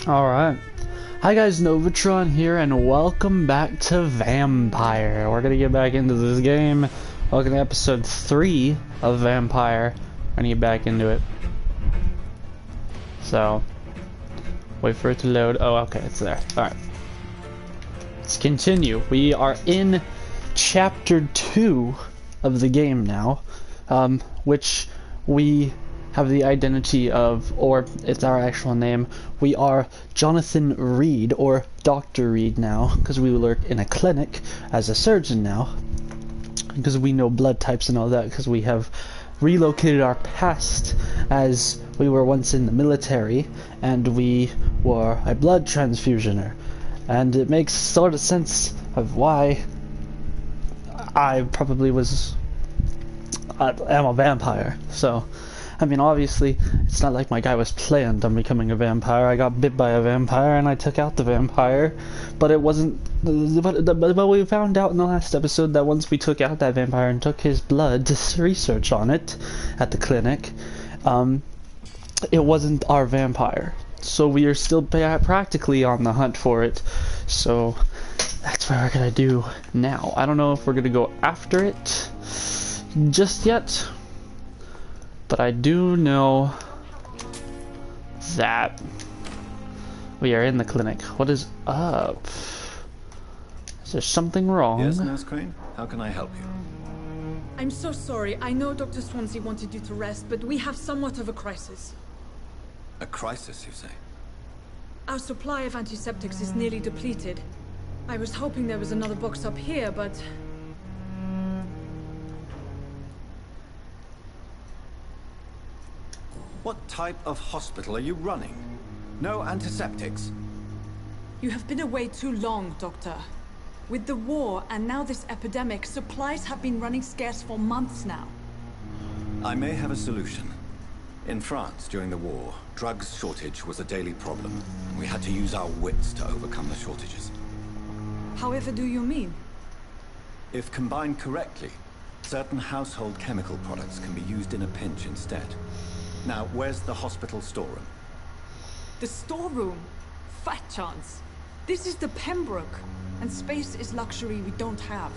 Alright. Hi guys, Novatron here, and welcome back to Vampyr. We're gonna get back into this game. Welcome to episode 3 of Vampyr. We're gonna get back into it. So, wait for it to load. Oh, okay, it's there. Alright. Let's continue. We are in chapter 2 of the game now, which we have the identity of, or it's our actual name. We are Jonathan Reed, or Dr. Reed now, because we work in a clinic as a surgeon now, because we know blood types and all that, because we have relocated our past, as we were once in the military, and we were a blood transfusioner, and it makes sort of sense of why I probably am a vampire. So I mean, obviously, it's not like my guy was planned on becoming a vampire. I got bit by a vampire and I took out the vampire, but it wasn't. But we found out in the last episode that once we took out that vampire and took his blood to research on it at the clinic, it wasn't our vampire. So we are still practically on the hunt for it. So that's what we're gonna do now. I don't know if we're gonna go after it just yet, but I do know that we are in the clinic. What is up? Is there something wrong? Yes, Nurse Crane? How can I help you? I'm so sorry. I know Dr. Swansea wanted you to rest, but we have somewhat of a crisis. A crisis, you say? Our supply of antiseptics is nearly depleted. I was hoping there was another box up here, but What type of hospital are you running? No antiseptics? you have been away too long, Doctor. With the war and now this epidemic, supplies have been running scarce for months now. I may have a solution. In France, during the war, drugs shortage was a daily problem. We had to use our wits to overcome the shortages. However do you mean? If combined correctly, certain household chemical products can be used in a pinch instead. Now, where's the hospital storeroom? The storeroom? Fat chance. This is the Pembroke, and space is luxury we don't have.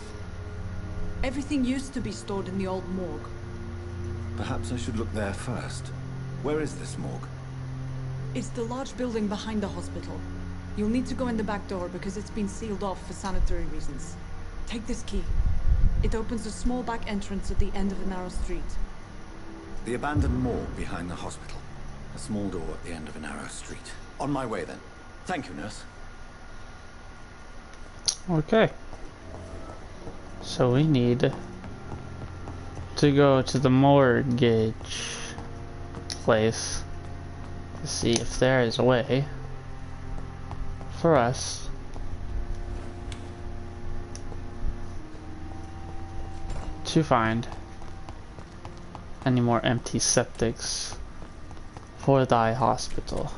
Everything used to be stored in the old morgue. Perhaps I should look there first. Where is this morgue? It's the large building behind the hospital. You'll need to go in the back door because it's been sealed off for sanitary reasons. Take this key. It opens a small back entrance at the end of a narrow street. The abandoned morgue behind the hospital. A small door at the end of a narrow street. On my way then. Thank you, nurse. Okay. So we need to go to the mortgage place to see if there is a way for us to find any more empty septics for thy hospital.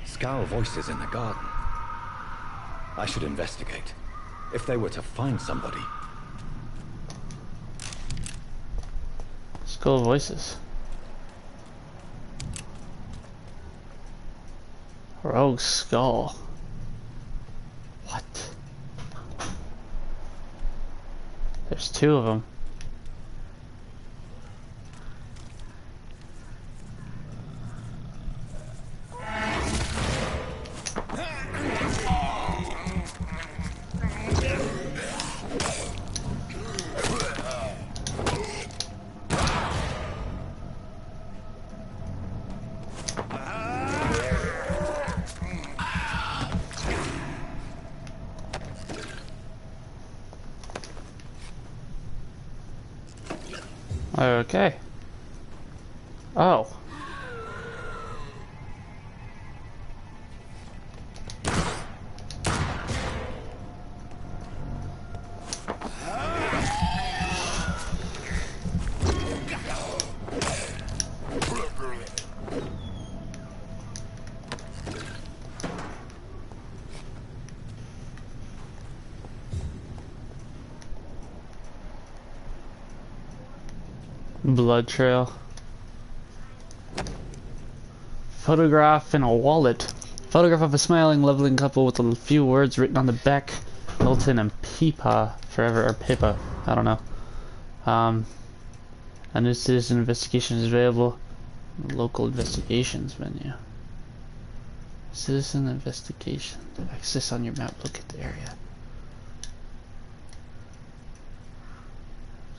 Scowl voices in the garden. I should investigate. If they were to find somebody. Skull voices. Rogue skull. What? There's two of them. Okay. Oh. Blood trail. Photograph in a wallet. Photograph of a smiling, lovely couple with a few words written on the back. MILTON and PIPPA. Forever, or PIPPA. I don't know. A new citizen investigation is available. Local investigations menu. Citizen investigation. Access on your map. Look at the area.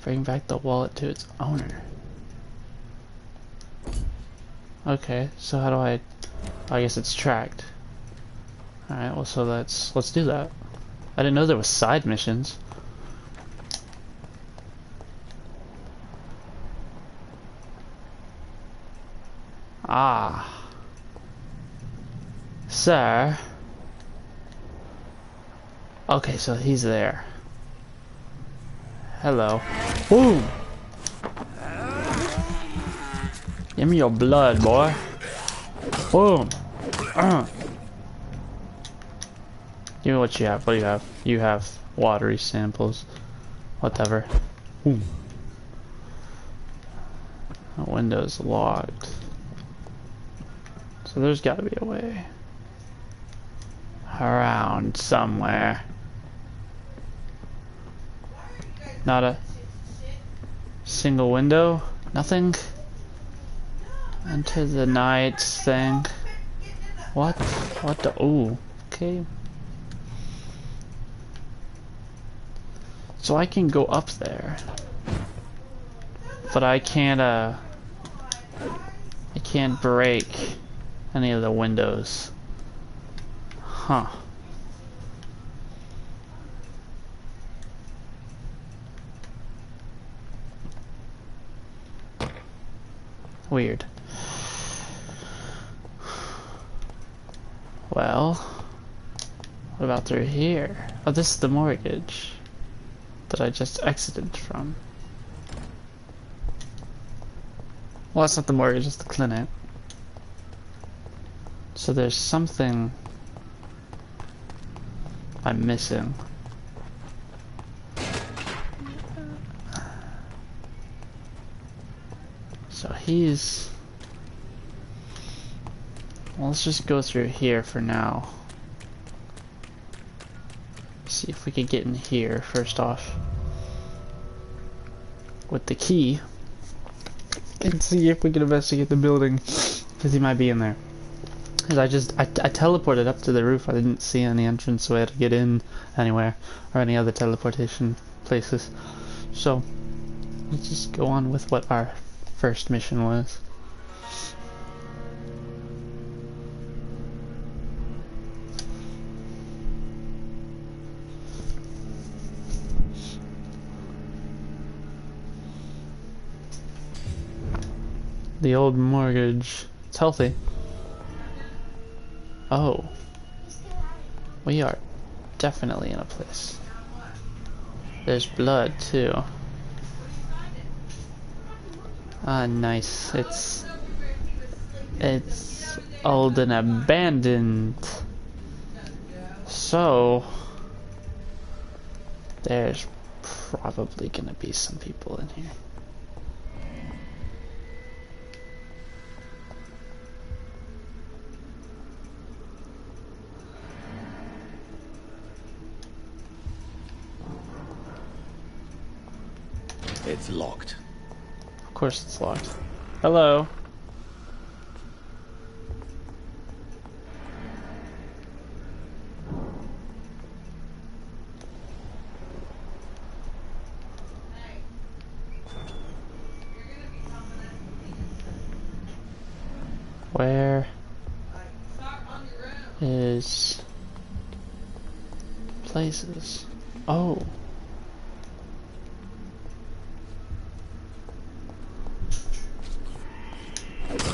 Bring back the wallet to its owner. Okay, so how do I guess it's tracked. Alright, well, so let's do that. I didn't know there was side missions. Ah. Sir. Okay, so he's there. Hello. Boom! Give me your blood, boy. Boom! Give me what you have. What do you have? You have watery samples. Whatever. Boom. The window's locked. So there's gotta be a way around somewhere. Not a single window? Nothing? Enter the night thing. What? What the? Ooh. Okay. So I can go up there. But I can't break any of the windows. Huh. Weird. Well, what about through here? Oh, this is the mortgage that I just exited from. Well, it's not the mortgage, it's the clinic. So there's something I'm missing. So he's... Well, let's just go through here for now. See if we can get in here first off with the key and see if we can investigate the building, because he might be in there. Because I teleported up to the roof. I didn't see any entrance way to get in anywhere or any other teleportation places. So let's just go on with what our first mission was. The old mortgage. It's healthy. Oh. We are definitely in a place. There's blood too. Ah, nice. It's old and abandoned. So there's probably gonna be some people in here. It's locked. Of course it's locked. Hello. Where is places? Oh.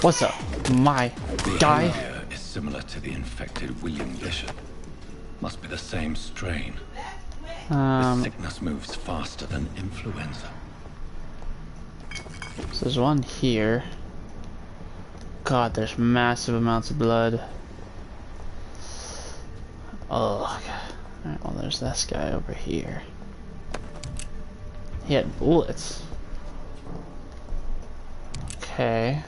What's up, my guy? Behavior is similar to the infected William Bishop. Must be the same strain. This sickness moves faster than influenza. So there's one here. God, there's massive amounts of blood. Oh, alright, well, there's this guy over here. He had bullets. Okay.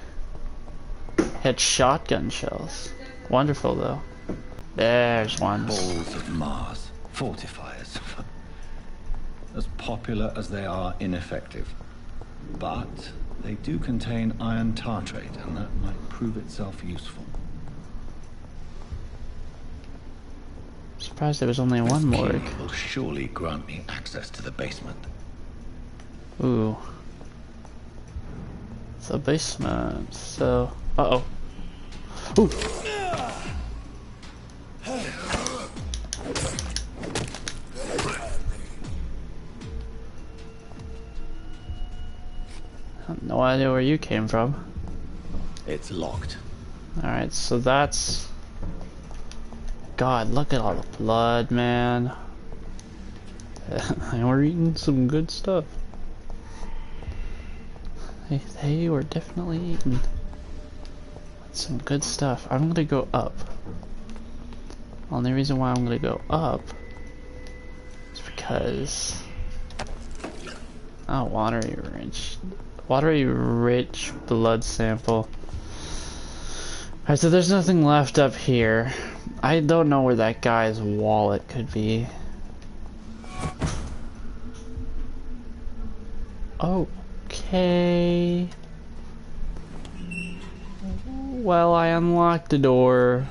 Had shotgun shells. Wonderful though. There's one. Balls of Mars. Fortifiers. As popular as they are ineffective. But they do contain iron tartrate, and that might prove itself useful. Surprised there was only one morgue. Will surely grant me access to the basement. Ooh. The basement. So. Uh-oh. Ooh. I have no idea where you came from. It's locked. Alright, so that's... God, look at all the blood, man. And we're eating some good stuff. They were definitely eating some good stuff. I'm gonna go up. Only reason why I'm gonna go up is because... Oh, watery rich blood sample. Alright, so there's nothing left up here. I don't know where that guy's wallet could be. Okay. Well, I unlocked the door.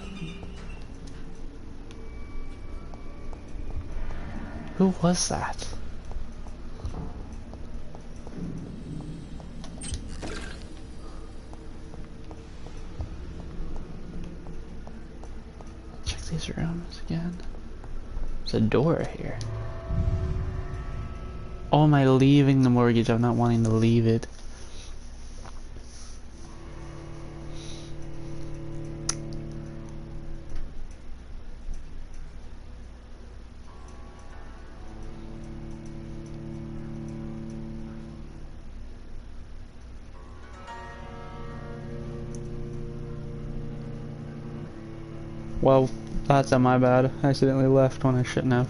Who was that? Check these rooms again. There's a door here. Oh, am I leaving the mortgage? I'm not wanting to leave it. Well, that's not my bad. I accidentally left when I shouldn't have.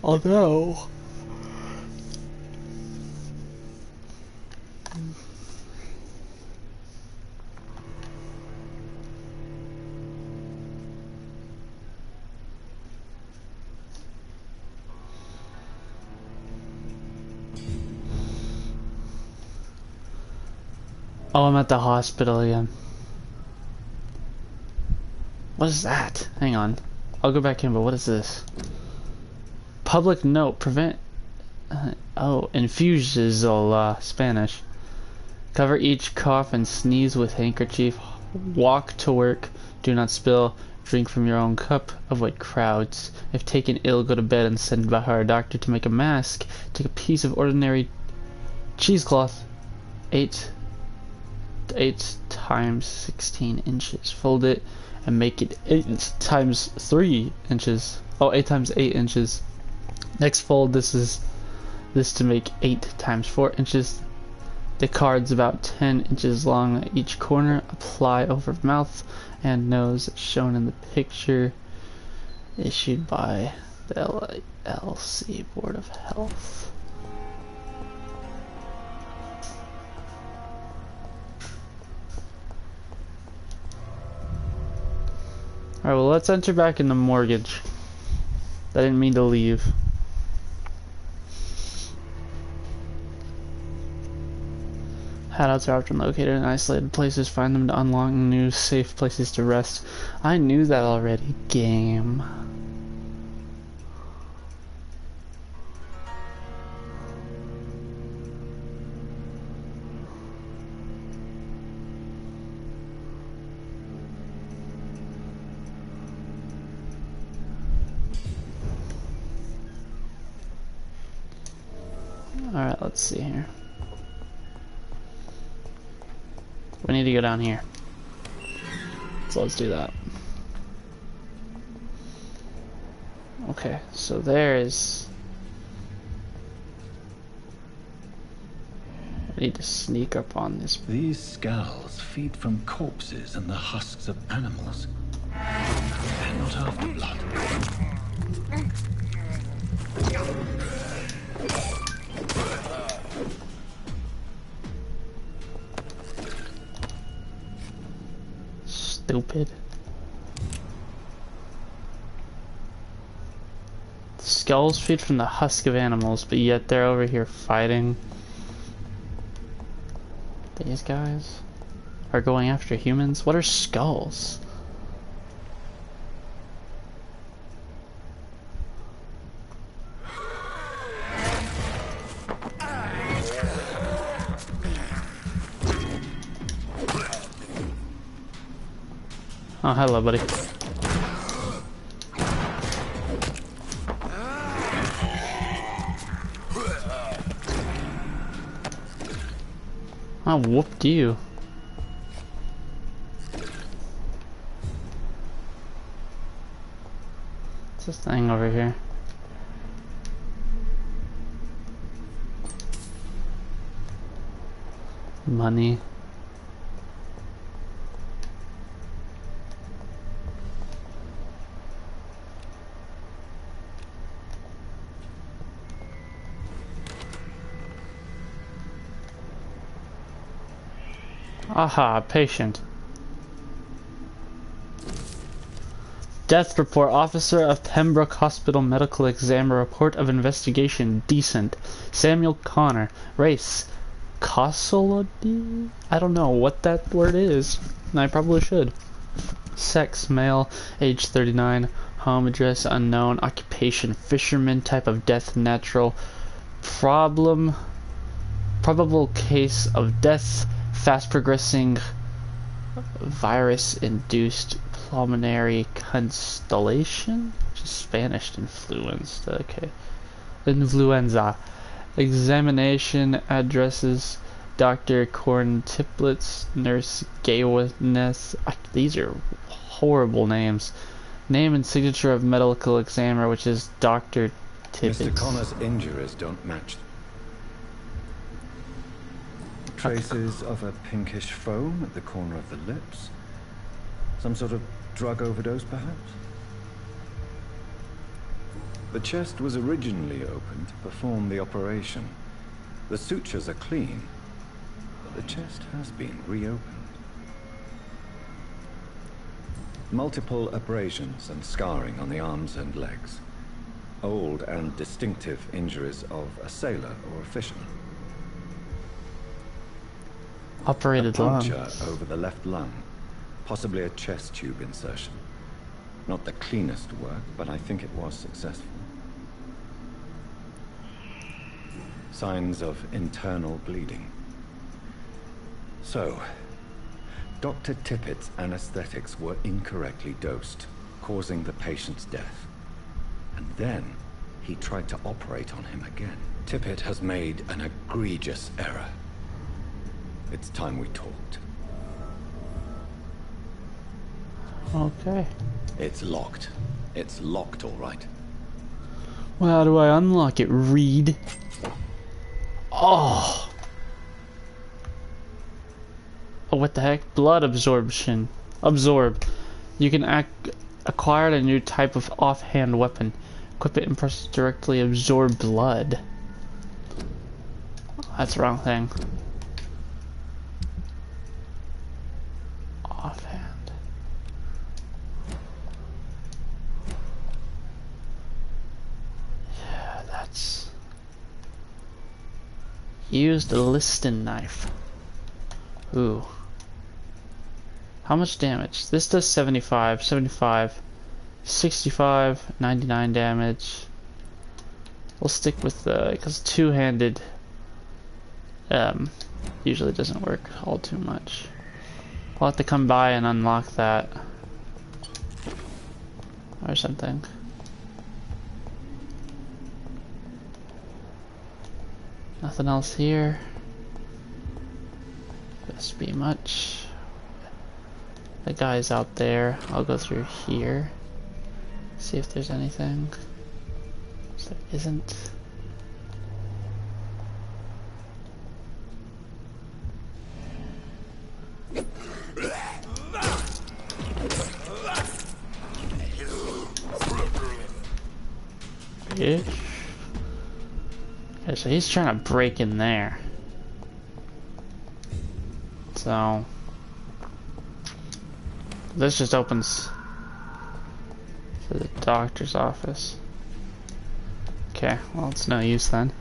Although... Oh, I'm at the hospital again. What is that? Hang on. I'll go back in, but what is this? Public note, prevent... oh, infusal, Spanish. Cover each cough and sneeze with handkerchief. Walk to work. Do not spill. Drink from your own cup. Avoid crowds. If taken ill, go to bed and send by a doctor to make a mask. Take a piece of ordinary cheesecloth. 8 times 16 inches. Fold it and make it 8 times 3 inches. Oh, 8 times 8 inches. Next fold this to make 8 times 4 inches. The card's about 10 inches long at each corner. Apply over mouth and nose as shown in the picture. Issued by the LLC Board of Health. Alright, well, let's enter back in the mortgage. I didn't mean to leave. Hideouts are often located in isolated places. Find them to unlock new safe places to rest. I knew that already, game. Alright, let's see here. We need to go down here. So let's do that. Okay, so there is... I need to sneak up on this. These skulls feed from corpses and the husks of animals. They're not after blood. Stupid. Skulls feed from the husk of animals, but yet they're over here fighting. These guys are going after humans? What are skulls? Oh, hello, buddy. I whooped you. What's this thing over here? Money. Aha, patient. Death report. Officer of Pembroke Hospital medical examiner. Report of investigation. Decent. Samuel Connor. Race. Cossolody? I don't know what that word is. And I probably should. Sex. Male. Age 39. Home address unknown. Occupation. Fisherman. Type of death natural. Probable case of death. Fast progressing virus-induced pulmonary constellation? Just Spanish influenced. Okay. Influenza. Examination addresses Dr. Corntiplets, Nurse Gayness. These are horrible names. Name and signature of medical examiner, which is Dr. Tippett. Mr. Connor's injuries don't match. Traces of a pinkish foam at the corner of the lips. Some sort of drug overdose, perhaps? The chest was originally opened to perform the operation. The sutures are clean, but the chest has been reopened. Multiple abrasions and scarring on the arms and legs. Old and distinctive injuries of a sailor or a fisherman. Operated lung. lung. Puncture over the left lung. Possibly a chest tube insertion. Not the cleanest work, but I think it was successful. Signs of internal bleeding. So, Dr. Tippett's anesthetics were incorrectly dosed, causing the patient's death. And then, he tried to operate on him again. Tippett has made an egregious error. It's time we talked. Okay. It's locked. It's locked, all right. Well, how do I unlock it? Read. Oh. Oh, what the heck? Blood absorption. Absorb. You can acquire a new type of offhand weapon. Equip it and press directly absorb blood. That's the wrong thing. Offhand. Yeah, that's... Use the Liston knife. Ooh. How much damage? This does 75, 75, 65, 99 damage. We'll stick with the, because two-handed usually doesn't work all too much. I'll have to come by and unlock that. Or something. Nothing else here. Must be much. The guy's out there. I'll go through here. See if there's anything. So there isn't. Bitch. Okay, so he's trying to break in there. So this just opens to the doctor's office. Okay, well, it's no use then.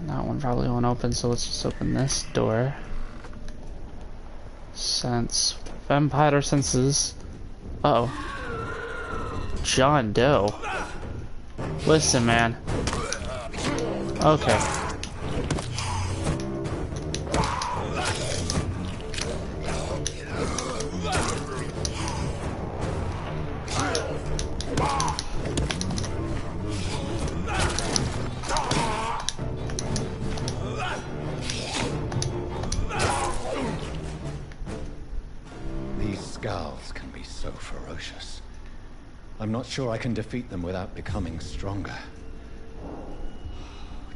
That one probably won't open, so let's just open this door. Sense. Vampire senses. Uh oh. John Doe. Listen, man. Okay. Ferocious. I'm not sure I can defeat them without becoming stronger.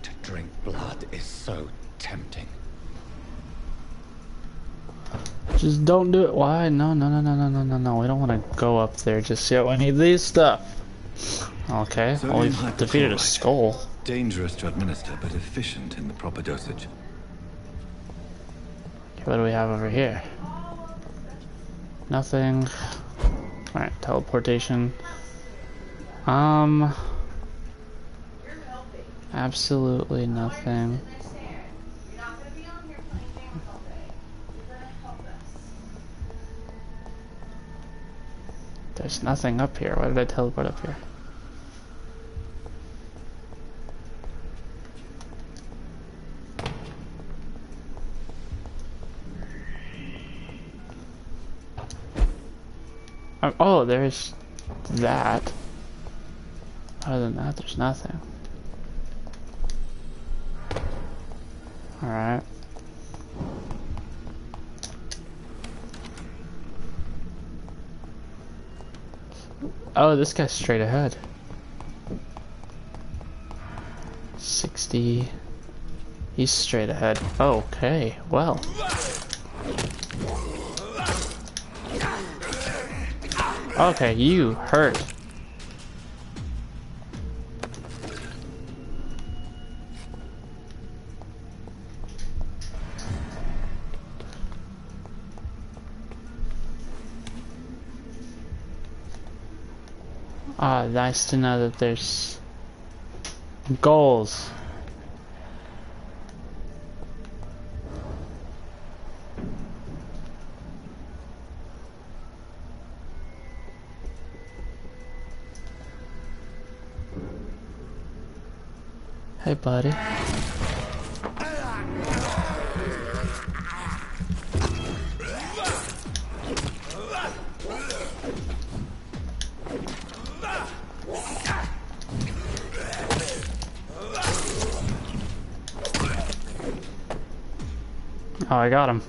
To drink blood is so tempting. Just don't do it. Why? No. We don't want to go up there just yet. We need these stuff. Okay. So well, we've defeated a skull. Dangerous to administer, but efficient in the proper dosage. Okay, what do we have over here? Nothing. Alright, teleportation. Absolutely nothing. There's nothing up here. Why did I teleport up here? Oh, there's that. Other than that, there's nothing. Alright. Oh, this guy's straight ahead. 60. He's straight ahead. Okay, well. Okay, you hurt. Ah, nice to know that there's goals. Hey, buddy. Oh, I got him.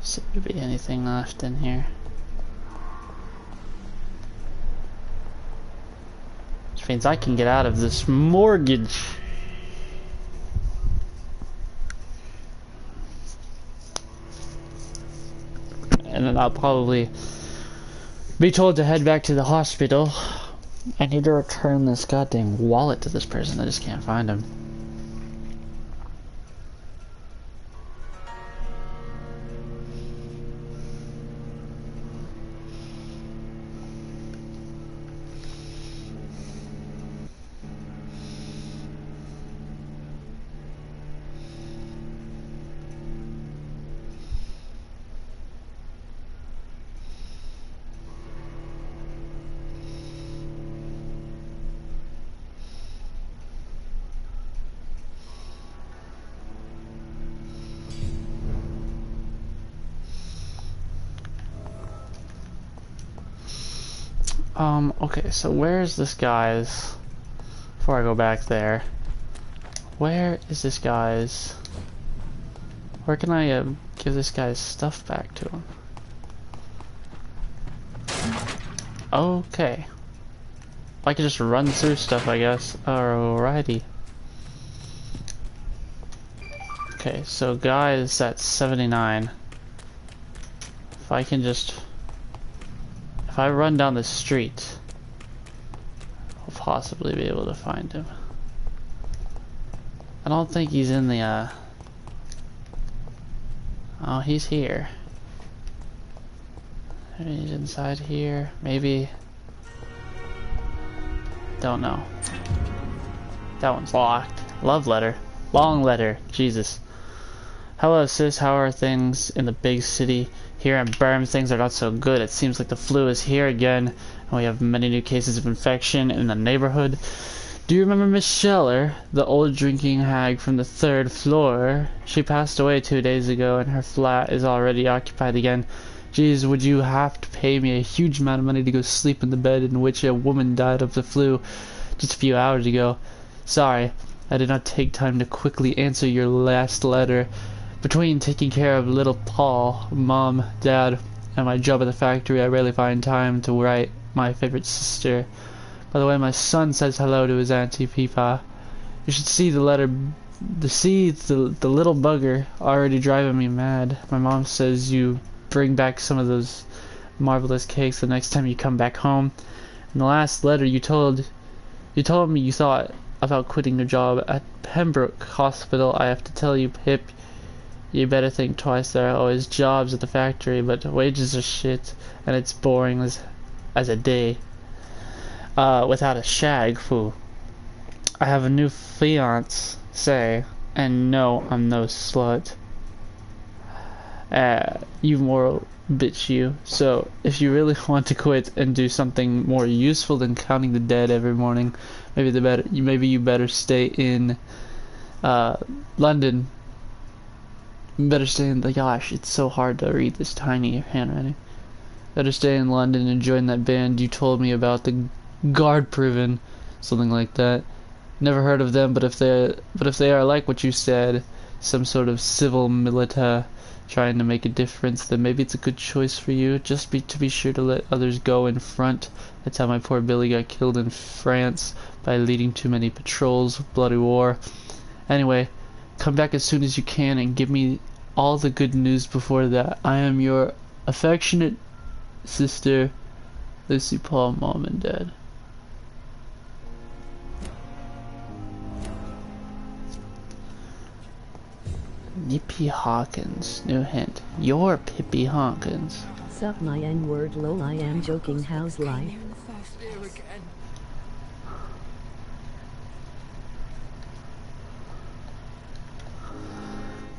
Seem to be anything left in here. Which means I can get out of this mortgage. And then I'll probably be told to head back to the hospital. I need to return this goddamn wallet to this person. I just can't find him. Okay, so where's this guy's, before I go back there, where is this guy's, where can I give this guy's stuff back to him? Okay. I can just run through stuff, I guess. Alrighty. Okay, so guy is at 79. If I can just... If I run down the street... possibly be able to find him. I don't think he's in the, oh, he's here. He's inside here, maybe. Don't know. That one's locked. Love letter. Long letter. Jesus. Hello, sis. How are things in the big city? Here in Burm, things are not so good. It seems like the flu is here again, and we have many new cases of infection in the neighborhood. Do you remember Miss Scheller, the old drinking hag from the 3rd floor? She passed away 2 days ago, and her flat is already occupied again. Geez, would you have to pay me a huge amount of money to go sleep in the bed in which a woman died of the flu just a few hours ago? Sorry, I did not take time to quickly answer your last letter. Between taking care of little Paul, Mom, Dad, and my job at the factory, I rarely find time to write my favorite sister. By the way, my son says hello to his auntie PIPPA. You should see the letter. The little bugger already driving me mad. My mom says you bring back some of those marvelous cakes the next time you come back home. In the last letter you told me you thought about quitting your job at Pembroke Hospital. I have to tell you, Pip, you better think twice. There are always jobs at the factory, but wages are shit, and it's boring as a day. Without a shag, fool. I have a new fiance, and no, I'm no slut. You moral bitch you. So, if you really want to quit and do something more useful than counting the dead every morning, maybe you better stay in London. You better stay in gosh, it's so hard to read this tiny handwriting. Better stay in London and join that band you told me about, the Guard Proven, something like that. Never heard of them, but if they are like what you said, some sort of civil milita trying to make a difference, then maybe it's a good choice for you. Just to be sure to let others go in front. That's how my poor Billy got killed in France, by leading too many patrols of bloody war. Anyway, come back as soon as you can and give me all the good news before that. I am your affectionate sister, Lucy, Paul, Mom, and Dad. Nippy Hawkins. New hint. You're Pippi Hawkins. Suck my N-word, lol, I am joking, how's life?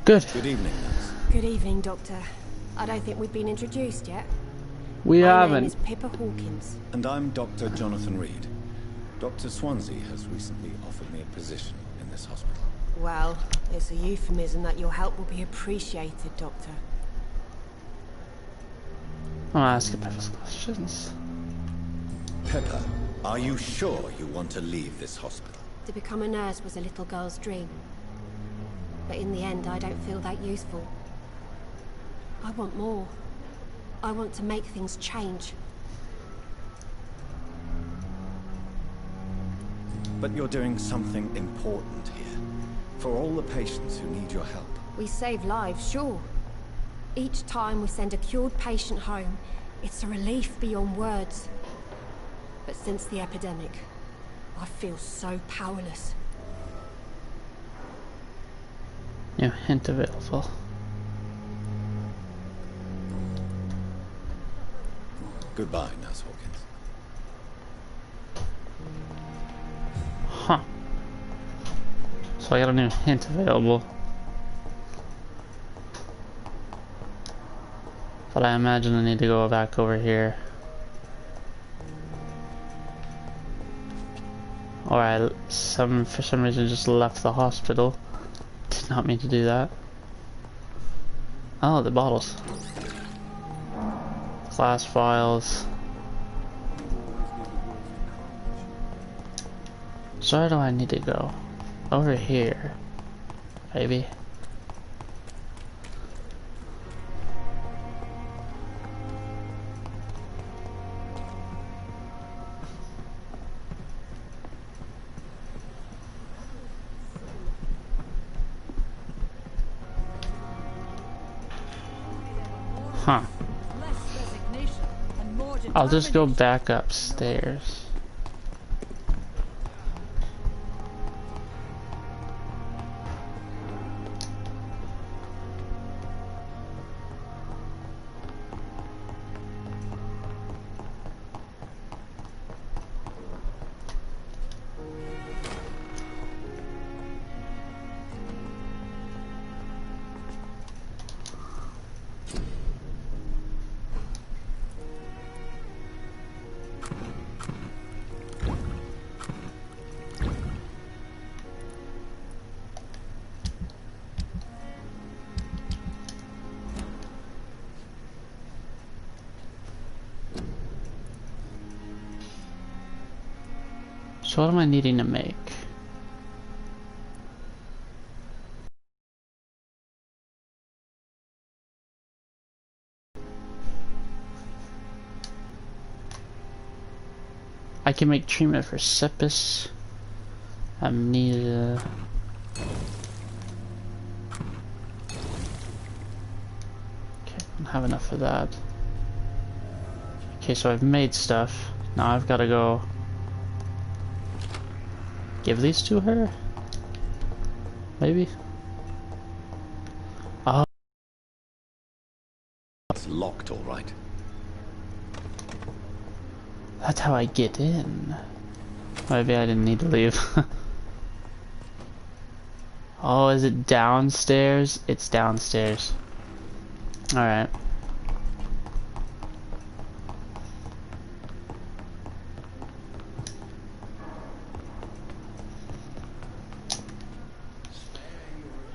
Good. Good evening, nurse. Good evening, Doctor. I don't think we've been introduced yet. We My haven't. name is Pippa Hawkins. And I'm Dr. Jonathan Reed. Dr. Swansea has recently offered me a position in this hospital. Well, it's a euphemism that your help will be appreciated, Doctor. I'm asking Pippa's questions. Pippa, are you sure you want to leave this hospital? To become a nurse was a little girl's dream. But in the end, I don't feel that useful. I want more. I want to make things change. But you're doing something important here. For all the patients who need your help. We save lives, sure. Each time we send a cured patient home, it's a relief beyond words. But since the epidemic, I feel so powerless. New hint available. Goodbye, Nurse Hawkins. Huh. So I got a new hint available. But I imagine I need to go back over here. Or I for some reason just left the hospital. Did not mean to do that. Oh, the bottles. Class files. So where do I need to go? Over here. Maybe. Huh. I'll just go back upstairs. So what am I needing to make? I can make treatment for sepsis, amnesia. Okay, I don't have enough of that. Okay, so I've made stuff. Now I've got to go give these to her? Maybe? Oh. It's locked, all right. That's how I get in. Maybe I didn't need to leave. Oh, is it downstairs? It's downstairs. Alright.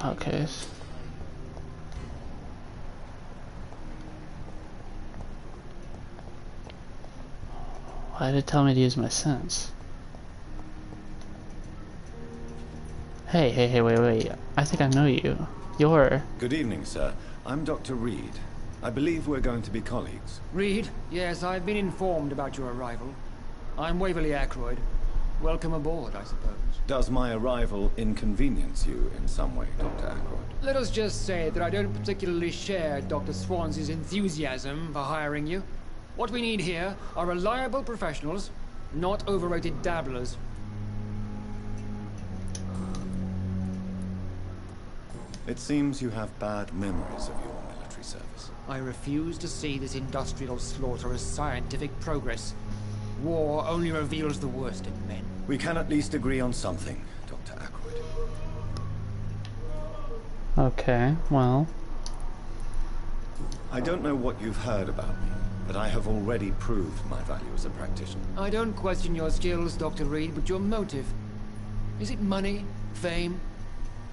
Okay. Why did it tell me to use my sense? Hey, wait. I think I know you. You're... Good evening, sir. I'm Dr. Reed. I believe we're going to be colleagues. Reed? Yes, I've been informed about your arrival. I'm Waverley ACKROYD. Welcome aboard, I suppose. Does my arrival inconvenience you in some way, Dr. ACKROYD? Let us just say that I don't particularly share Dr. Swans's enthusiasm for hiring you. What we need here are reliable professionals, not overrated dabblers. It seems you have bad memories of your military service. I refuse to see this industrial slaughter as scientific progress. War only reveals the worst in men. We can at least agree on something, Dr. ACKROYD. Okay, well... I don't know what you've heard about me, but I have already proved my value as a practitioner. I don't question your skills, Dr. Reed, but your motive. Is it money, fame,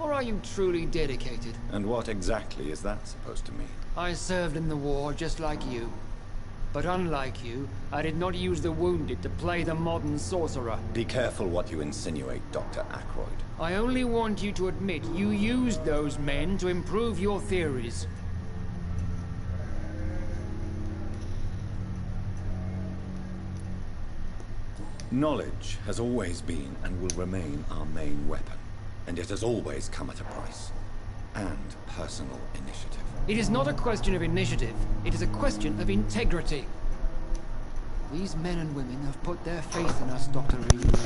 or are you truly dedicated? And what exactly is that supposed to mean? I served in the war just like you. But unlike you, I did not use the wounded to play the modern sorcerer. Be careful what you insinuate, Dr. ACKROYD. I only want you to admit you used those men to improve your theories. Knowledge has always been and will remain our main weapon. And it has always come at a price. And personal initiative. It is not a question of initiative. It is a question of integrity. These men and women have put their faith in us, Dr. Reed.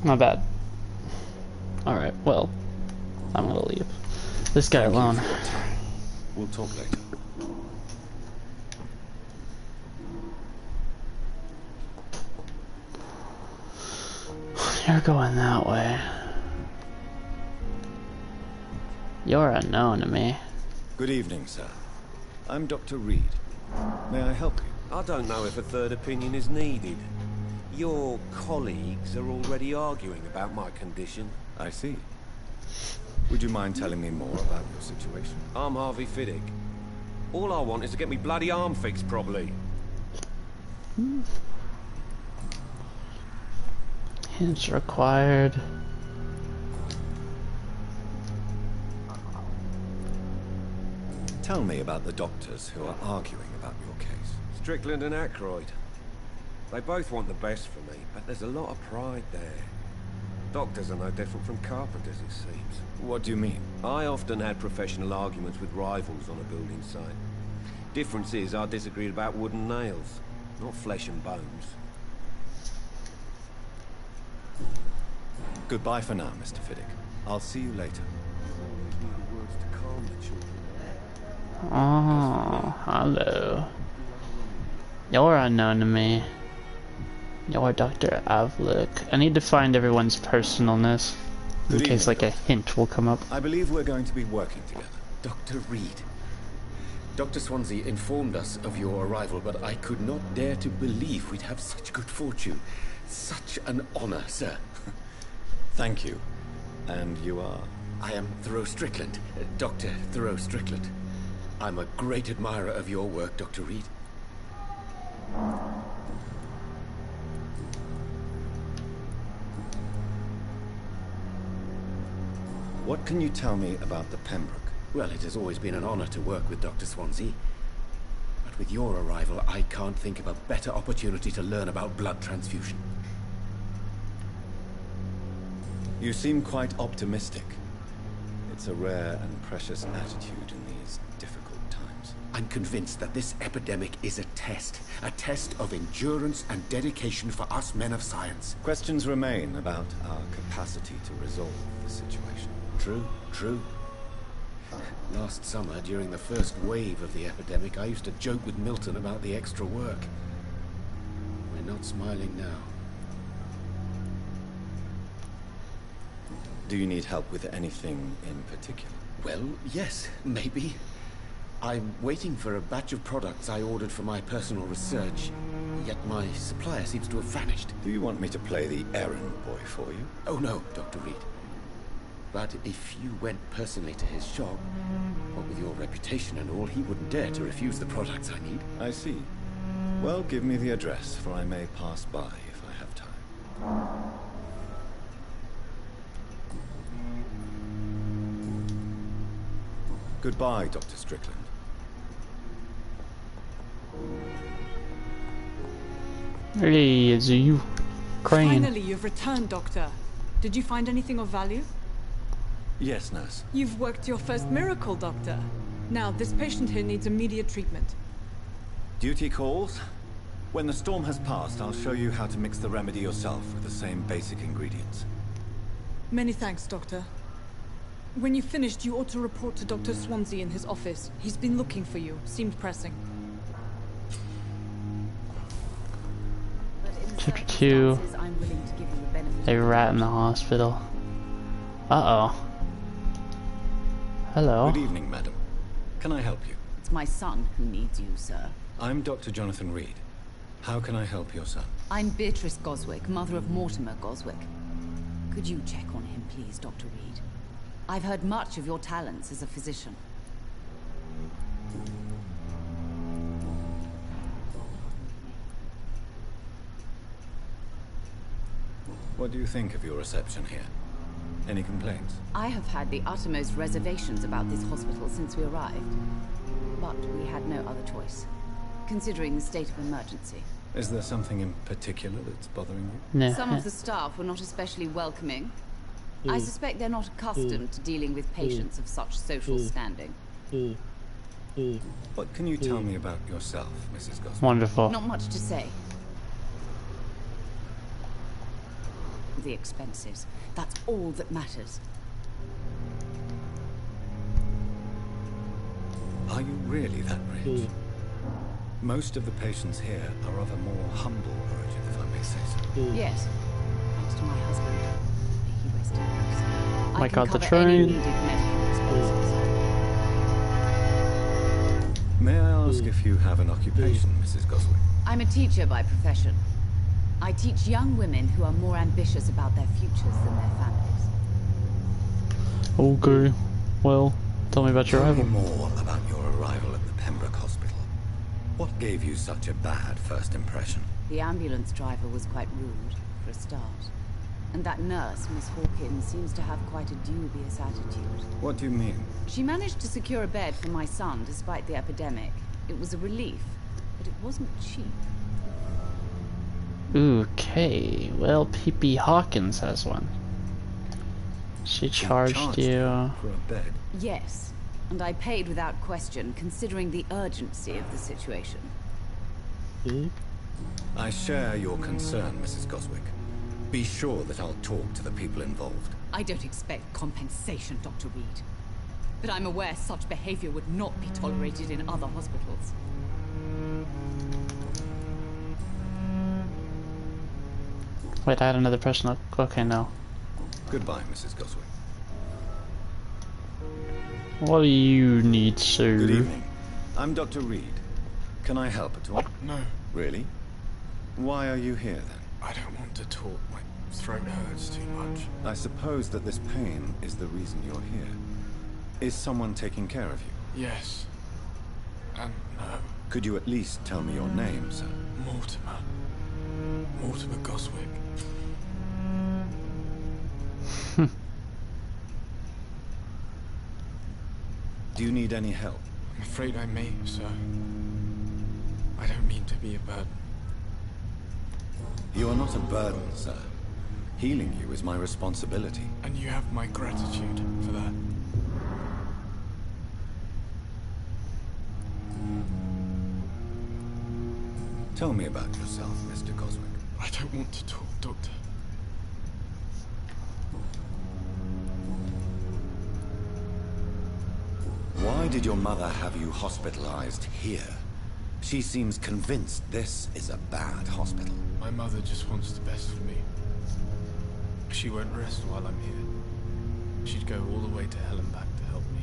Not bad. Alright, well, I'm gonna leave this guy alone. We'll talk later. You're going that way. You're unknown to me. Good evening, sir. I'm Dr. Reed. May I help you? I don't know if a third opinion is needed. Your colleagues are already arguing about my condition. I see. Would you mind telling me more about your situation? I'm Harvey FIDDICK. All I want is to get me bloody arm fixed properly. Hints required. Tell me about the doctors who are arguing about your case. Strickland and ACKROYD. They both want the best for me, but there's a lot of pride there. Doctors are no different from carpenters, it seems. What do you mean? I often had professional arguments with rivals on a building site. Difference is I disagreed about wooden nails, not flesh and bones. Goodbye for now, Mr. Fiddick. I'll see you later. Words to calm the children. Oh, hello. You're unknown to me. You're Dr. Avlik. I need to find everyone's personalness in case like a hint will come up. I believe we're going to be working together. Dr. Reed. Dr. Swansea informed us of your arrival, but I could not dare to believe we'd have such good fortune. Such an honor, sir. Thank you. And you are? I am THOREAU Strickland, Dr. THOREAU Strickland. I'm a great admirer of your work, Dr. Reed. What can you tell me about the Pembroke? Well, it has always been an honor to work with Dr. Swansea. But with your arrival, I can't think of a better opportunity to learn about blood transfusion. You seem quite optimistic. It's a rare and precious attitude in these difficult times. I'm convinced that this epidemic is a test of endurance and dedication for us men of science. Questions remain about our capacity to resolve the situation. True. Last summer, during the first wave of the epidemic, I used to joke with Milton about the extra work. We're not smiling now. Do you need help with anything in particular? Well, yes, maybe. I'm waiting for a batch of products I ordered for my personal research, yet my supplier seems to have vanished. Do you want me to play the errand boy for you? Oh no, Dr. Reed. But if you went personally to his shop, what with your reputation and all, he wouldn't dare to refuse the products I need. I see. Well, give me the address, for I may pass by if I have time. Goodbye, Dr. Strickland. Hey, it's you, Crane. Finally, you've returned, Doctor. Did you find anything of value? Yes, nurse. You've worked your first miracle, Doctor. Now, this patient here needs immediate treatment. Duty calls. When the storm has passed, I'll show you how to mix the remedy yourself with the same basic ingredients. Many thanks, Doctor. When you've finished, you ought to report to Dr. Swansea in his office. He's been looking for you. Seemed pressing. Chapter 2. A rat in the hospital. Uh-oh. Hello. Good evening, madam. Can I help you? It's my son who needs you, sir. I'm Dr. Jonathan Reed. How can I help your son? I'm Beatrice Goswick, mother of Mortimer Goswick. Could you check on him, please, Dr. Reed? I've heard much of your talents as a physician. What do you think of your reception here? Any complaints? I have had the uttermost reservations about this hospital since we arrived. But we had no other choice, considering the state of emergency. Is there something in particular that's bothering you? No. Some of the staff were not especially welcoming. I suspect they're not accustomed to dealing with patients of such social standing. What can you tell me about yourself, Mrs. Goswick? Wonderful. Not much to say. The expenses. That's all that matters. Are you really that rich? Most of the patients here are of a more humble origin, if I may say so. Yes. to my husband. May he rest in peace. I Like can out the cover any train. needed medical expenses. May I ask if you have an occupation, Mrs. Goswick? I'm a teacher by profession. I teach young women who are more ambitious about their futures than their families. Okay. Well, tell me about your Tell me arrival. more about your arrival at the Pembroke Hospital. What gave you such a bad first impression? The ambulance driver was quite rude, for a start. And that nurse, Miss Hawkins, seems to have quite a dubious attitude. What do you mean? She managed to secure a bed for my son despite the epidemic. It was a relief, but it wasn't cheap. Okay, well, PIPPA Hawkins has one. She charged you. For a bed? Yes, and I paid without question, considering the urgency of the situation. I share your concern, Mrs. Goswick. Be sure that I'll talk to the people involved. I don't expect compensation, Dr. Reed. But I'm aware such behavior would not be tolerated in other hospitals. Wait, I had another person. Okay, no. Goodbye, Mrs. Goswick. What do you need, sir? Good evening. I'm Dr. Reed. Can I help at all? No. Really? Why are you here then? I don't want to talk. My throat hurts too much. I suppose that this pain is the reason you're here. Is someone taking care of you? Yes. And no. Could you at least tell me your name, sir? Mortimer. Mortimer Goswick. Do you need any help? I'm afraid I may, sir. I don't mean to be a burden. You are not a burden, sir. Healing you is my responsibility. And you have my gratitude for that. Tell me about yourself, Mr. Goswick. I don't want to talk, Doctor. Why did your mother have you hospitalized here? She seems convinced this is a bad hospital. My mother just wants the best for me. She won't rest while I'm here. She'd go all the way to hell and back to help me.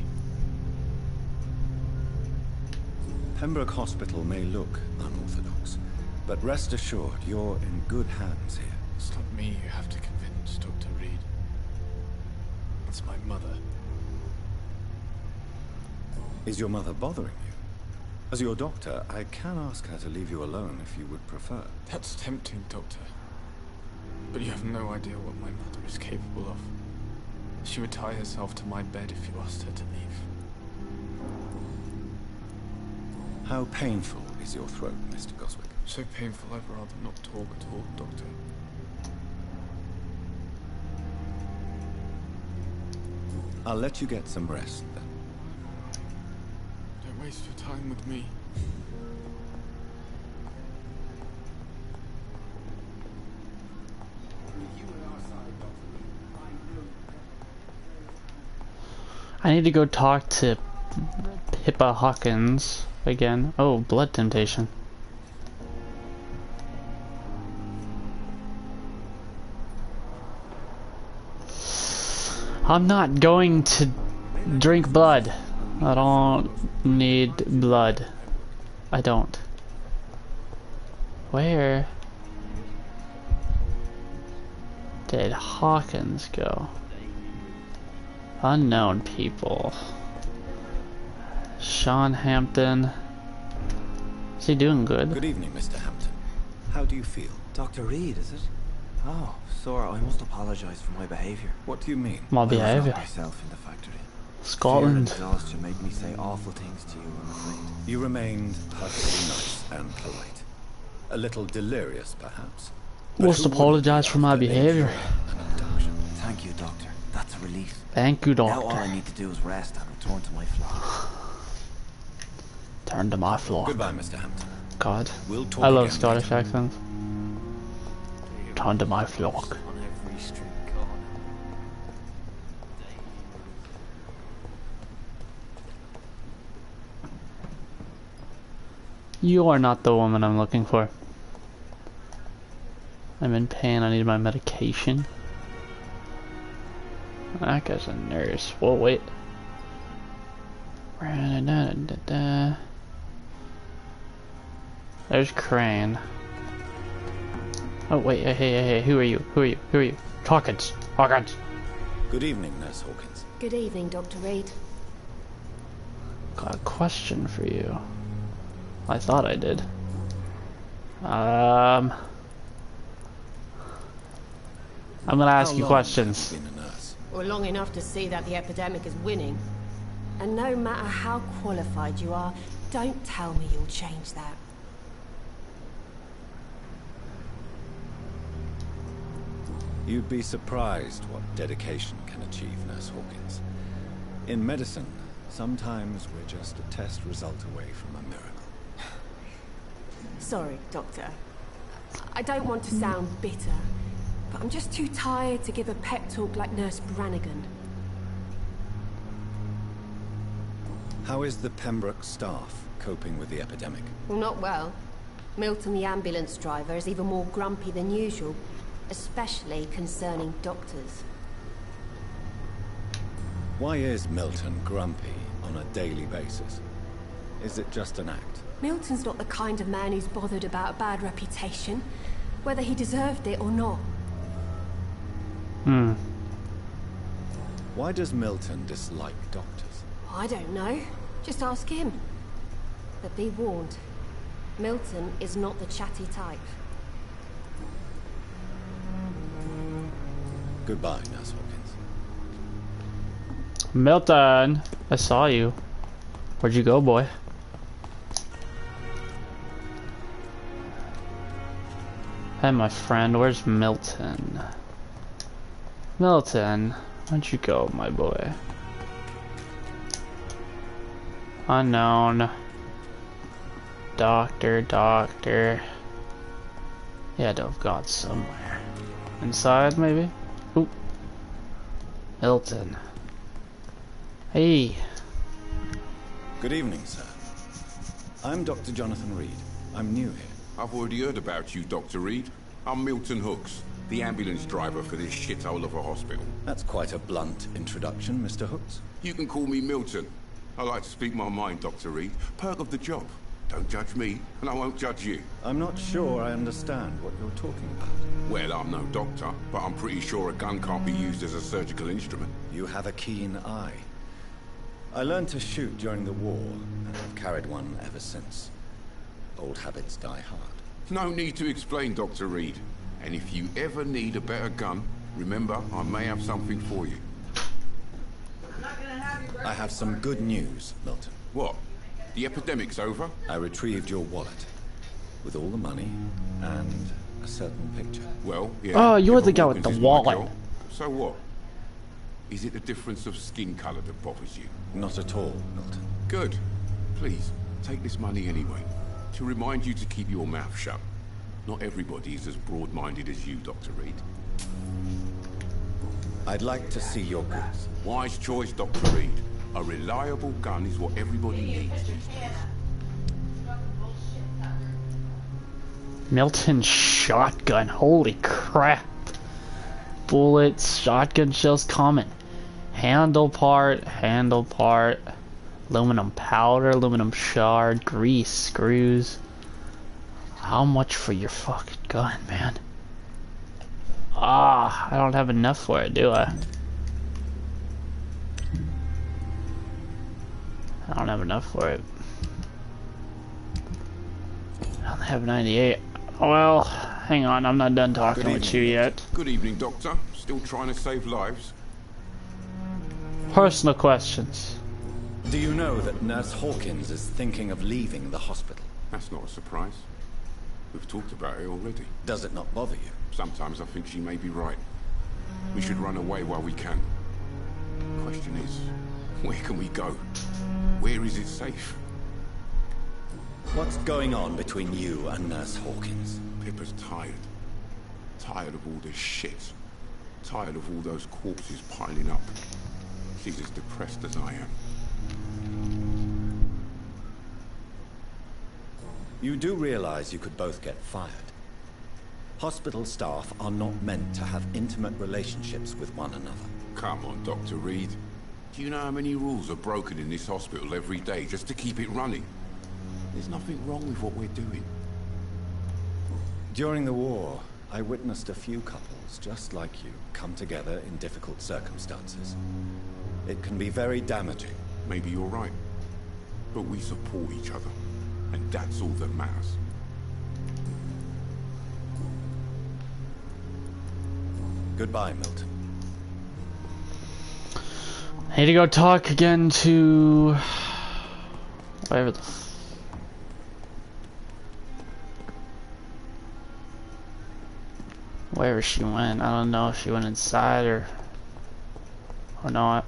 Pembroke Hospital may look unorthodox, but rest assured you're in good hands here. It's not me you have to convince, Dr. Reed. It's my mother. Is your mother bothering you? As your doctor, I can ask her to leave you alone if you would prefer. That's tempting, Doctor. But you have no idea what my mother is capable of. She would tie herself to my bed if you asked her to leave. How painful is your throat, Mr. Goswick? So painful I'd rather not talk at all, Doctor. I'll let you get some rest, then. Don't waste your time with me. I need to go talk to PIPPA Hawkins again. Oh, blood temptation. I'm not going to drink blood. I don't need blood. I don't. Where did Hawkins go? Unknown people. Sean Hampton. Is he doing good? Good evening, Mr. Hampton. How do you feel? Dr. Reed, is it? Oh, sorry, I must apologize for my behavior. What do you mean? My I behavior. was myself in the factory. Scotland. Fear and exhaustion made me say awful things to you, I'm afraid. You remained perfectly nice and polite. A little delirious, perhaps. But Must who wouldn't apologize for my after behavior. enduring an abduction? Thank you, Doctor. That's a relief. Thank you, Now all doctor. I need to do is rest and return to my flock. Turn to my floor. Goodbye, Mr. Hampton. God. We'll talk I love again Scottish later. accents. Turn to my flock. On every street corner. You are not the woman I'm looking for. I'm in pain, I need my medication. That guy's a nurse. Whoa, wait. There's Crane. Oh, wait, hey, who are you? Who are you? Hawkins! Good evening, Nurse Hawkins. Good evening, Dr. Reed. Got a question for you. I thought I did. I'm gonna ask you questions. Have you been a nurse? Well, long enough to see that the epidemic is winning. And no matter how qualified you are, don't tell me you'll change that. You'd be surprised what dedication can achieve, Nurse Hawkins. In medicine, sometimes we're just a test result away from a miracle. Sorry, Doctor. I don't want to sound bitter, but I'm just too tired to give a pep talk like Nurse Brannigan. How is the Pembroke staff coping with the epidemic? Well, not well. Milton, the ambulance driver, is even more grumpy than usual, especially concerning doctors. Why is Milton grumpy on a daily basis? Is it just an act? Milton's not the kind of man who's bothered about a bad reputation, whether he deserved it or not. Why does Milton dislike doctors? I don't know. Just ask him. But be warned, Milton is not the chatty type. Goodbye, Nurse Hawkins. Milton, I saw you. Where'd you go, boy? Hey, my friend, where's Milton? Milton, where'd you go, my boy? Unknown. Doctor. He had to have gone somewhere. Inside, maybe? Oop. Milton. Hey. Good evening, sir. I'm Dr. Jonathan Reed. I'm new here. I've already heard about you, Dr. Reed. I'm Milton Hooks, the ambulance driver for this shithole of a hospital. That's quite a blunt introduction, Mr. Hooks. You can call me Milton. I like to speak my mind, Dr. Reed. Perk of the job. Don't judge me, and I won't judge you. I'm not sure I understand what you're talking about. Well, I'm no doctor, but I'm pretty sure a gun can't be used as a surgical instrument. You have a keen eye. I learned to shoot during the war, and I've carried one ever since. Old habits die hard. No need to explain, Dr. Reed. And if you ever need a better gun, remember, I may have something for you. I have some good news, Milton. What? The epidemic's over? I retrieved your wallet, with all the money, and a certain picture. Well, yeah. Oh, you're the guy with the wallet. So what? Is it the difference of skin color that bothers you? Not at all, Milton. Good. Please, take this money anyway. To remind you to keep your mouth shut. Not everybody is as broad-minded as you, Dr. Reed. I'd like to see your goods. Wise choice, Dr. Reed. A reliable gun is what everybody needs these days. Milton shotgun. Holy crap. Bullets, shotgun shells, common. Handle part. Aluminum powder, aluminum shard, grease, screws. How much for your fucking gun, man? Ah, I don't have enough for it, do I? I don't have enough for it. I only have 98. Well, hang on, I'm not done talking with you yet. Good evening, Doctor. Still trying to save lives? Personal questions. Do you know that Nurse Hawkins is thinking of leaving the hospital? That's not a surprise. We've talked about it already. Does it not bother you? Sometimes I think she may be right. We should run away while we can. The question is, where can we go? Where is it safe? What's going on between you and Nurse Hawkins? Pippa's tired. Tired of all this shit. Tired of all those corpses piling up. She's as depressed as I am. You do realize you could both get fired? Hospital staff are not meant to have intimate relationships with one another. Come on, Dr. Reed. Do you know how many rules are broken in this hospital every day just to keep it running? There's nothing wrong with what we're doing. During the war, I witnessed a few couples just like you come together in difficult circumstances. It can be very damaging. Maybe you're right. But we support each other. And that's all that matters. Goodbye, Milton. I need to go talk again to whatever the wherever she went. I don't know if she went inside or not.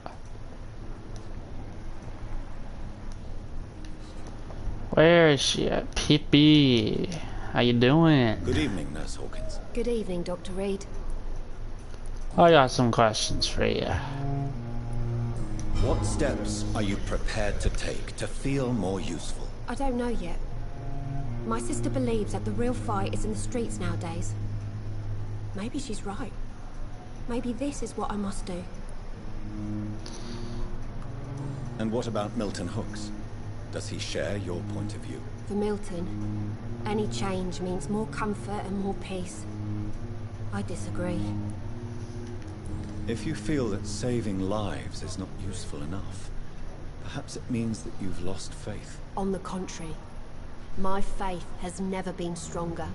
Where is she at? PIPPA. How you doing? Good evening, Nurse Hawkins. Good evening, Dr. Reed. I got some questions for you. What steps are you prepared to take to feel more useful? I don't know yet. My sister believes that the real fight is in the streets nowadays. Maybe she's right. Maybe this is what I must do. And what about Milton Hooks? Does he share your point of view? For Milton, any change means more comfort and more peace. I disagree. If you feel that saving lives is not useful enough, perhaps it means that you've lost faith. On the contrary, my faith has never been stronger.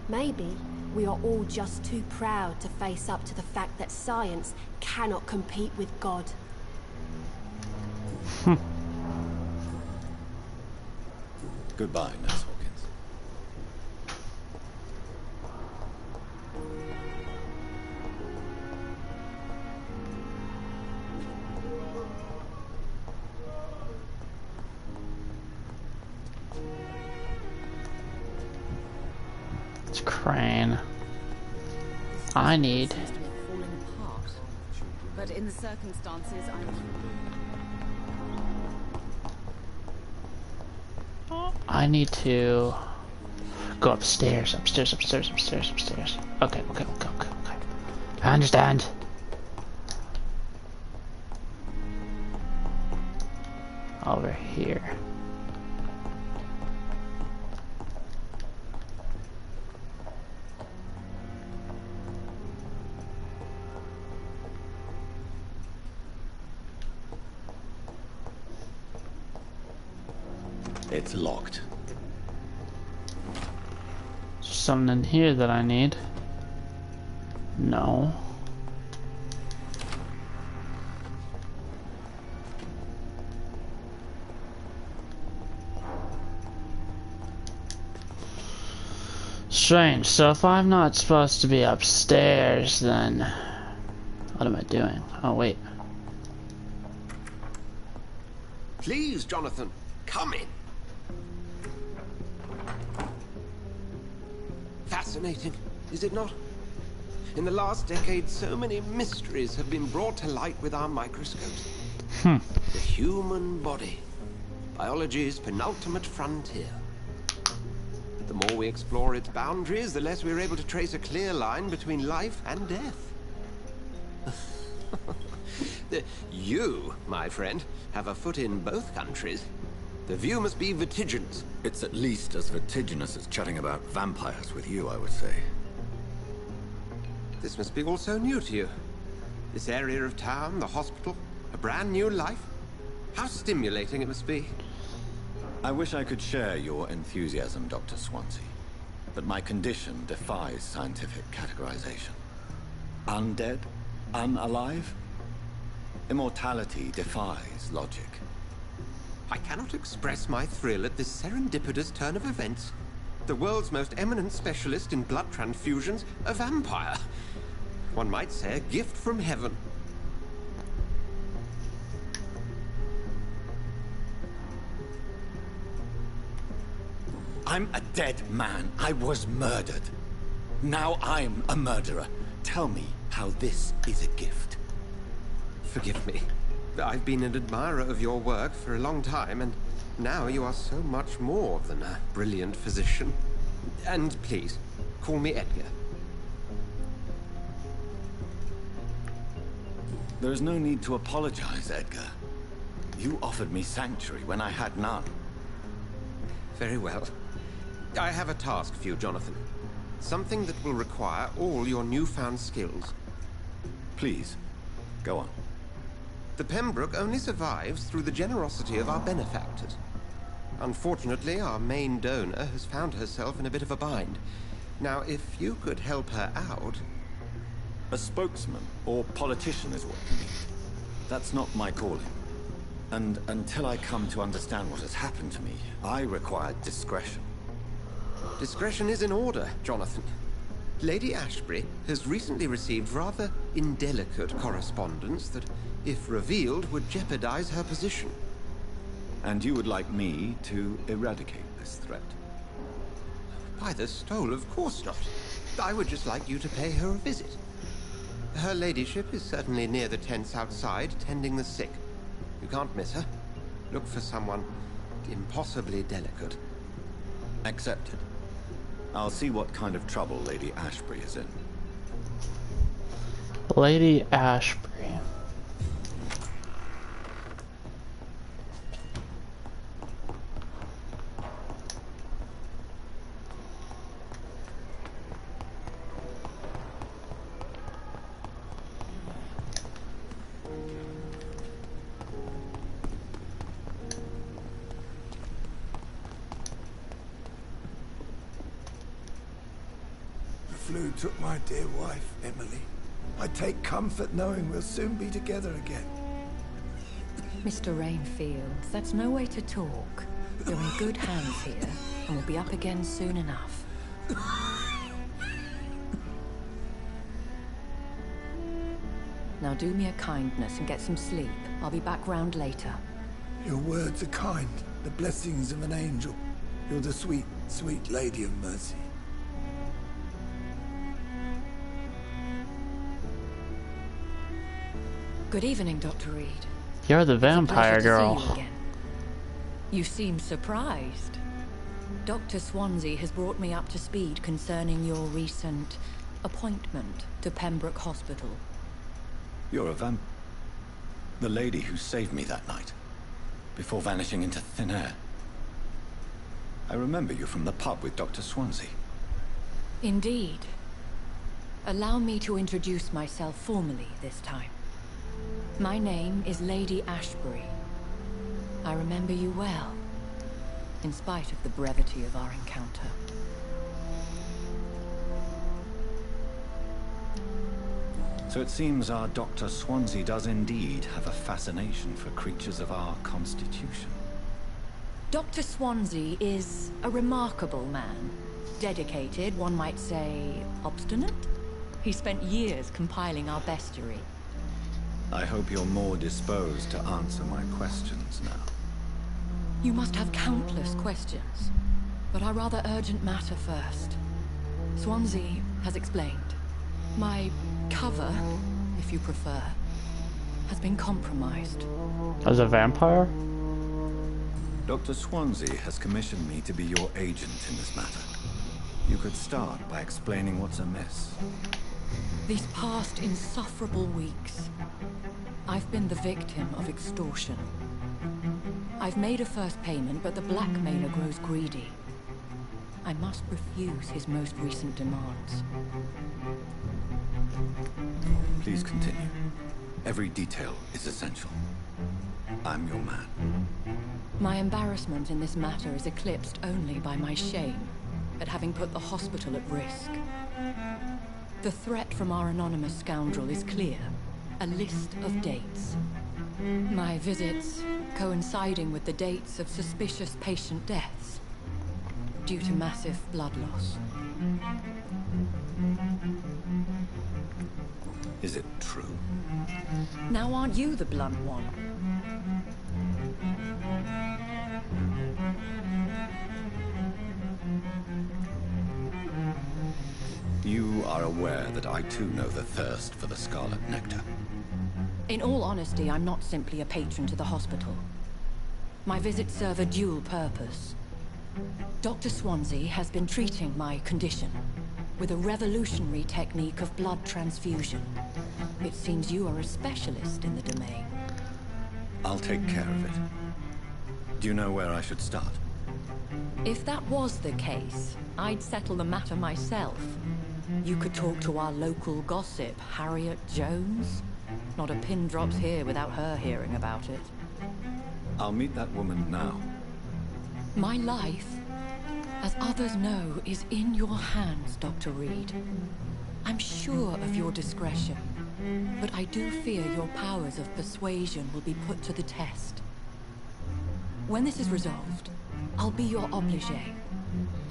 Maybe we are all just too proud to face up to the fact that science cannot compete with God. Goodbye, Nurse Hawkins. It's Crane. I need. Falling apart. But in the circumstances, I need to go upstairs. Okay. I understand. Over here. It's locked. Something in here that I need. No. Strange. So if I'm not supposed to be upstairs, then what am I doing? Oh, wait. Please, Jonathan, come in. Fascinating, is it not? In the last decade, so many mysteries have been brought to light with our microscopes. The human body, biology's penultimate frontier. The more we explore its boundaries, the less we're able to trace a clear line between life and death. You, my friend, have a foot in both countries. The view must be vertiginous. It's at least as vertiginous as chatting about vampires with you, I would say. This must be all so new to you. This area of town, the hospital, a brand new life. How stimulating it must be. I wish I could share your enthusiasm, Dr. Swansea. But my condition defies scientific categorization. Undead? Unalive? Immortality defies logic. I cannot express my thrill at this serendipitous turn of events. The world's most eminent specialist in blood transfusions, a vampire. One might say a gift from heaven. I'm a dead man. I was murdered. Now I'm a murderer. Tell me how this is a gift. Forgive me. I've been an admirer of your work for a long time, and now you are so much more than a brilliant physician. And please, Call me Edgar. There is no need to apologize, Edgar. You offered me sanctuary when I had none. Very well. I have a task for you, Jonathan. Something that will require all your newfound skills. Please, go on. The Pembroke only survives through the generosity of our benefactors. Unfortunately, our main donor has found herself in a bit of a bind. Now, if you could help her out... A spokesman or politician is what you mean. That's not my calling. And until I come to understand what has happened to me, I require discretion. Discretion is in order, Jonathan. Lady ASHBURY has recently received rather indelicate correspondence that, if revealed, would jeopardize her position. And you would like me to eradicate this threat? By the stole, of course not. I would just like you to pay her a visit. Her ladyship is certainly near the tents outside, tending the sick. You can't miss her. Look for someone impossibly delicate. Accepted. I'll see what kind of trouble Lady ASHBURY is in. Lady ASHBURY. Flu took my dear wife, Emily. I take comfort knowing we'll soon be together again. Mr. Rainfield, that's no way to talk. You're in good hands here, and we'll be up again soon enough. Now do me a kindness and get some sleep. I'll be back round later. Your words are kind, the blessings of an angel. You're the sweet, sweet Lady of Mercy. Good evening, Dr. Reed. You're the vampire girl. To see you again. You seem surprised. Dr. Swansea has brought me up to speed concerning your recent appointment to Pembroke Hospital. You're a the lady who saved me that night, before vanishing into thin air. I remember you from the pub with Dr. Swansea. Indeed. Allow me to introduce myself formally this time. My name is Lady ASHBURY. I remember you well, in spite of the brevity of our encounter. So it seems our Dr. Swansea does indeed have a fascination for creatures of our constitution. Dr. Swansea is a remarkable man. Dedicated, one might say, obstinate. He spent years compiling our bestiary. I hope you're more disposed to answer my questions now. You must have countless questions, but our rather urgent matter first. Swansea has explained. My cover, if you prefer, has been compromised. As a vampire? Dr. Swansea has commissioned me to be your agent in this matter. You could start by explaining what's amiss. These past insufferable weeks, I've been the victim of extortion. I've made a first payment, but the blackmailer grows greedy. I must refuse his most recent demands. Please continue. Every detail is essential. I'm your man. My embarrassment in this matter is eclipsed only by my shame at having put the hospital at risk. The threat from our anonymous scoundrel is clear. A list of dates. My visits coinciding with the dates of suspicious patient deaths due to massive blood loss. Is it true? Now aren't you the blunt one? You are aware that I too know the thirst for the scarlet nectar. In all honesty, I'm not simply a patron to the hospital. My visits serve a dual purpose. Dr. Swansea has been treating my condition. with a revolutionary technique of blood transfusion. It seems you are a specialist in the domain. I'll take care of it. Do you know where I should start? If that was the case, I'd settle the matter myself. You could talk to our local gossip, Harriet Jones. Not a pin drops here without her hearing about it. I'll meet that woman now. My life, as others know, is in your hands, Dr. Reed. I'm sure of your discretion, but I do fear your powers of persuasion will be put to the test. When this is resolved, I'll be your obligé.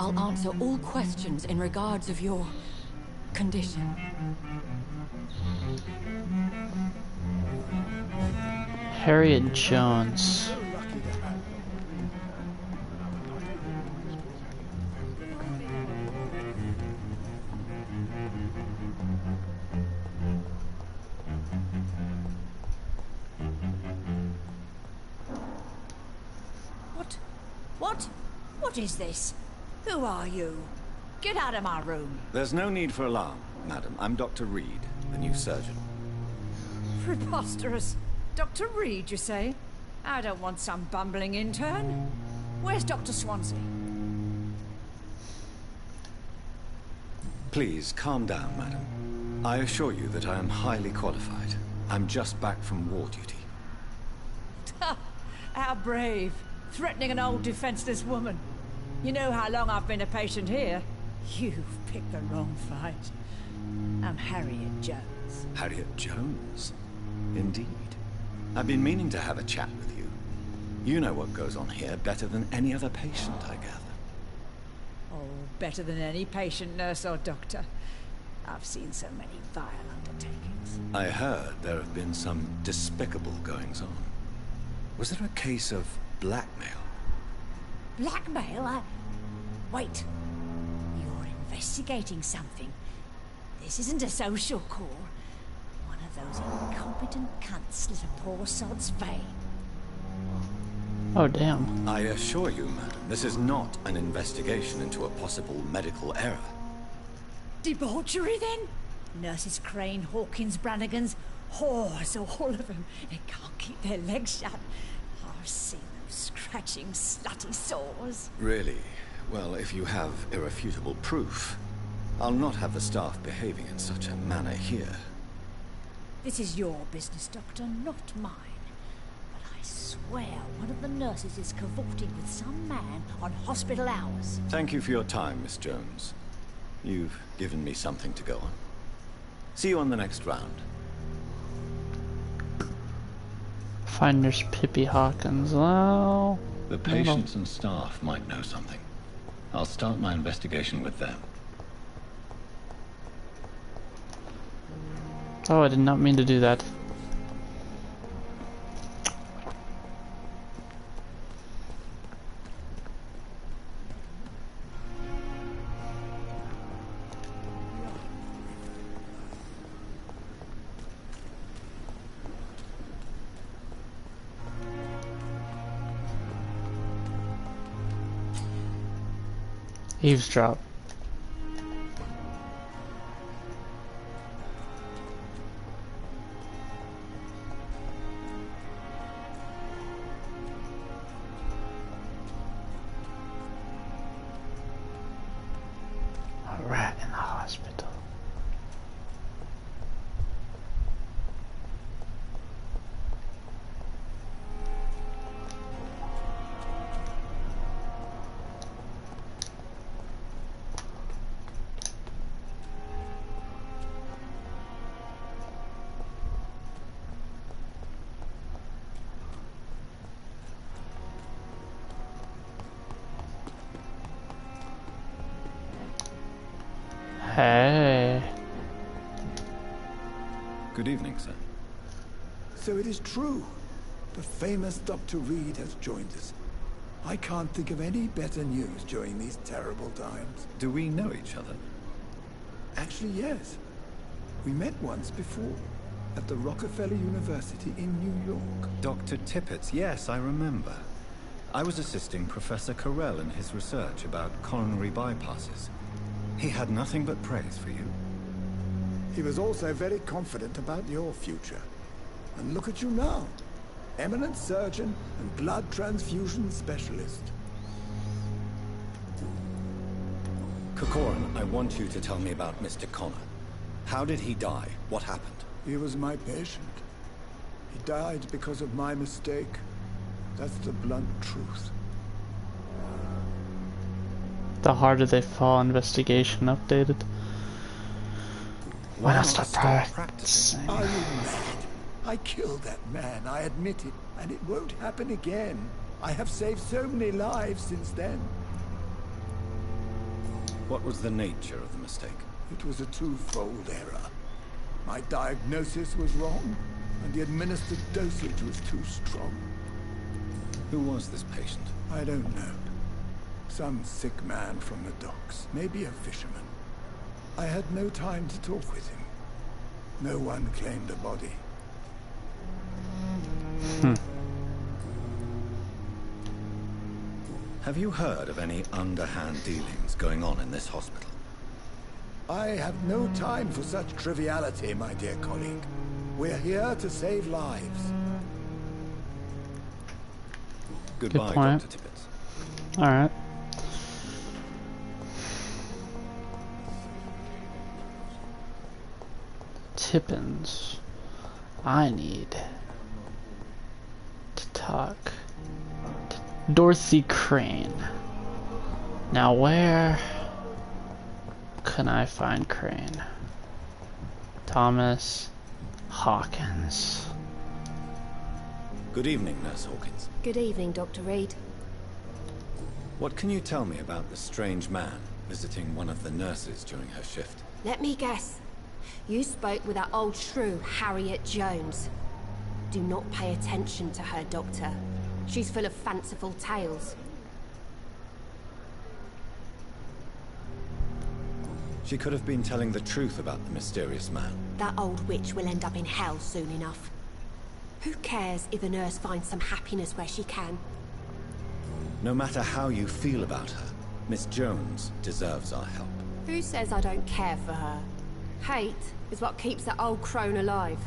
I'll answer all questions in regards of your condition. Harriet Jones. What is this? Who are you? Get out of my room. There's no need for alarm, madam. I'm Dr. Reed, the new surgeon. Preposterous. Dr. Reed, you say? I don't want some bumbling intern. Where's Dr. Swansea? Please, calm down, madam. I assure you that I am highly qualified. I'm just back from war duty. How brave. Threatening an old defenseless woman. You know how long I've been a patient here? You've picked the wrong fight. I'm Harriet Jones. Harriet Jones? Indeed. I've been meaning to have a chat with you. You know what goes on here better than any other patient, I gather. Oh, better than any patient, nurse or doctor. I've seen so many vile undertakings. I heard there have been some despicable goings-on. Was there a case of blackmail? Blackmail? Wait. You're investigating something. This isn't a social call. One of those incompetent cunts slit a poor sod's vein. Oh, damn. I assure you, madam, this is not an investigation into a possible medical error. Debauchery, then? Nurses Crane, Hawkins, Brannigans, whores, all of them. They can't keep their legs shut. I've seen them scratching slutty sores. Really? Well, if you have irrefutable proof, I'll not have the staff behaving in such a manner here. This is your business, Doctor, not mine. But I swear one of the nurses is cavorting with some man on hospital hours. Thank you for your time, Miss Jones. You've given me something to go on. See you on the next round. Find Nurse Pippi Hawkins. Well, the patients and staff might know something. I'll start my investigation with them. Oh, I did not mean to do that. Eavesdrop. A rat in the hospital. Hey. Good evening, sir. So it is true. The famous Dr. Reed has joined us. I can't think of any better news during these terrible times. Do we know each other? Actually, yes. We met once before, at the Rockefeller University in New York. Dr. Tippett, yes, I remember. I was assisting Professor Carell in his research about coronary bypasses. He had nothing but praise for you. He was also very confident about your future. And look at you now. Eminent surgeon and blood transfusion specialist. Corcoran, I want you to tell me about Mr. Connor. How did he die? What happened? He was my patient. He died because of my mistake. That's the blunt truth. The harder they fall investigation updated. Why not stop practicing? Are you mad? I killed that man, I admit it, and it won't happen again. I have saved so many lives since then. What was the nature of the mistake? It was a twofold error. My diagnosis was wrong, and the administered dosage was too strong. Who was this patient? I don't know. Some sick man from the docks, maybe a fisherman. I had no time to talk with him. No one claimed a body. Have you heard of any underhand dealings going on in this hospital? I have no time for such triviality, my dear colleague. We're here to save lives. Goodbye, Dr. Tippett. Alright. Tippins. I need to talk to Dorothy Crane. Now where can I find Crane? Thomas Hawkins. Good evening, Nurse Hawkins. Good evening, Dr. Reed. What can you tell me about the strange man visiting one of the nurses during her shift? Let me guess. You spoke with that old shrew, Harriet Jones. Do not pay attention to her, Doctor. She's full of fanciful tales. She could have been telling the truth about the mysterious man. That old witch will end up in hell soon enough. Who cares if a nurse finds some happiness where she can? No matter how you feel about her, Miss Jones deserves our help. Who says I don't care for her? Hate is what keeps that old crone alive.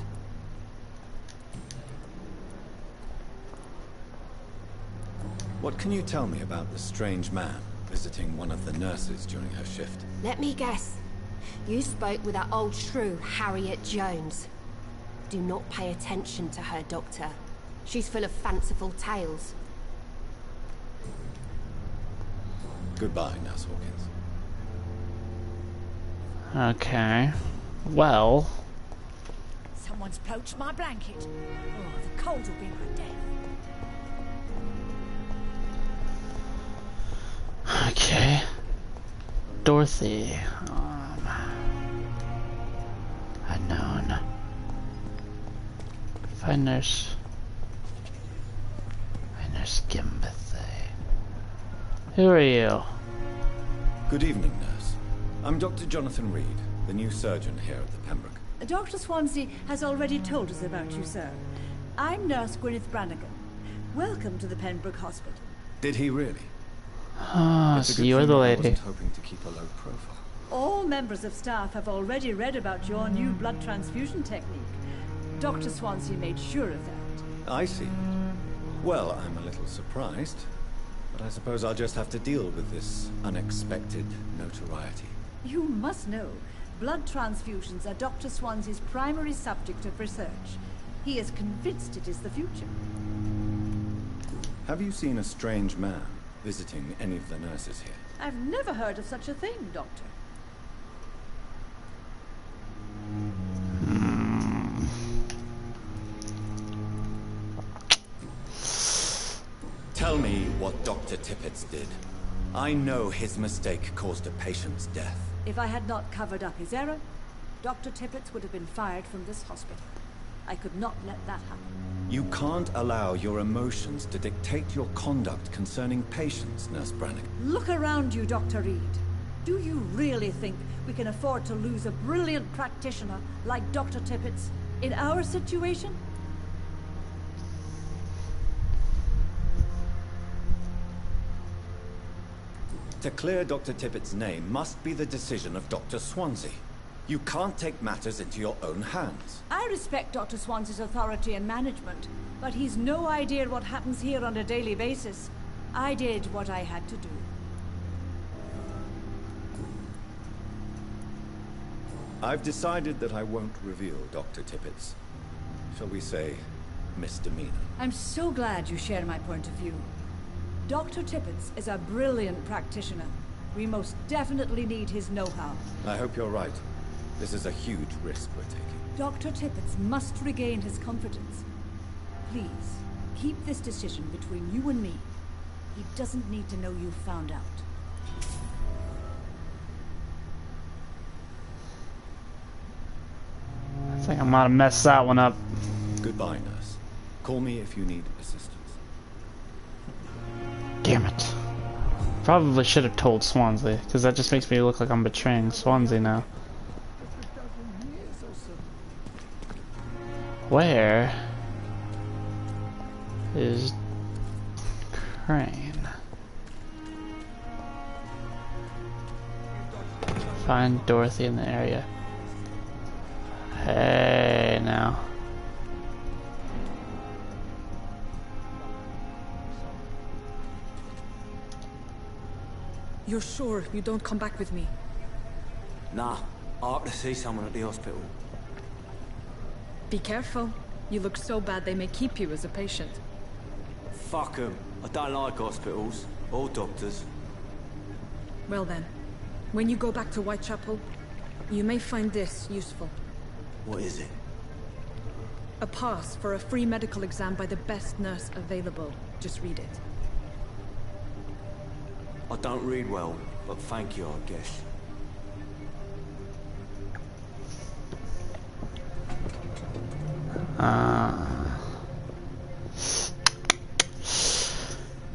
What can you tell me about the strange man visiting one of the nurses during her shift? Let me guess. You spoke with that old shrew, Harriet Jones. Do not pay attention to her, Doctor. She's full of fanciful tales. Goodbye, Nurse Hawkins. Okay. Well. Someone's poached my blanket. Oh, the cold will be my death. Okay. Dorothy. Unknown. Find nurse. Find nurse Gimbethy. Who are you? Good evening, nurse. I'm Dr. Jonathan Reed, the new surgeon here at the Pembroke. Dr. Swansea has already told us about you, sir. I'm Nurse Gwyneth Brannigan. Welcome to the Pembroke Hospital. Did he really? Ah, so you're the lady. I wasn't hoping to keep a low profile. All members of staff have already read about your new blood transfusion technique. Dr. Swansea made sure of that. I see. Well, I'm a little surprised, but I suppose I'll just have to deal with this unexpected notoriety. You must know, blood transfusions are Dr. Swansea's primary subject of research. He is convinced it is the future. Have you seen a strange man visiting any of the nurses here? I've never heard of such a thing, Doctor. Tell me what Dr. Tippett did. I know his mistake caused a patient's death. If I had not covered up his error, Dr. Tippett would have been fired from this hospital. I could not let that happen. You can't allow your emotions to dictate your conduct concerning patients, Nurse Brannigan. Look around you, Dr. Reed. Do you really think we can afford to lose a brilliant practitioner like Dr. Tippett in our situation? To clear Dr. Tippett's name must be the decision of Dr. Swansea. You can't take matters into your own hands. I respect Dr. Swansea's authority and management, but he's no idea what happens here on a daily basis. I did what I had to do. I've decided that I won't reveal Dr. Tippett's, shall we say, misdemeanor. I'm so glad you share my point of view. Dr. Tippett's is a brilliant practitioner. We most definitely need his know-how. I hope you're right. This is a huge risk we're taking. Dr. Tippett's must regain his confidence. Please, keep this decision between you and me. He doesn't need to know you found out. I think I might have messed that one up. Goodbye, nurse. Call me if you need assistance. Damn it. Probably should have told Swansea, because that just makes me look like I'm betraying Swansea now. Where is Crane? Find Dorothy in the area. Hey, now. You're sure you don't come back with me? Nah, I have to see someone at the hospital. Be careful. You look so bad they may keep you as a patient. Fuck 'em. I don't like hospitals or doctors. Well then, when you go back to Whitechapel, you may find this useful. What is it? A pass for a free medical exam by the best nurse available. Just read it. I don't read well, but thank you, I guess.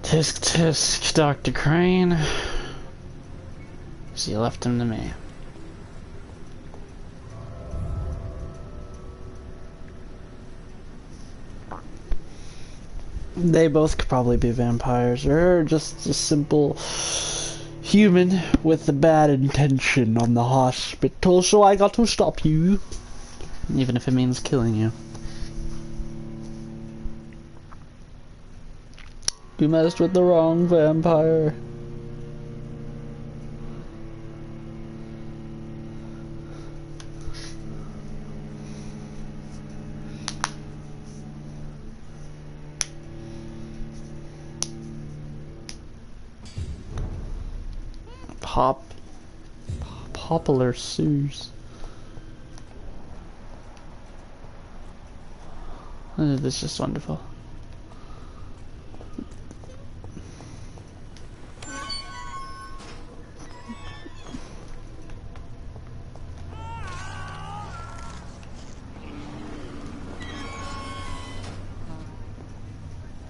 Tisk tisk, Dr. Crane. So you left him to me. They both could probably be vampires, or just a simple human with a bad intention on the hospital, so I got to stop you. Even if it means killing you. You messed with the wrong vampire. Popular Sues. This is just wonderful.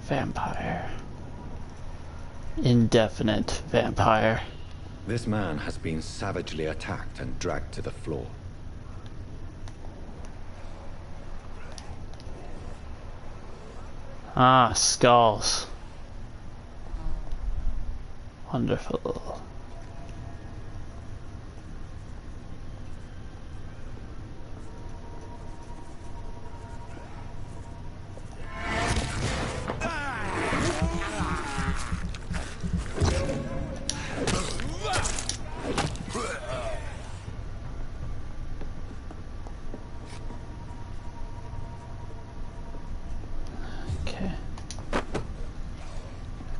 Vampire. Indefinite vampire. This man has been savagely attacked and dragged to the floor. Ah, skulls. Wonderful.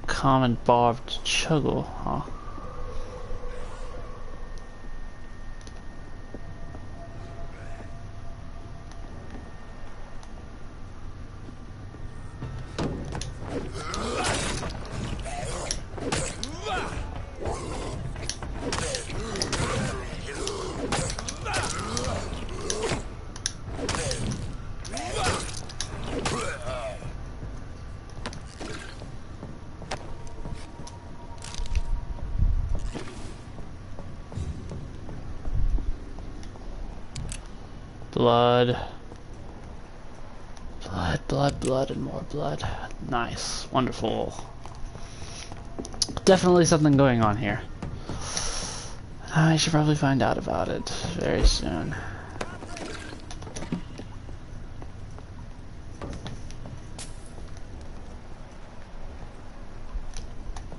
Common barbed chuggle, huh? Blood. Blood, and more blood. Nice. Wonderful. Definitely something going on here. I should probably find out about it very soon.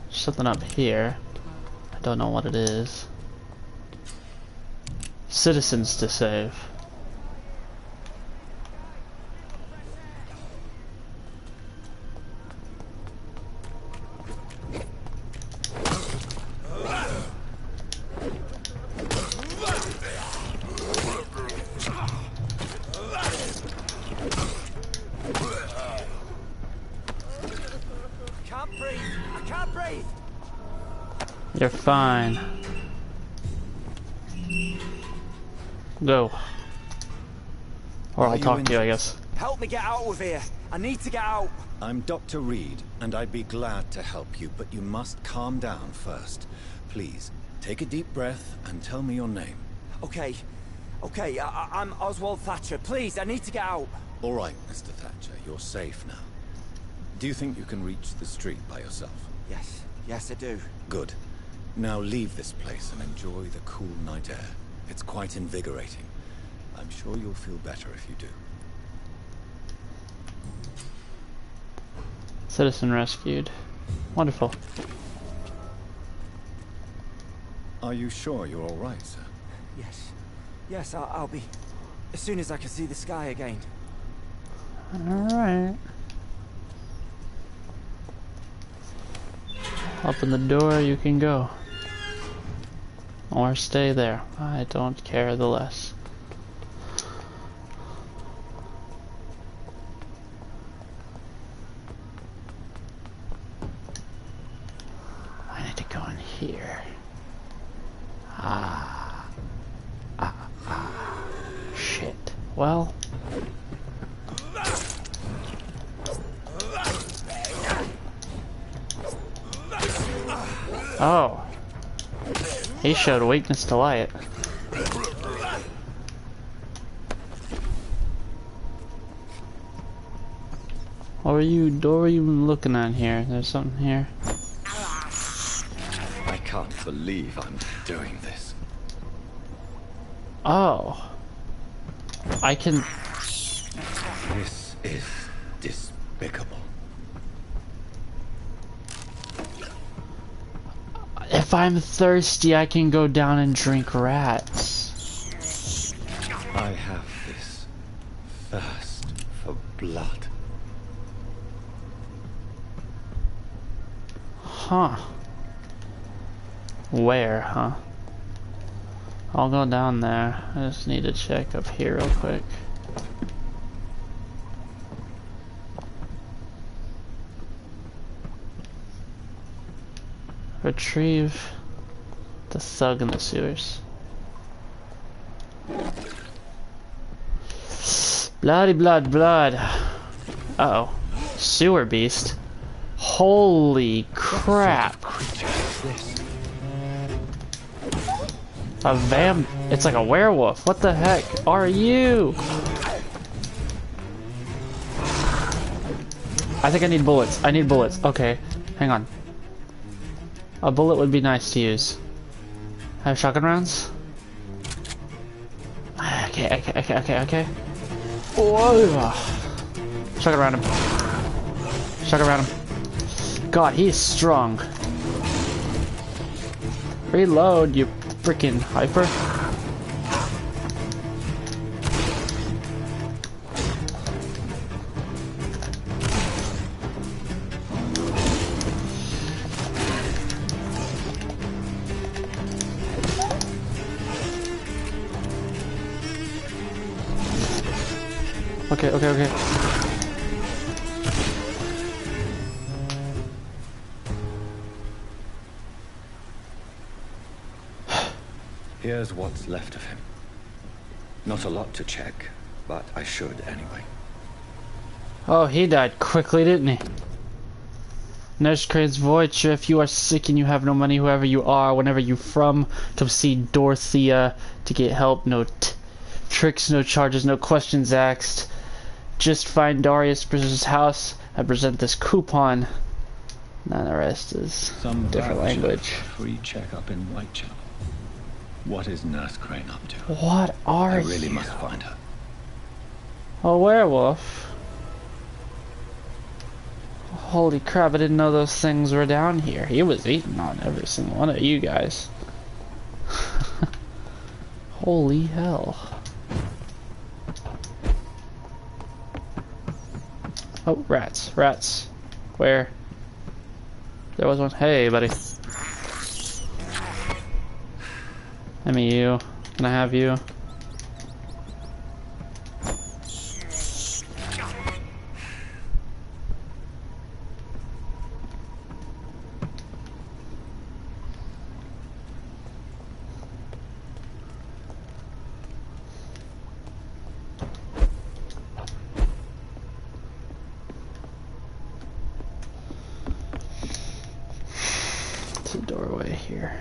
Something up here. I don't know what it is. Citizens to save. You're fine. Go. Or I'll talk to you, I guess. Help me get out of here. I need to get out. I'm Dr. Reed, and I'd be glad to help you, but you must calm down first. Please, take a deep breath and tell me your name. Okay. Okay, I'm Oswald Thatcher. Please, I need to get out. All right, Mr. Thatcher, you're safe now. Do you think you can reach the street by yourself? Yes. Yes, I do. Good. Now leave this place and enjoy the cool night air. It's quite invigorating. I'm sure you'll feel better if you do. Citizen rescued. Wonderful. Are you sure you're all right, sir? Yes. Yes, I'll be. As soon as I can see the sky again. Alright. Open the door, you can go. Or stay there. I don't care the less. I need to go in here. Shit. Well. Oh. He showed weakness to light. What were you looking at here? There's something here. I can't believe I'm doing this. Oh. I can... This is despicable. If I'm thirsty, I can go down and drink rats. I have this thirst for blood. Huh. Where, huh? I'll go down there. I just need to check up here real quick. Retrieve the thug in the sewers. Bloody blood, blood. Uh-oh. Sewer beast. Holy crap. A it's like a werewolf. What the heck are you? I think I need bullets. I need bullets. Okay, hang on. A bullet would be nice to use. I have shotgun rounds? Okay. Whoa. Shotgun around him. Shotgun around him. God, he's strong. Reload, you freaking hyper. Okay. Here's what's left of him. Not a lot to check, but I should anyway. Oh, he died quickly, didn't he? Nurse Crane's Voyager, if you are sick and you have no money, whoever you are, whenever you're from, come see DOROTHY to get help. No tricks, no charges, no questions asked. Just find Darius's house and present this coupon. Now the rest is Some different voucher language. for free checkup in Whitechapel. What is Nurse Crane up to? What are you? I really must find her. A werewolf? Holy crap, I didn't know those things were down here. He was eating on every single one of you guys. Holy hell. Oh, rats. Rats. Where? There was one. Hey, buddy. I mean, you. Can I have you? It's a doorway here.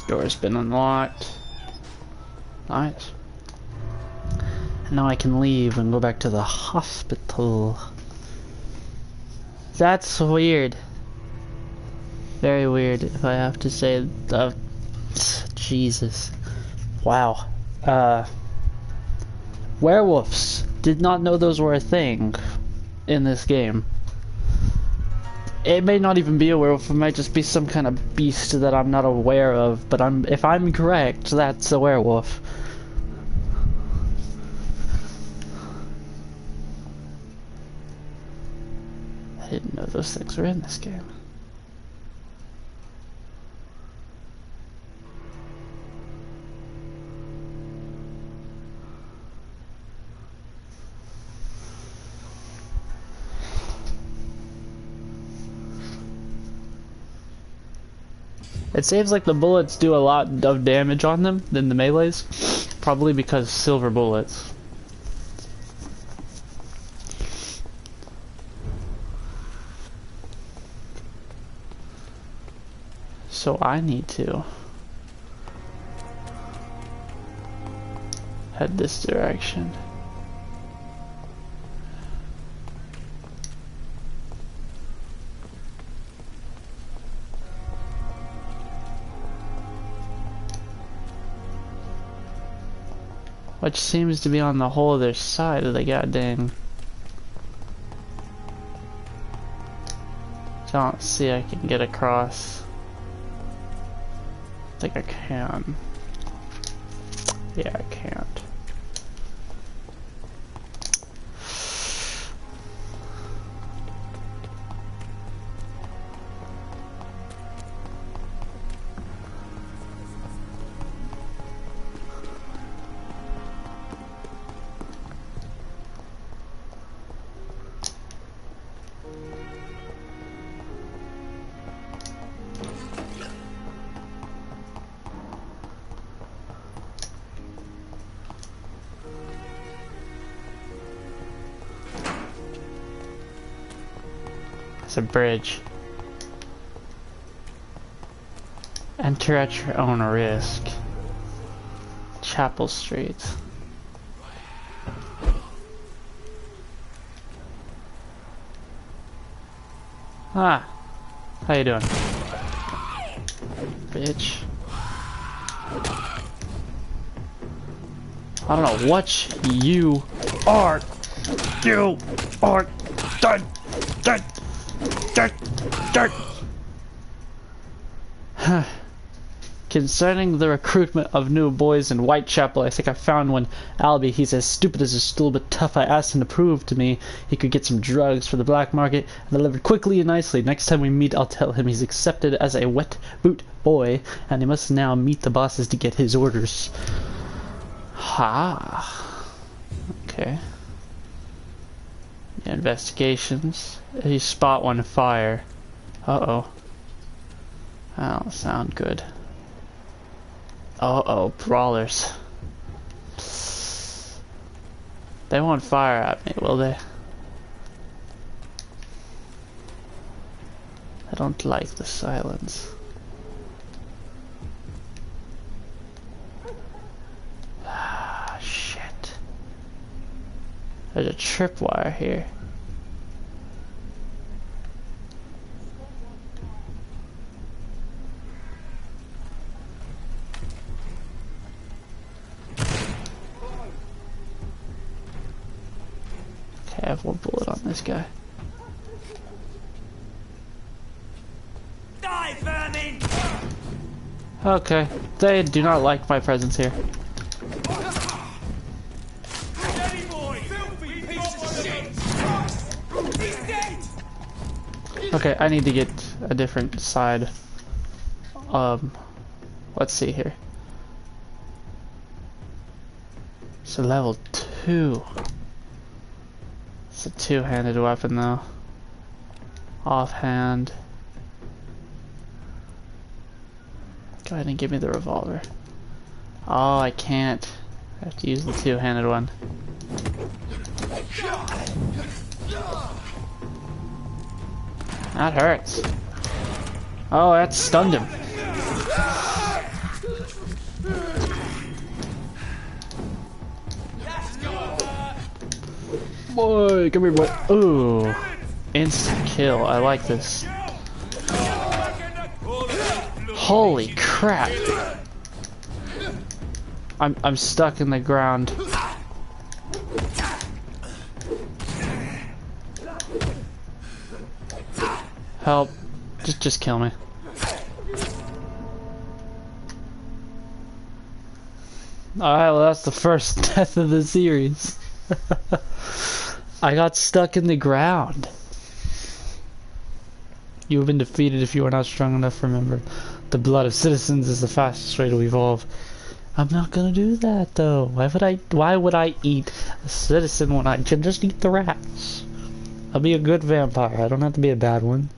Door's been unlocked. Nice. And now I can leave and go back to the hospital. That's weird. Very weird, if I have to say. Jesus. Wow. Werewolves. Did not know those were a thing in this game. It may not even be a werewolf, it might just be some kind of beast that I'm not aware of, but if I'm correct, that's a werewolf. I didn't know those things were in this game. It seems like the bullets do a lot of damage on them than the melees. Probably because silver bullets. So I need to head this direction. Which seems to be on the whole other side of the goddamn. Don't see I can get across. I think I can. Yeah, I can't. It's a bridge. Enter at your own risk. Chapel Street. Ah, how you doing, bitch? I don't know what you are. You are done. Concerning the recruitment of new boys in Whitechapel, I think I found one. Albie, he's as stupid as a stool but tough. I asked him to prove to me he could get some drugs for the black market and delivered quickly and nicely. Next time we meet, I'll tell him he's accepted as a wet boot boy and he must now meet the bosses to get his orders. Ha. Okay. Investigations. You spot one fire. Uh-oh. That don't sound good. Uh-oh, brawlers. They won't fire at me, will they? I don't like the silence. Ah, shit. There's a tripwire here. one bullet on this guy. Die, vermin! Okay, they do not like my presence here. Okay, I need to get a different side. Let's see here. So level 2. It's a two-handed weapon though. Offhand. Go ahead and give me the revolver. Oh, I can't. I have to use the two-handed one. That hurts. Oh, that stunned him. Boy, come here, boy. Ooh. Instant kill. I like this. Holy crap. I'm stuck in the ground. Help. Just kill me. Alright, well that's the first death of the series. I got stuck in the ground. You have been defeated if you are not strong enough. Remember, the blood of citizens is the fastest way to evolve. I'm not gonna do that though. Why would I eat a citizen when I can just eat the rats? I'll be a good vampire. I don't have to be a bad one.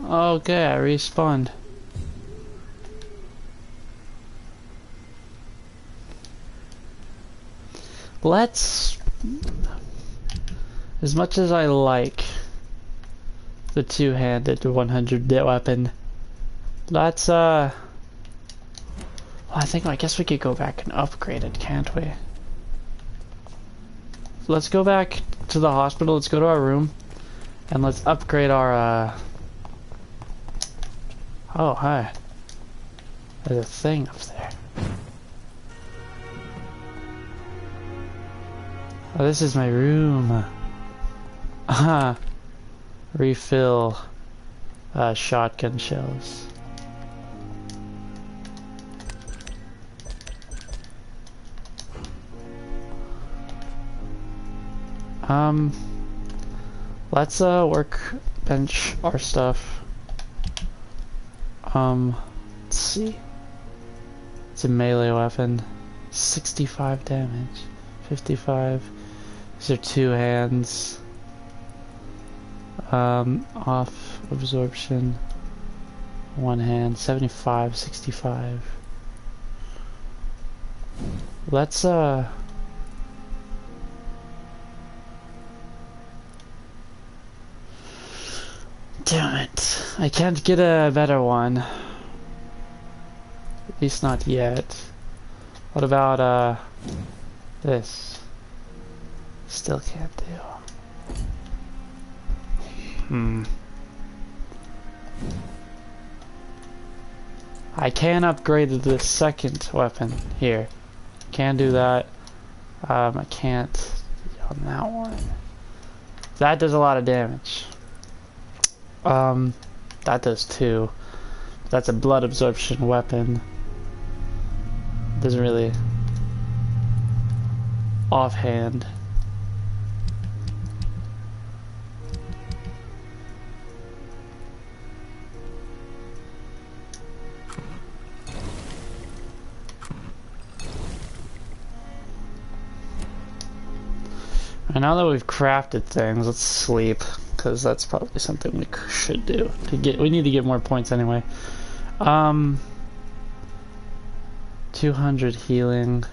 Okay, I respawned. Let's... As much as I like the two-handed 100-bit weapon, let's, well, I guess we could go back and upgrade it, can't we? Let's go back to the hospital, let's go to our room, and let's upgrade our, Oh, hi. There's a thing up there. Oh, this is my room. Refill shotgun shells. Let's workbench our stuff. Let's see. It's a melee weapon. 65 damage. 55. These are two hands. Off absorption. One hand. 75, 65. Let's, damn it. I can't get a better one. At least not yet. What about, this? Still can't do. I can upgrade the second weapon here. Can do that. I can't on that one. That does a lot of damage. That does too. That's a blood absorption weapon. Doesn't really offhand. And now that we've crafted things, let's sleep, because that's probably something we should do. We need to get more points anyway. 200 healing.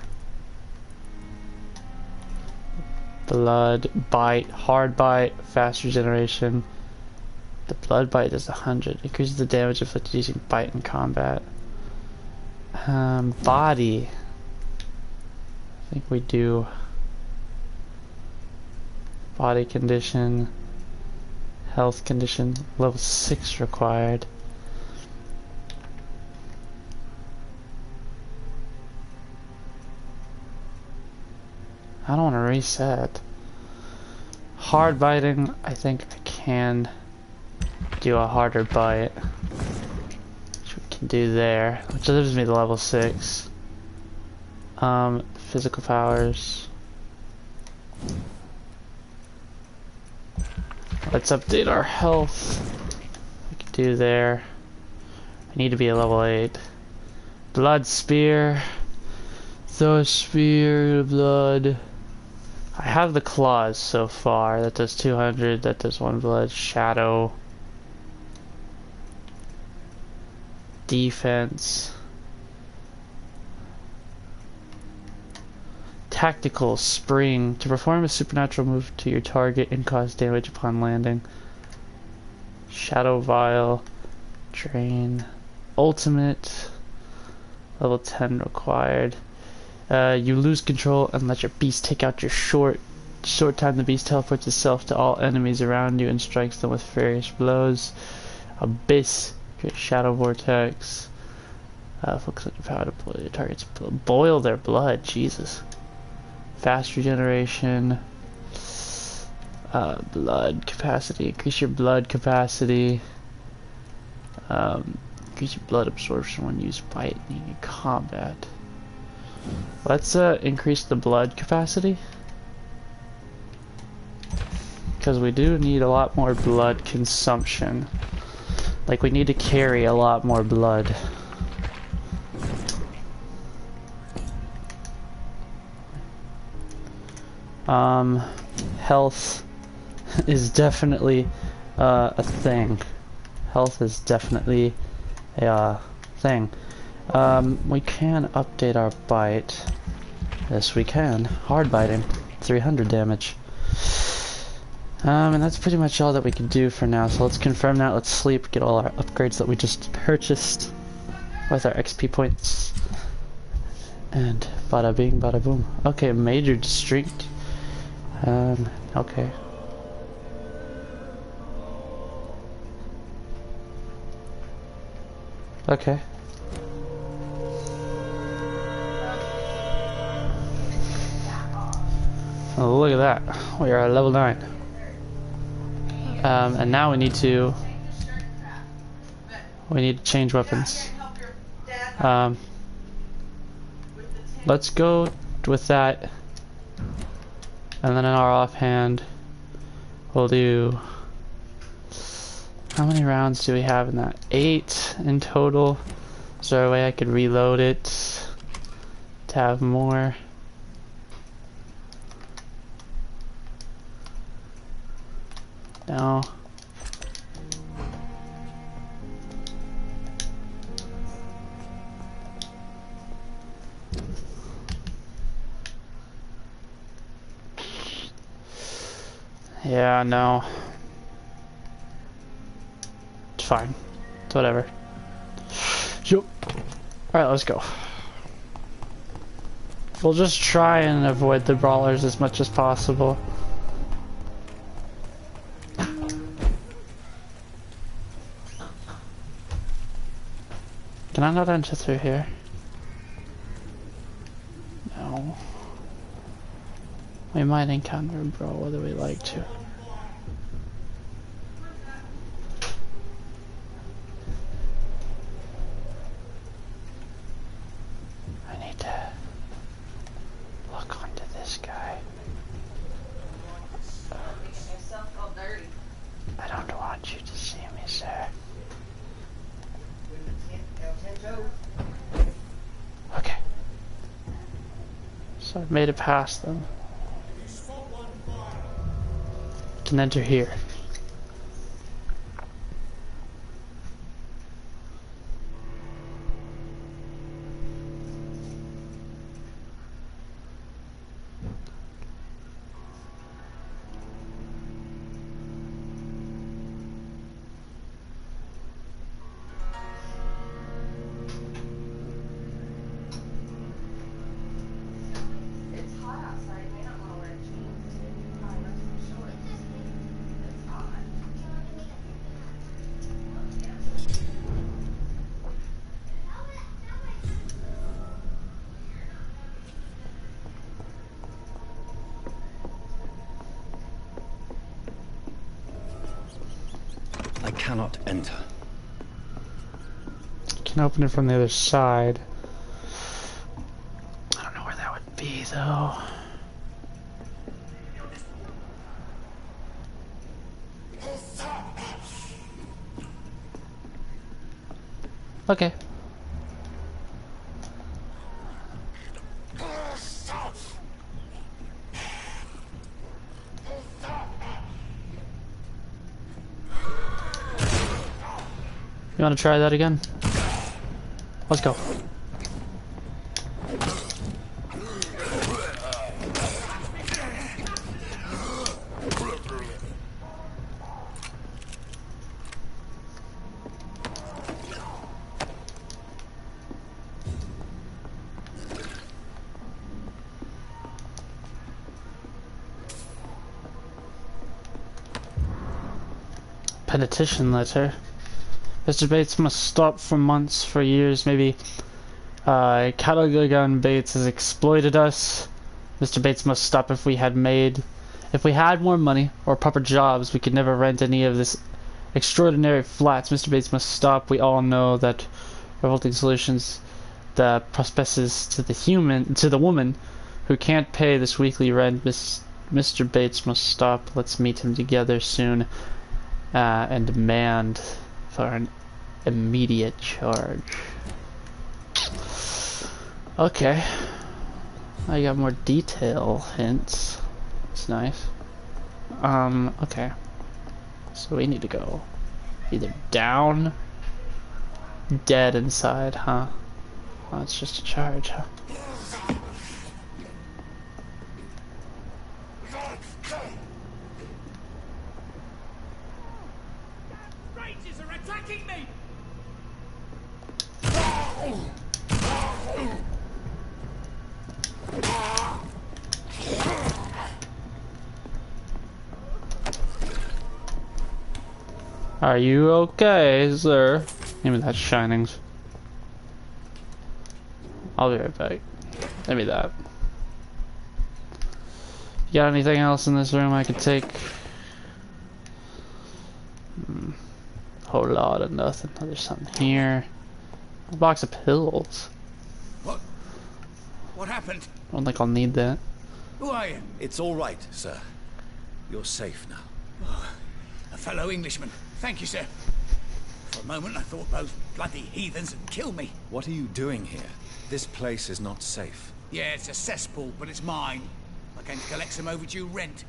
Blood, bite, hard bite, fast regeneration. The blood bite does 100. Increases the damage inflicted using bite in combat. Body. I think we do body condition, health condition, level 6 required. I don't want to reset. Hard biting, I think I can do a harder bite, which we can do there, which gives me the level 6. Physical powers. Let's update our health. We can do there. I need to be a level 8. Blood spear. Throw a spear, blood. I have the claws so far. That does 200. That does 1 blood. Shadow. Defense. Tactical spring. To perform a supernatural move to your target and cause damage upon landing. Shadow vial. Drain. Ultimate. Level 10 required. You lose control and let your beast take out your short time. The beast teleports itself to all enemies around you and strikes them with furious blows. Abyss. Create shadow vortex. Focus on your power to boil your target's blood. Boil their blood. Jesus. Fast regeneration. Blood capacity. Increase your blood capacity. Increase your blood absorption when used by in combat. Let's increase the blood capacity, because we do need a lot more blood consumption. Like, we need to carry a lot more blood. Health is definitely a thing. Health is definitely a thing. We can update our bite. Yes, we can. Hard biting. 300 damage. And that's pretty much all that we can do for now. So let's confirm that. Let's sleep. Get all our upgrades that we just purchased with our XP points. And bada bing, bada boom. Okay, major streaked. Okay. Okay. Oh, look at that. We are at level 9. And now we need to change weapons. Let's go with that. And then in our offhand, we'll do... How many rounds do we have in that? 8 in total. Is there a way I could reload it to have more? No. Yeah, no. It's fine. It's whatever. Yup. Alright, let's go. We'll just try and avoid the brawlers as much as possible. Can I not enter through here? No. We might encounter a brawl whether we like to. I need to look onto this guy. I don't want you to see me, sir. Okay. So I've made it past them. Can enter here. cannot enter. Can open it from the other side. I don't know where that would be though. Okay. You want to try that again? Let's go. Petition letter. Mr. Bates must stop for months, for years, maybe. Cattle Bates has exploited us. Mr. Bates must stop. If we had more money or proper jobs, we could never rent any of this extraordinary flats. Mr. Bates must stop. We all know that revolting solutions, the prospectus to the woman who can't pay this weekly rent. Mr. Bates must stop. Let's meet him together soon and demand for an immediate charge. Okay. I got more detail hints. It's nice. Okay. So we need to go either down, dead inside, huh? Oh, it's just a charge, huh? Rangers are attacking me! Are you okay, sir? Give me that Shinings. I'll be right back. Give me that. You got anything else in this room I could take? Whole lot of nothing. Oh, there's something here. A box of pills. What happened? I don't think I'll need that. Who are you? It's all right, sir. You're safe now. Oh, a fellow Englishman. Thank you, sir. For a moment I thought those bloody heathens had killed me. What are you doing here? This place is not safe. Yeah, it's a cesspool, but it's mine. I came to collect some overdue rent.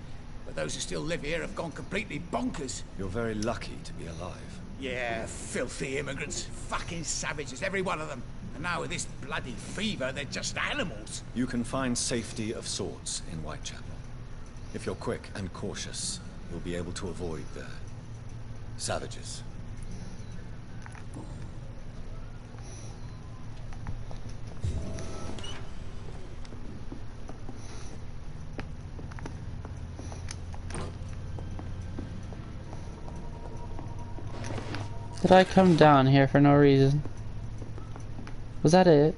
But those who still live here have gone completely bonkers. You're very lucky to be alive. Yeah, filthy immigrants. Fucking savages, every one of them. And now with this bloody fever, they're just animals. You can find safety of sorts in Whitechapel. If you're quick and cautious, you'll be able to avoid the savages. Did I come down here for no reason? Was that it?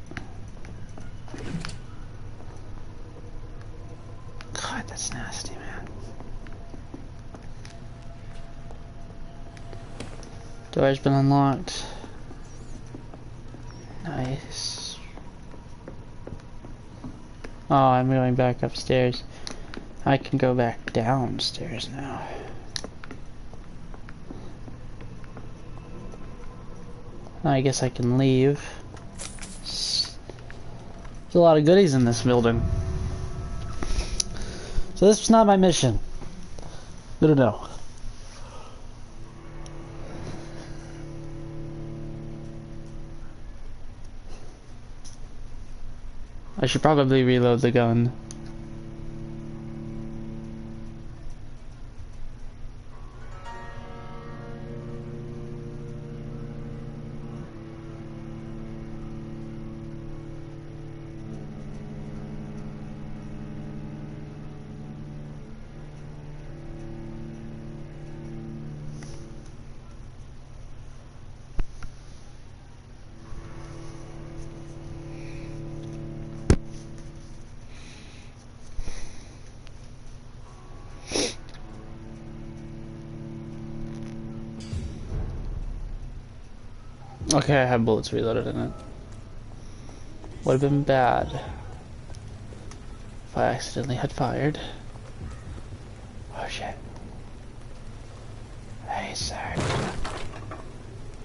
God, that's nasty, man. Door's been unlocked. Nice. Oh, I'm going back upstairs. I can go back downstairs now. I guess I can leave. There's a lot of goodies in this building. So this was not my mission. I don't know. I should probably reload the gun. Okay, I have bullets reloaded in it. Would have been bad if I accidentally had fired. Oh shit. Hey, sir.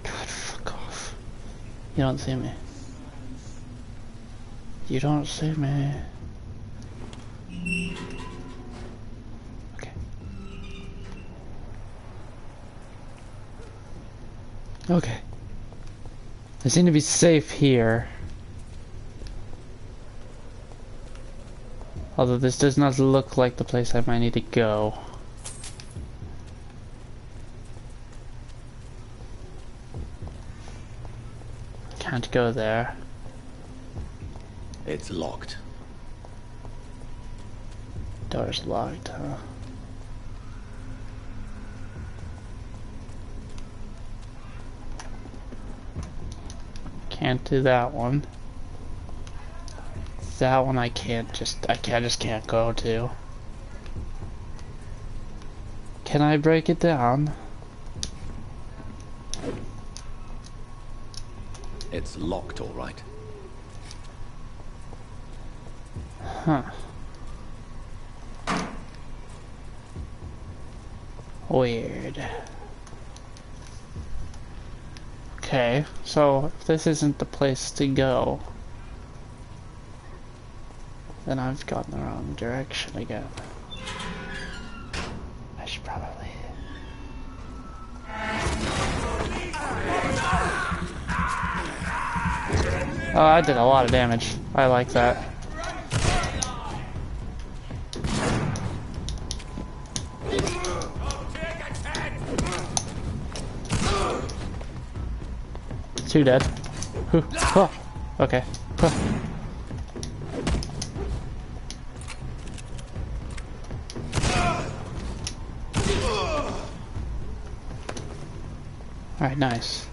God, fuck off. You don't see me. You don't see me. Okay. Okay. I seem to be safe here. Although this does not look like the place I might need to go. Can't go there. It's locked. Door's locked, huh? Can't do that one. That one I just can't go to. Can I break it down? It's locked, all right. Huh. Weird. Okay, so if this isn't the place to go, then I've gone the wrong direction again. I should probably... Oh, I did a lot of damage. I like that. Two dead. Oh, okay. Alright, nice.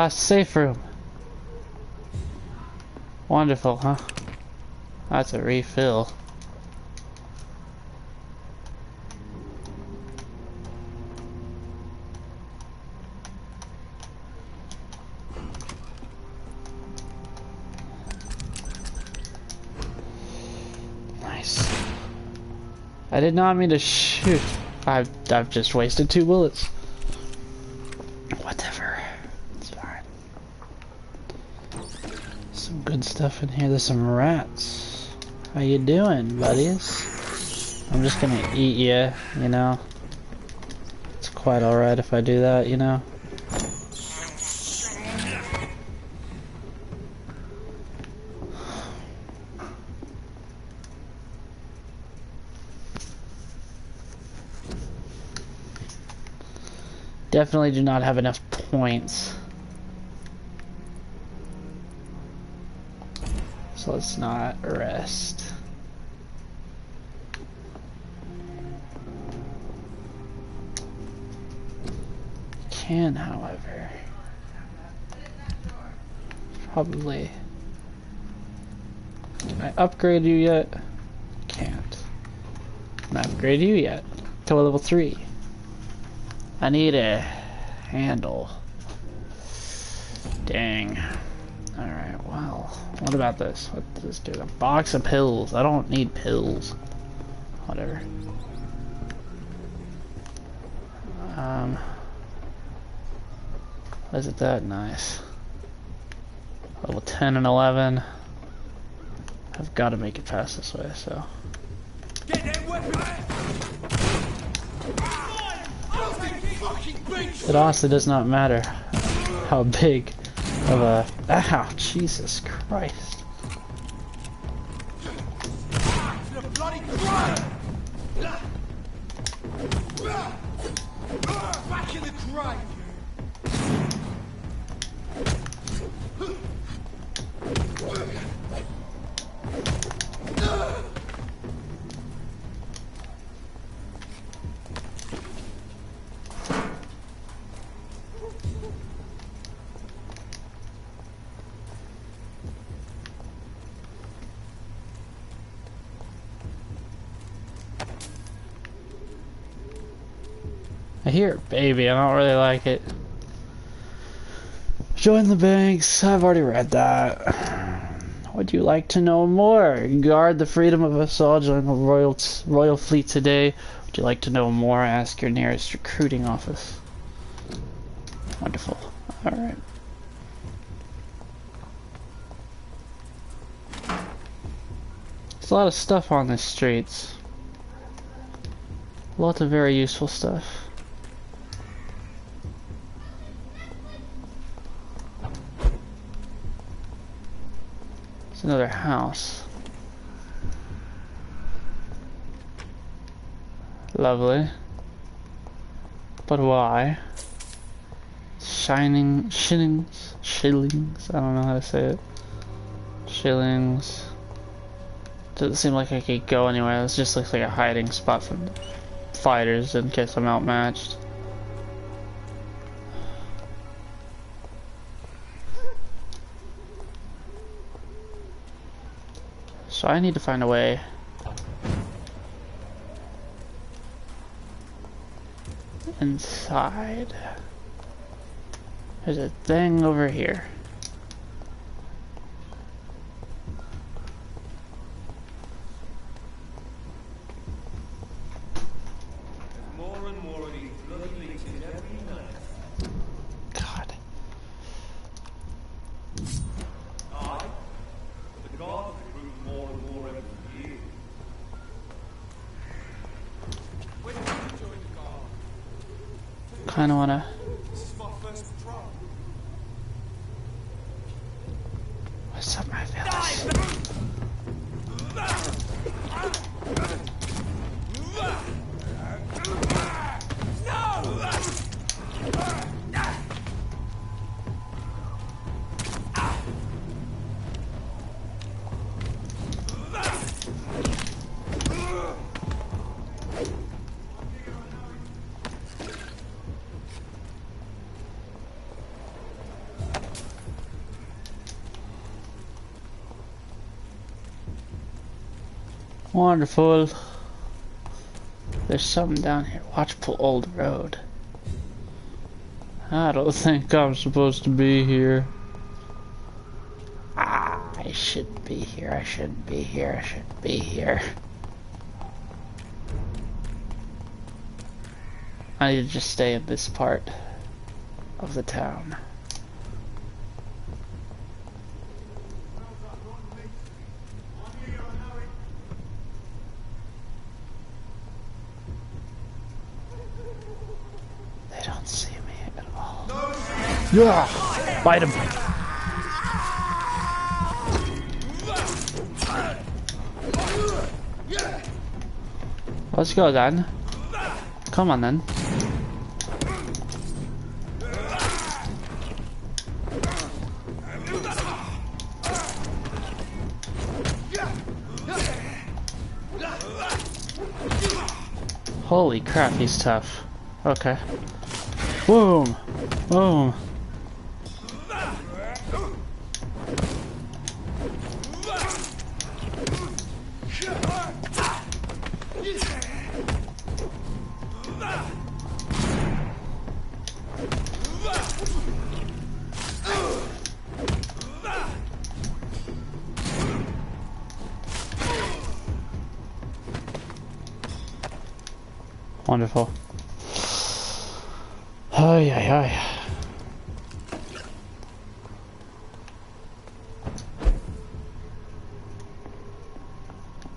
Safe room. Wonderful, huh? That's a refill. Nice. I did not mean to shoot. I've just wasted 2 bullets. Whatever. It's fine. Some good stuff in here. There's some rats. How you doing, buddies? I'm just gonna eat you, you know? It's quite alright if I do that, you know? Definitely do not have enough points. So let's not rest. Can, however, probably. Can I upgrade you yet? Can't. Can I upgrade you yet? To a level 3. I need a handle. Dang. Alright, well, what about this? What does this do? A box of pills. I don't need pills. Whatever. Is it that nice? Level 10 and 11. I've got to make it past this way, so. It honestly does not matter how big of a... Ow, Jesus Christ. Back in the grave. I hear baby, I don't really like it. Join the banks, I've already read that. Would you like to know more? Guard the freedom of us all, join the royal fleet today. Would you like to know more? Ask your nearest recruiting office. Wonderful. Alright. There's a lot of stuff on the streets. Lots of very useful stuff. It's another house. Lovely. But why? Shillings, I don't know how to say it. Shillings. Doesn't seem like I could go anywhere. It just looks like a hiding spot from the fighters in case I'm outmatched. So I need to find a way inside. There's a thing over here. More and more of these bloody leeches every night. God. Aye, but the guards recruit more and more every year. When did you join the guard? Kinda wanna. This is my first patrol. What's up, my fellas? Wonderful. There's something down here. Watch pull old road. I don't think I'm supposed to be here. I shouldn't be here. I shouldn't be here. I shouldn't be here. I need to just stay in this part of the town. They don't see me at all. Yeah! Bite him! Let's go then. Come on then. Holy crap, he's tough. Okay. Boom! Boom! Wonderful. Ay, ay, ay.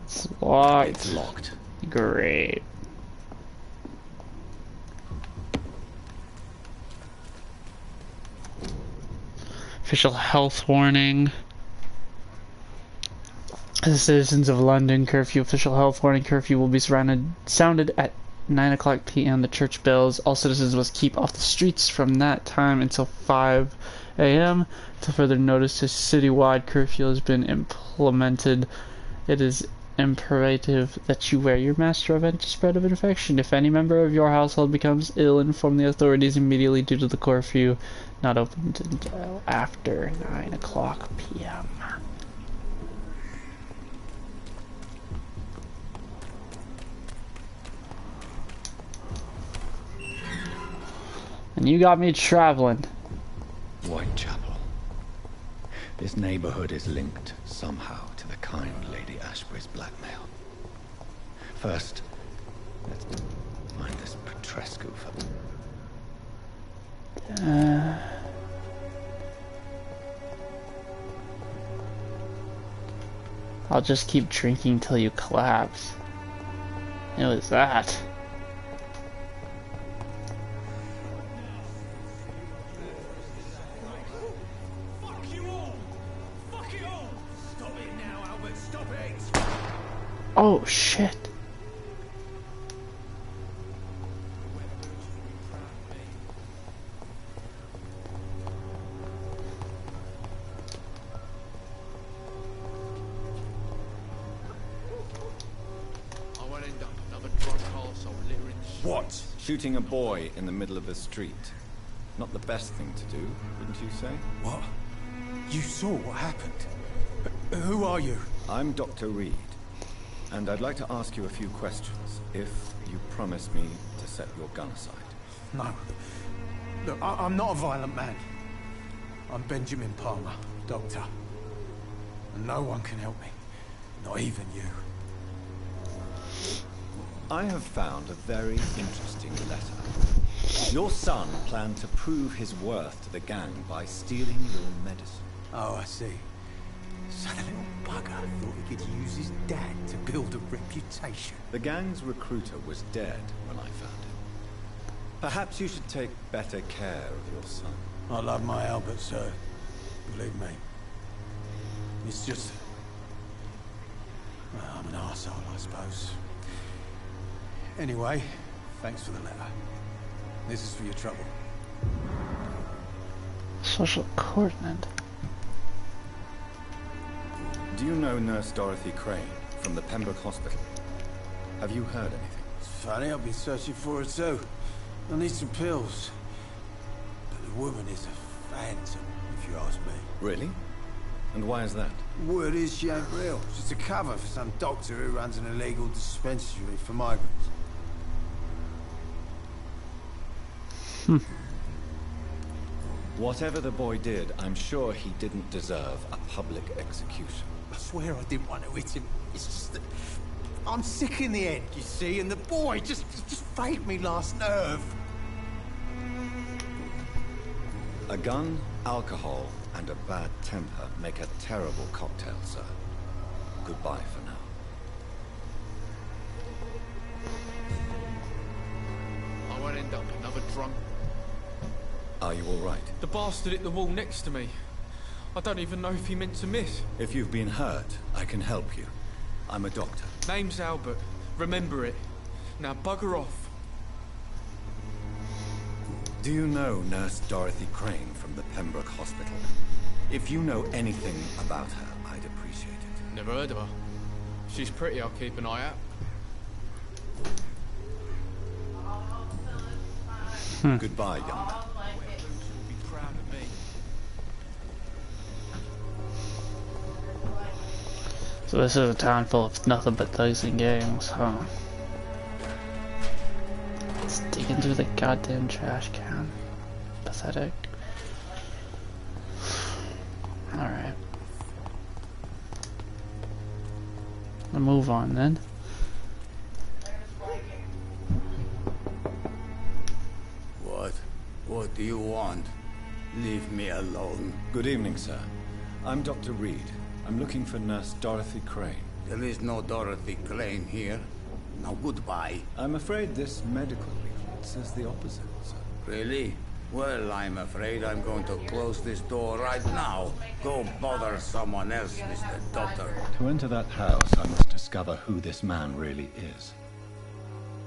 It's locked. It's locked. Great. Official health warning. The citizens of London curfew. Official health warning. Curfew will be sounded at 9 o'clock p.m. The church bells. All citizens must keep off the streets from that time until 5 a.m. Until further notice, a citywide curfew has been implemented. It is imperative that you wear your mask to prevent the spread of infection. If any member of your household becomes ill, inform the authorities immediately due to the curfew. Not opened until after 9 o'clock p.m. And you got me traveling. Whitechapel. This neighborhood is linked somehow to the kind Lady Ashbury's blackmail. First, let's find this Petrescu for... I'll just keep drinking till you collapse. It was that. Oh shit. What? Shooting a boy in the middle of the street. Not the best thing to do, wouldn't you say? What? You saw what happened? Who are you? I'm Dr. Reed, and I'd like to ask you a few questions, if you promise me to set your gun aside. No. Look, I'm not a violent man. I'm Benjamin Palmer, doctor. And no one can help me. Not even you. I have found a very interesting letter. Your son planned to prove his worth to the gang by stealing your medicine. Oh, I see. So the little bugger thought he could use his dad to build a reputation. The gang's recruiter was dead when I found him. Perhaps you should take better care of your son. I love my Albert, sir. Believe me. It's just... well, I'm an arsehole, I suppose. Anyway, thanks for the letter. This is for your trouble. Social coordinate. Do you know Nurse Dorothy Crane from the Pembroke Hospital? Have you heard anything? It's funny, I've been searching for her too. I need some pills. But the woman is a phantom, if you ask me. Really? And why is that? Word is she ain't real. She's a cover for some doctor who runs an illegal dispensary for migrants. Whatever the boy did, I'm sure he didn't deserve a public execution. I swear I didn't want to hit him. It's just that I'm sick in the head, you see, and the boy just faked me last nerve. A gun, alcohol, and a bad temper make a terrible cocktail, sir. Goodbye for now. I won't end up another drunk. Are you all right? The bastard hit the wall next to me. I don't even know if he meant to miss. If you've been hurt, I can help you. I'm a doctor. Name's Albert. Remember it. Now bugger off. Do you know Nurse Dorothy Crane from the Pembroke Hospital? If you know anything about her, I'd appreciate it. Never heard of her. She's pretty, I'll keep an eye out. Goodbye, young man. Be proud of me. So this is a town full of nothing but thugs and gangs, huh? It's digging through the goddamn trash can. Pathetic. Alright. We'll move on then. What do you want? Leave me alone. Good evening, sir. I'm Dr. Reed. I'm looking for Nurse Dorothy Crane. There is no Dorothy Crane here. Now goodbye. I'm afraid this medical leaflet says the opposite, sir. Really? Well, I'm afraid I'm going to close this door right now. Go bother someone else, Mr. Doctor. To enter that house, I must discover who this man really is.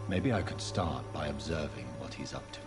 Maybe I could start by observing what he's up to.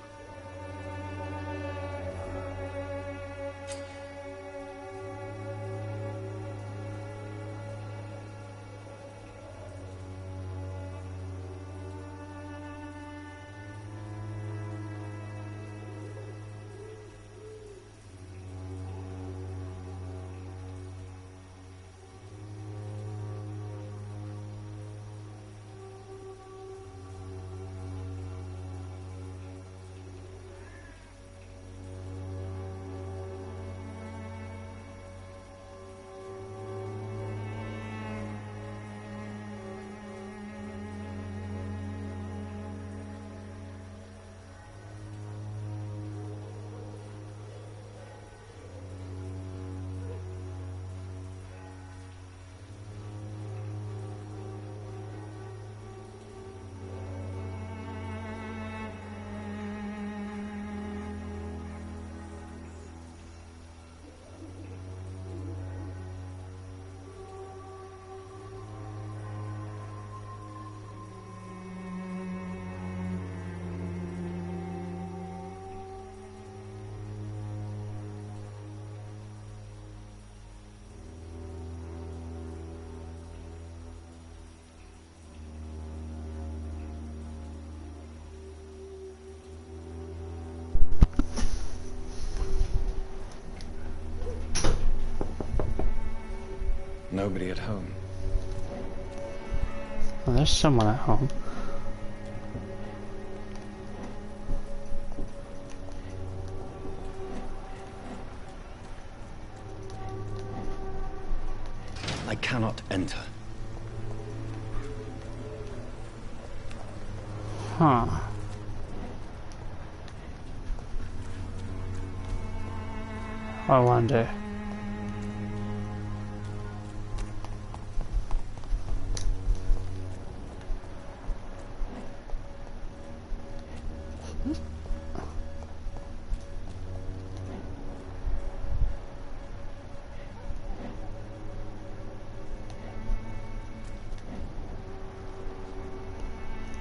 nobody at home. Well, there's someone at home. I cannot enter. Huh. I wonder.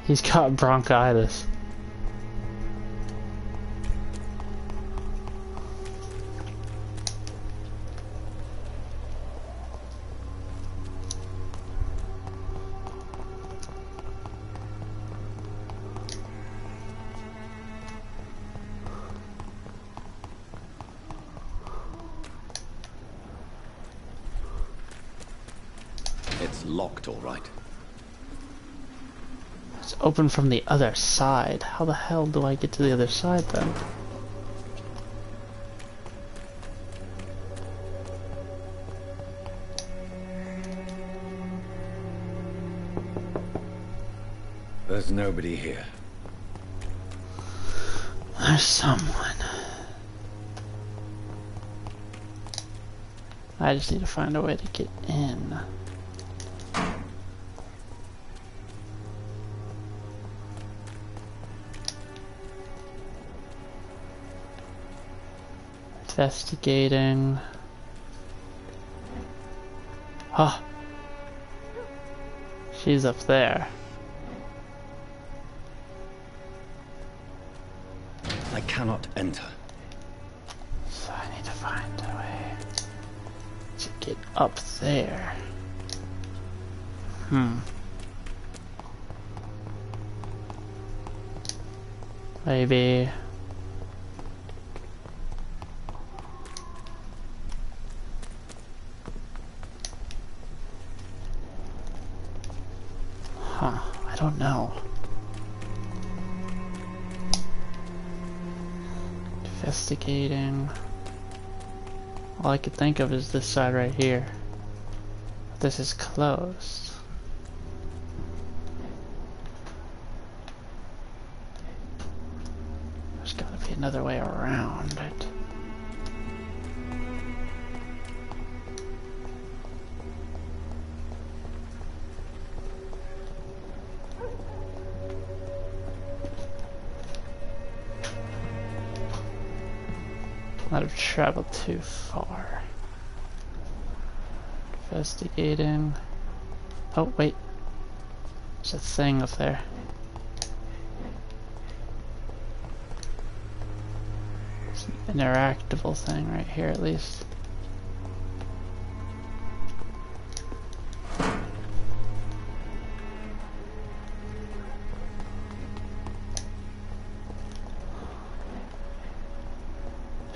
He's got bronchitis. It's locked, all right. It's open from the other side. How the hell do I get to the other side then? There's nobody here. There's someone. I just need to find a way to get in. Investigating. Oh. She's up there. I cannot enter. So I need to find a way to get up there. Maybe. I don't know. Investigating. All I could think of is this side right here. This is closed. There's gotta be another way around it. Might have traveled too far. Investigating. Oh, wait. There's a thing up there. It's an interactable thing right here, at least.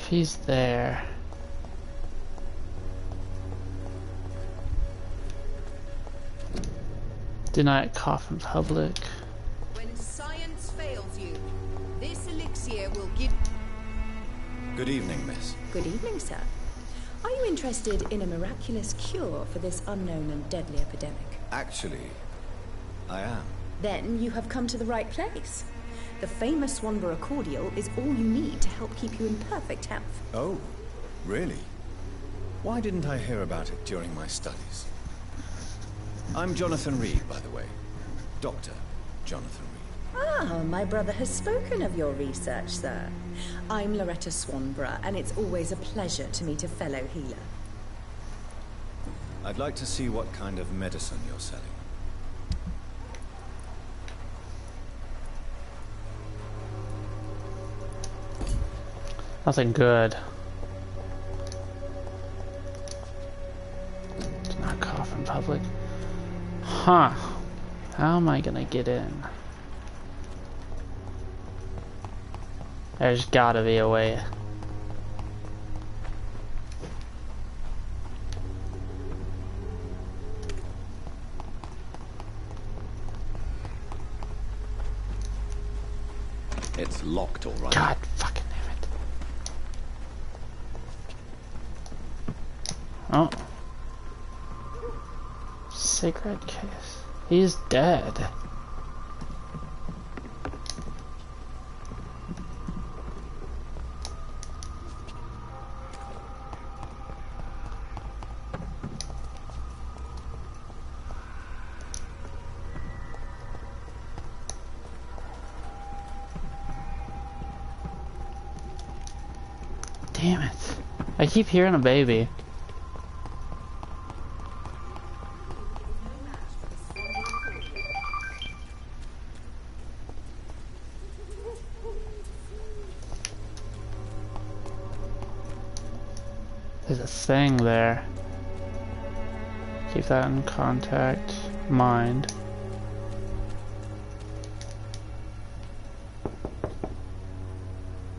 He's there. Do not cough in public. When science fails you, this elixir will give... Good evening, miss. Good evening, sir. Are you interested in a miraculous cure for this unknown and deadly epidemic? Actually, I am. Then you have come to the right place. The famous Swanborough cordial is all you need to help keep you in perfect health. Oh, really? Why didn't I hear about it during my studies? I'm Jonathan Reed, by the way. Dr. Jonathan Reed. Ah, my brother has spoken of your research, sir. I'm Loretta Swanborough, and it's always a pleasure to meet a fellow healer. I'd like to see what kind of medicine you're selling. Nothing good. Do not cough in public. Huh. How am I gonna get in? There's gotta be a way. It's locked, all right. God fucking damn it. Oh. Sacred case. He's dead. Damn it. I keep hearing a baby. There's a thing there. Keep that in contact mind.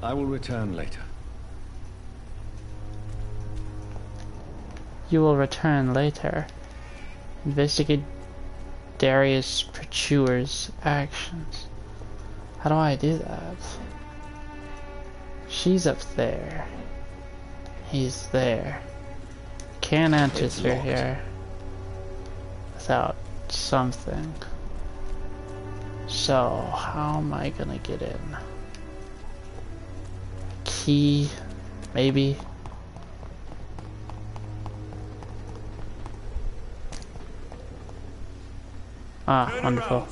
I will return later. You will return later. Investigate Darius Preture's actions. How do I do that? She's up there. He's there. Can't enter through here without something. So, how am I gonna get in? Key, maybe? Ah, wonderful.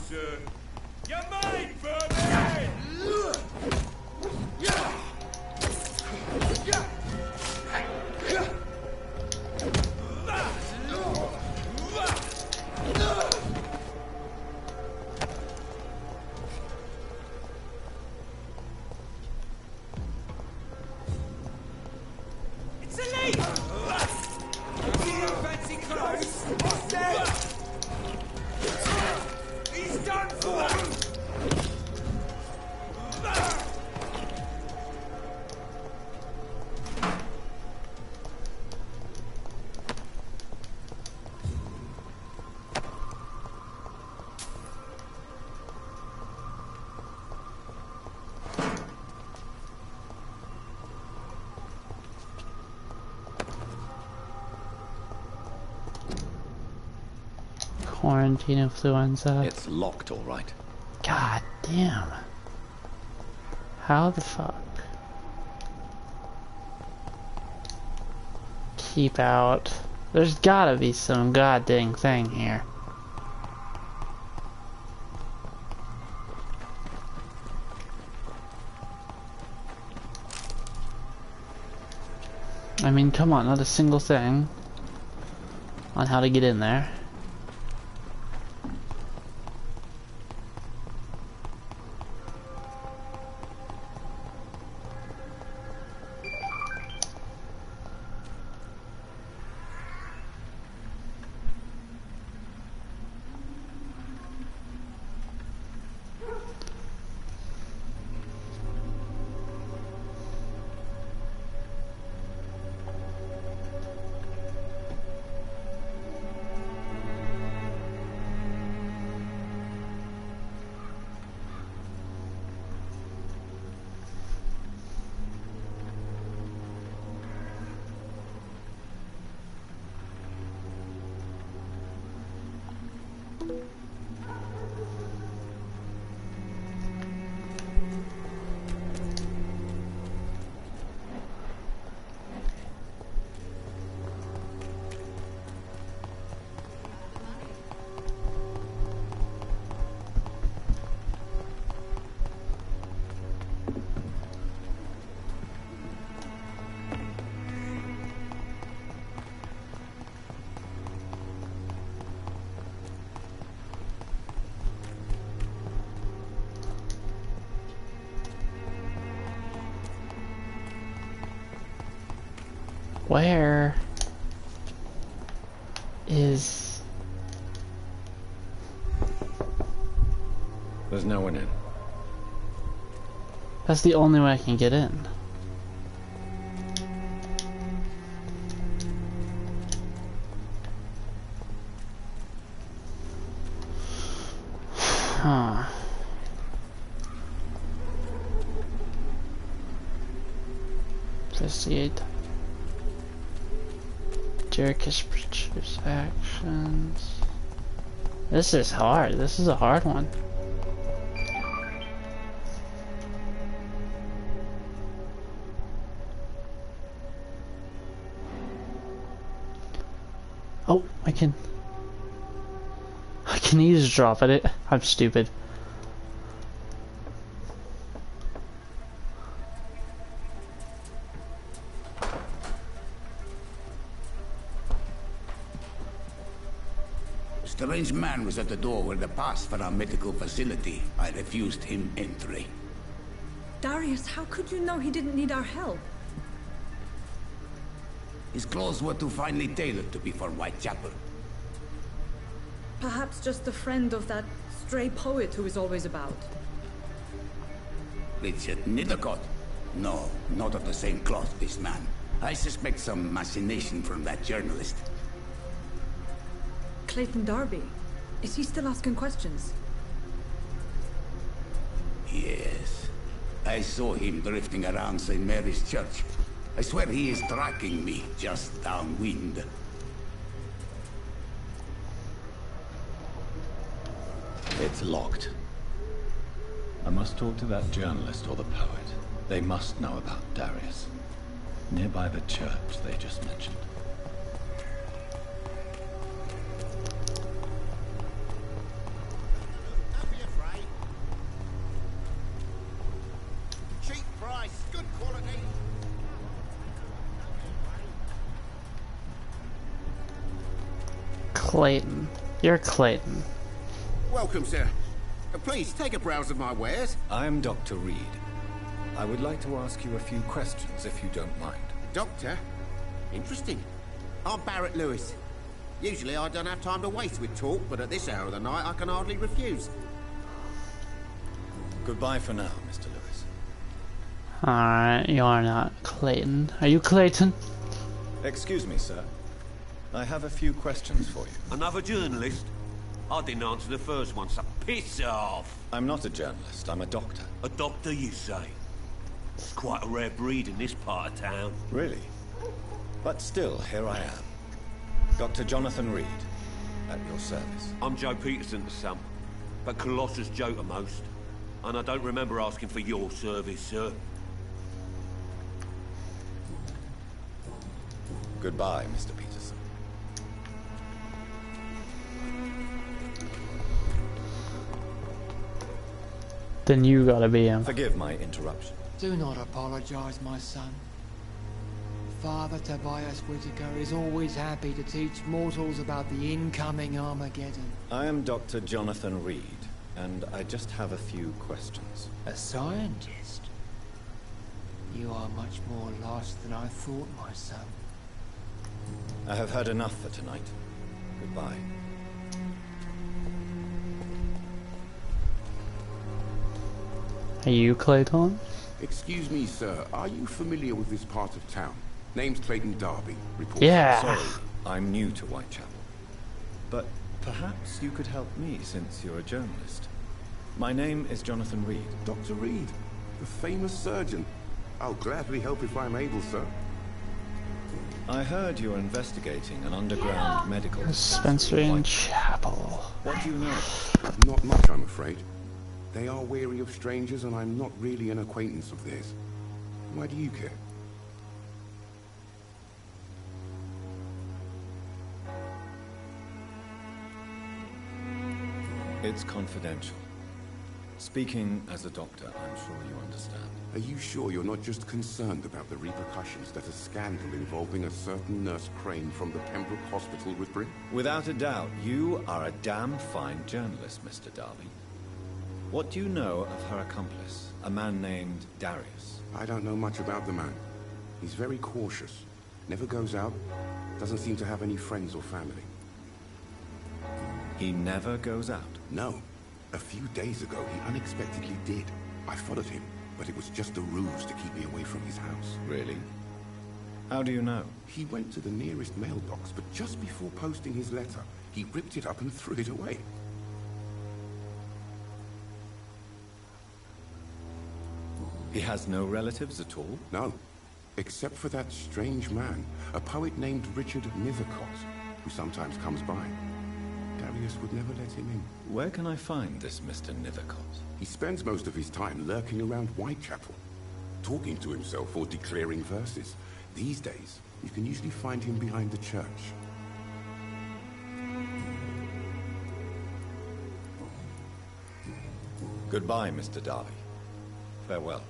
Quarantine influenza. It's locked, all right. God damn. How the fuck? Keep out. There's gotta be some goddamn thing here. I mean, come on, not a single thing on how to get in there. Where is... There's no one in. That's the only way I can get in. Huh. investigate. Jericho's produce actions. This is hard. This is a hard one. Oh, I can eavesdrop at it. I'm stupid. A strange man was at the door with a pass for our medical facility. I refused him entry. Darius, how could you know he didn't need our help? His clothes were too finely tailored to be for Whitechapel. Perhaps just a friend of that stray poet who is always about. Richard Nithercott? No, not of the same cloth, this man. I suspect some machination from that journalist. Clayton Darby. Is he still asking questions? Yes. I saw him drifting around St. Mary's Church. I swear he is tracking me, just downwind. It's locked. I must talk to that journalist or the poet. They must know about Darius. Nearby the church they just mentioned. Cheap price, good quality. Clayton. You're Clayton. Welcome, sir. Please, take a browse of my wares. I'm Dr. Reed. I would like to ask you a few questions, if you don't mind. Doctor? Interesting. I'm Barrett Lewis. Usually I don't have time to waste with talk, but at this hour of the night I can hardly refuse. Goodbye for now, Mr. Lewis. Alright, you are not Clayton. Are you Clayton? Excuse me, sir. I have a few questions for you. Another journalist? I didn't answer the first one, so piss off! I'm not a journalist, I'm a doctor. A doctor, you say? It's quite a rare breed in this part of town. Really? But still, here I am. Dr. Jonathan Reed, at your service. I'm Joe Peterson to some, but Colossus Joe to most. And I don't remember asking for your service, sir. Goodbye, Mr. Peterson. Then you gotta be him. Forgive my interruption. Do not apologize, my son. Father Tobias Whitaker is always happy to teach mortals about the incoming Armageddon. I am Dr. Jonathan Reed, and I just have a few questions. A scientist? You are much more lost than I thought, my son. I have had enough for tonight. Goodbye. Are you Clayton? Excuse me, sir. Are you familiar with this part of town? Name's Clayton Darby. Reporter. Yeah. Sorry, I'm new to Whitechapel. But perhaps you could help me since you're a journalist. My name is Jonathan Reed. Dr. Reed, the famous surgeon. I'll gladly help if I'm able, sir. I heard you're investigating an underground medical dispensary in Chapel. What do you know? Not much, I'm afraid. They are wary of strangers, and I'm not really an acquaintance of theirs. Why do you care? It's confidential. Speaking as a doctor, I'm sure you understand. Are you sure you're not just concerned about the repercussions that a scandal involving a certain Nurse Crane from the Pembroke Hospital would bring? Without a doubt, you are a damn fine journalist, Mr. Darby. What do you know of her accomplice, a man named Darius? I don't know much about the man. He's very cautious. Never goes out. Doesn't seem to have any friends or family. He never goes out? No. A few days ago, he unexpectedly did. I followed him, but it was just a ruse to keep me away from his house. Really? How do you know? He went to the nearest mailbox, but just before posting his letter, he ripped it up and threw it away. He has no relatives at all? No. Except for that strange man, a poet named Richard Nithercott, who sometimes comes by. Darius would never let him in. Where can I find this Mr. Nithercott? He spends most of his time lurking around Whitechapel, talking to himself or declaring verses. These days, you can usually find him behind the church. Goodbye, Mr. Darby. Farewell.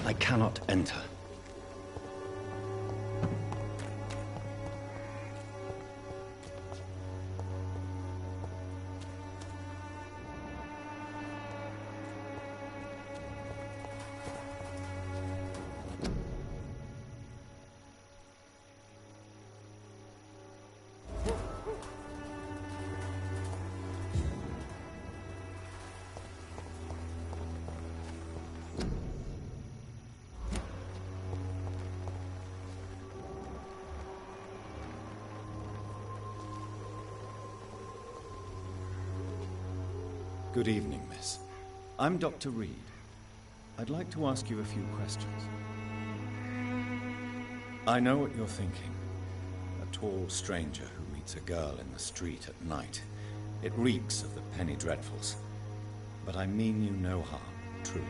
I cannot enter. Good evening, miss. I'm Dr. Reed. I'd like to ask you a few questions. I know what you're thinking. A tall stranger who meets a girl in the street at night. It reeks of the penny dreadfuls. But I mean you no harm, truly.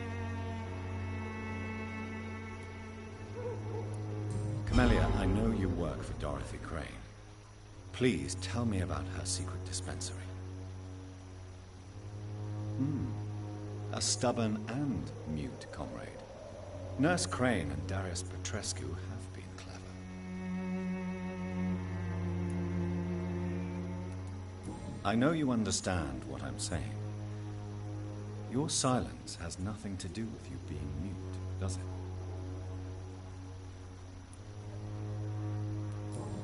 Camellia, I know you work for Dorothy Crane. Please tell me about her secret dispensary. A stubborn and mute comrade. Nurse Crane and Darius Petrescu have been clever. I know you understand what I'm saying. Your silence has nothing to do with you being mute, does it?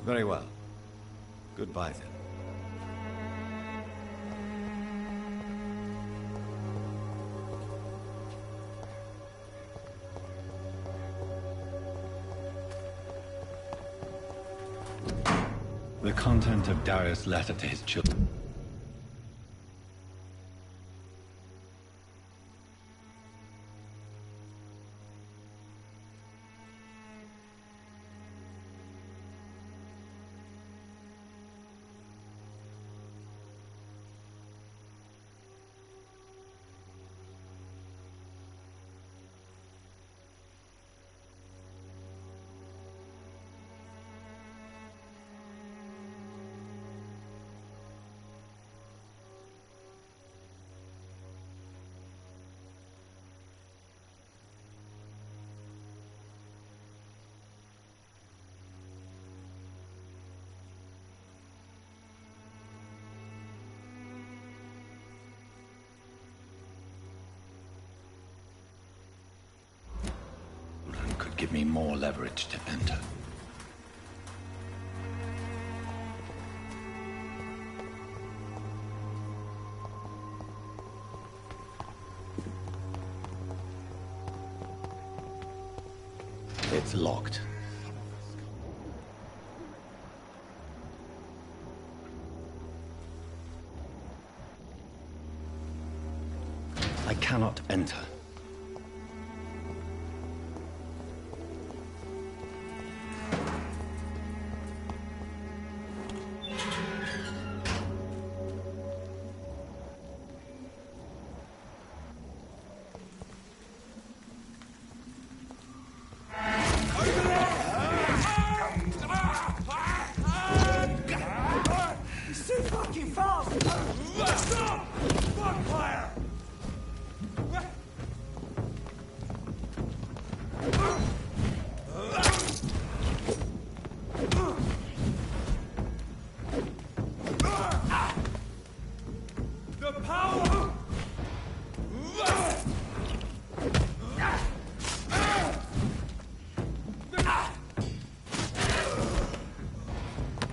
Very well. Goodbye then. The content of Darius' letter to his children. Give me more leverage to enter. It's locked. I cannot enter.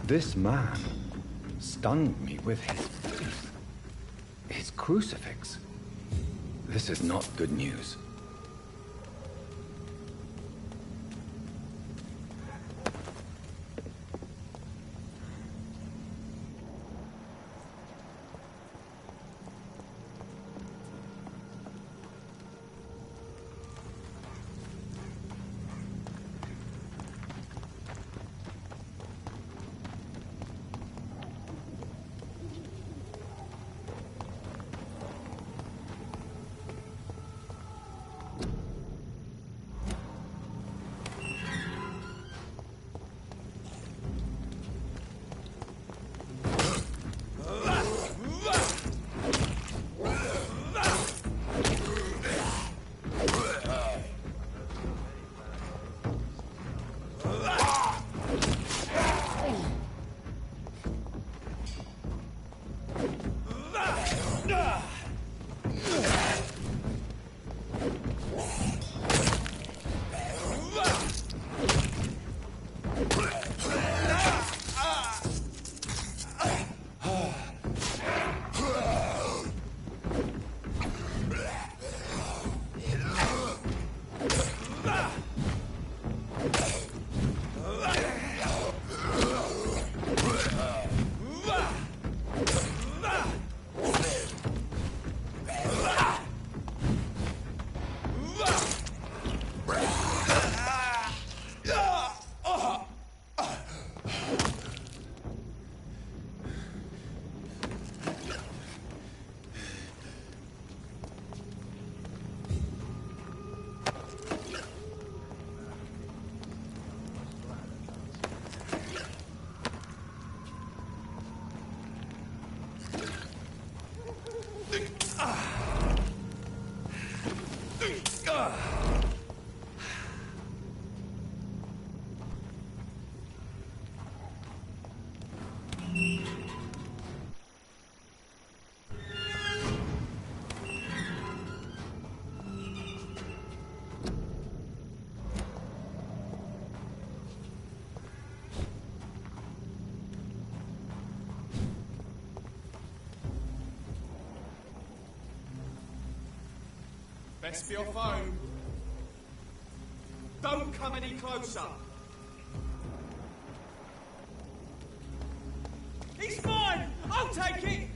This man stunned me with his crucifix. This is not good news. Best be off home. Don't come any closer. He's mine! I'll take it!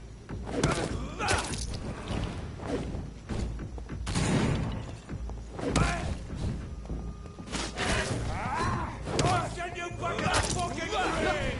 Can you fucking green?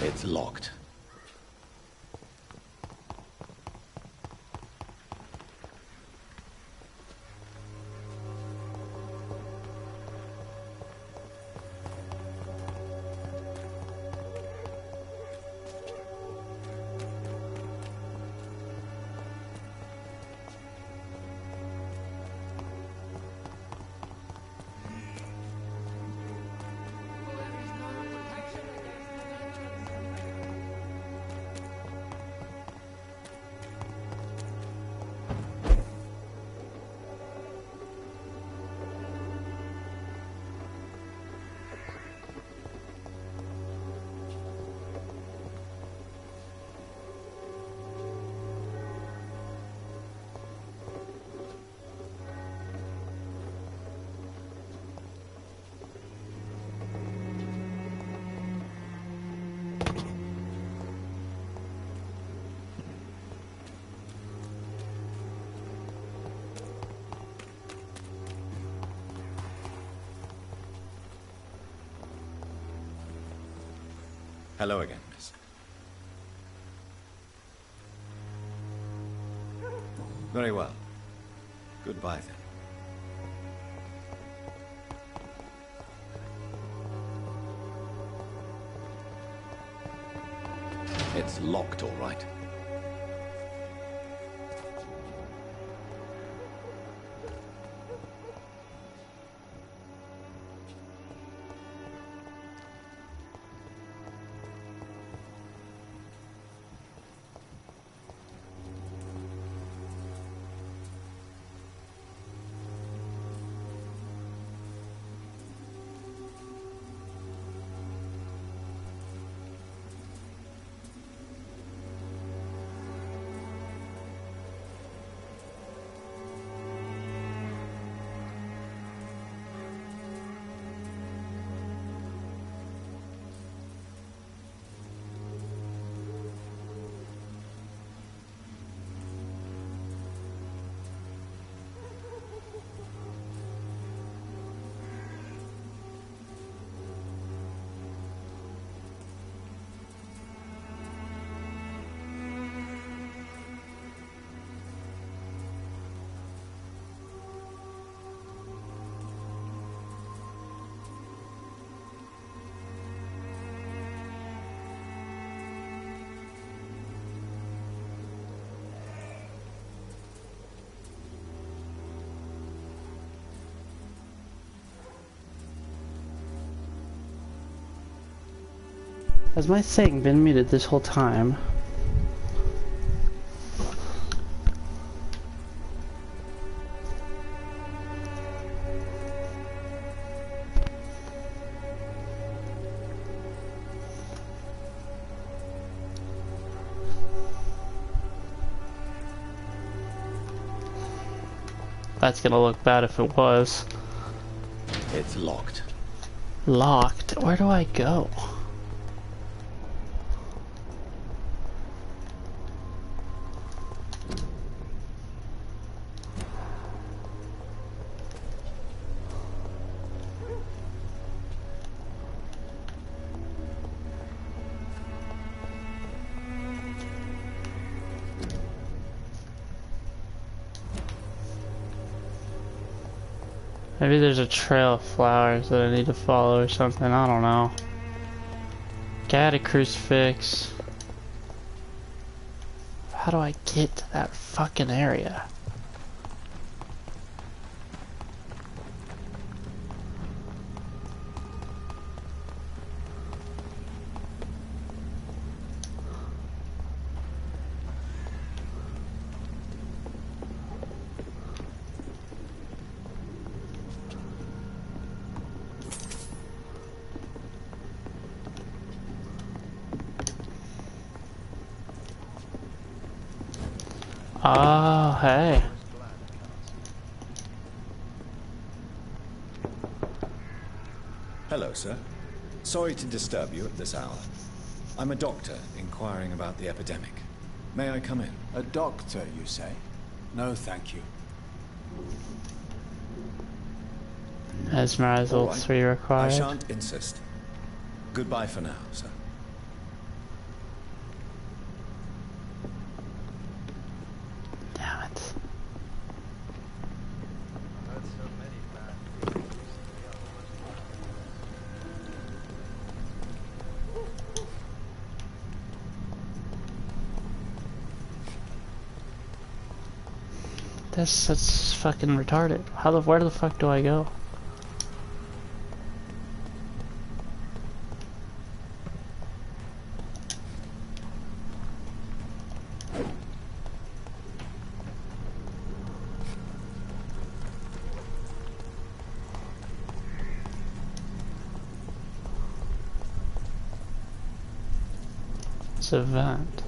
It's locked. Hello again, miss. Very well. Goodbye, then. It's locked, all right. Has my thing been muted this whole time? That's gonna look bad if it was. It's locked. Locked? Where do I go? Maybe there's a trail of flowers that I need to follow or something, I don't know. Got a crucifix. How do I get to that fucking area? Oh, hey. Hello, sir. Sorry to disturb you at this hour. I'm a doctor inquiring about the epidemic. May I come in? A doctor, you say? No, thank you. Mesmerize all right. three required. I shan't insist. Goodbye for now, sir. Damn it. That's fucking retarded. Where the fuck do I go? It's a vent.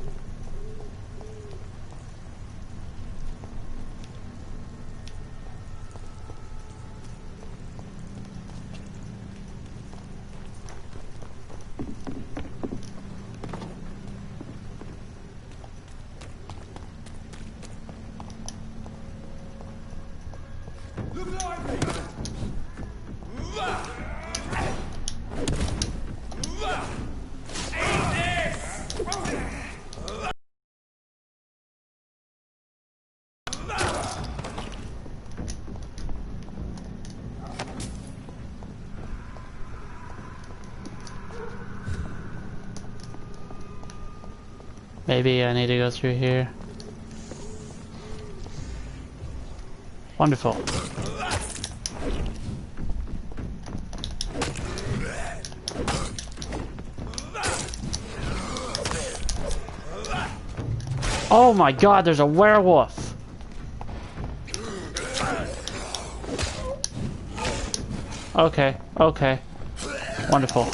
Maybe I need to go through here. Wonderful. Oh my god, there's a werewolf! Okay, okay. Wonderful.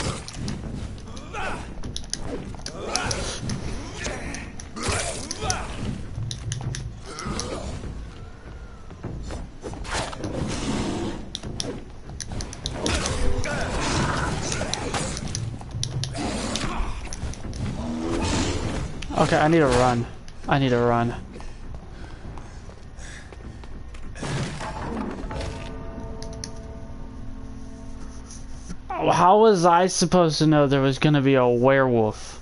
Okay, I need to run. I need to run. How was I supposed to know there was gonna be a werewolf?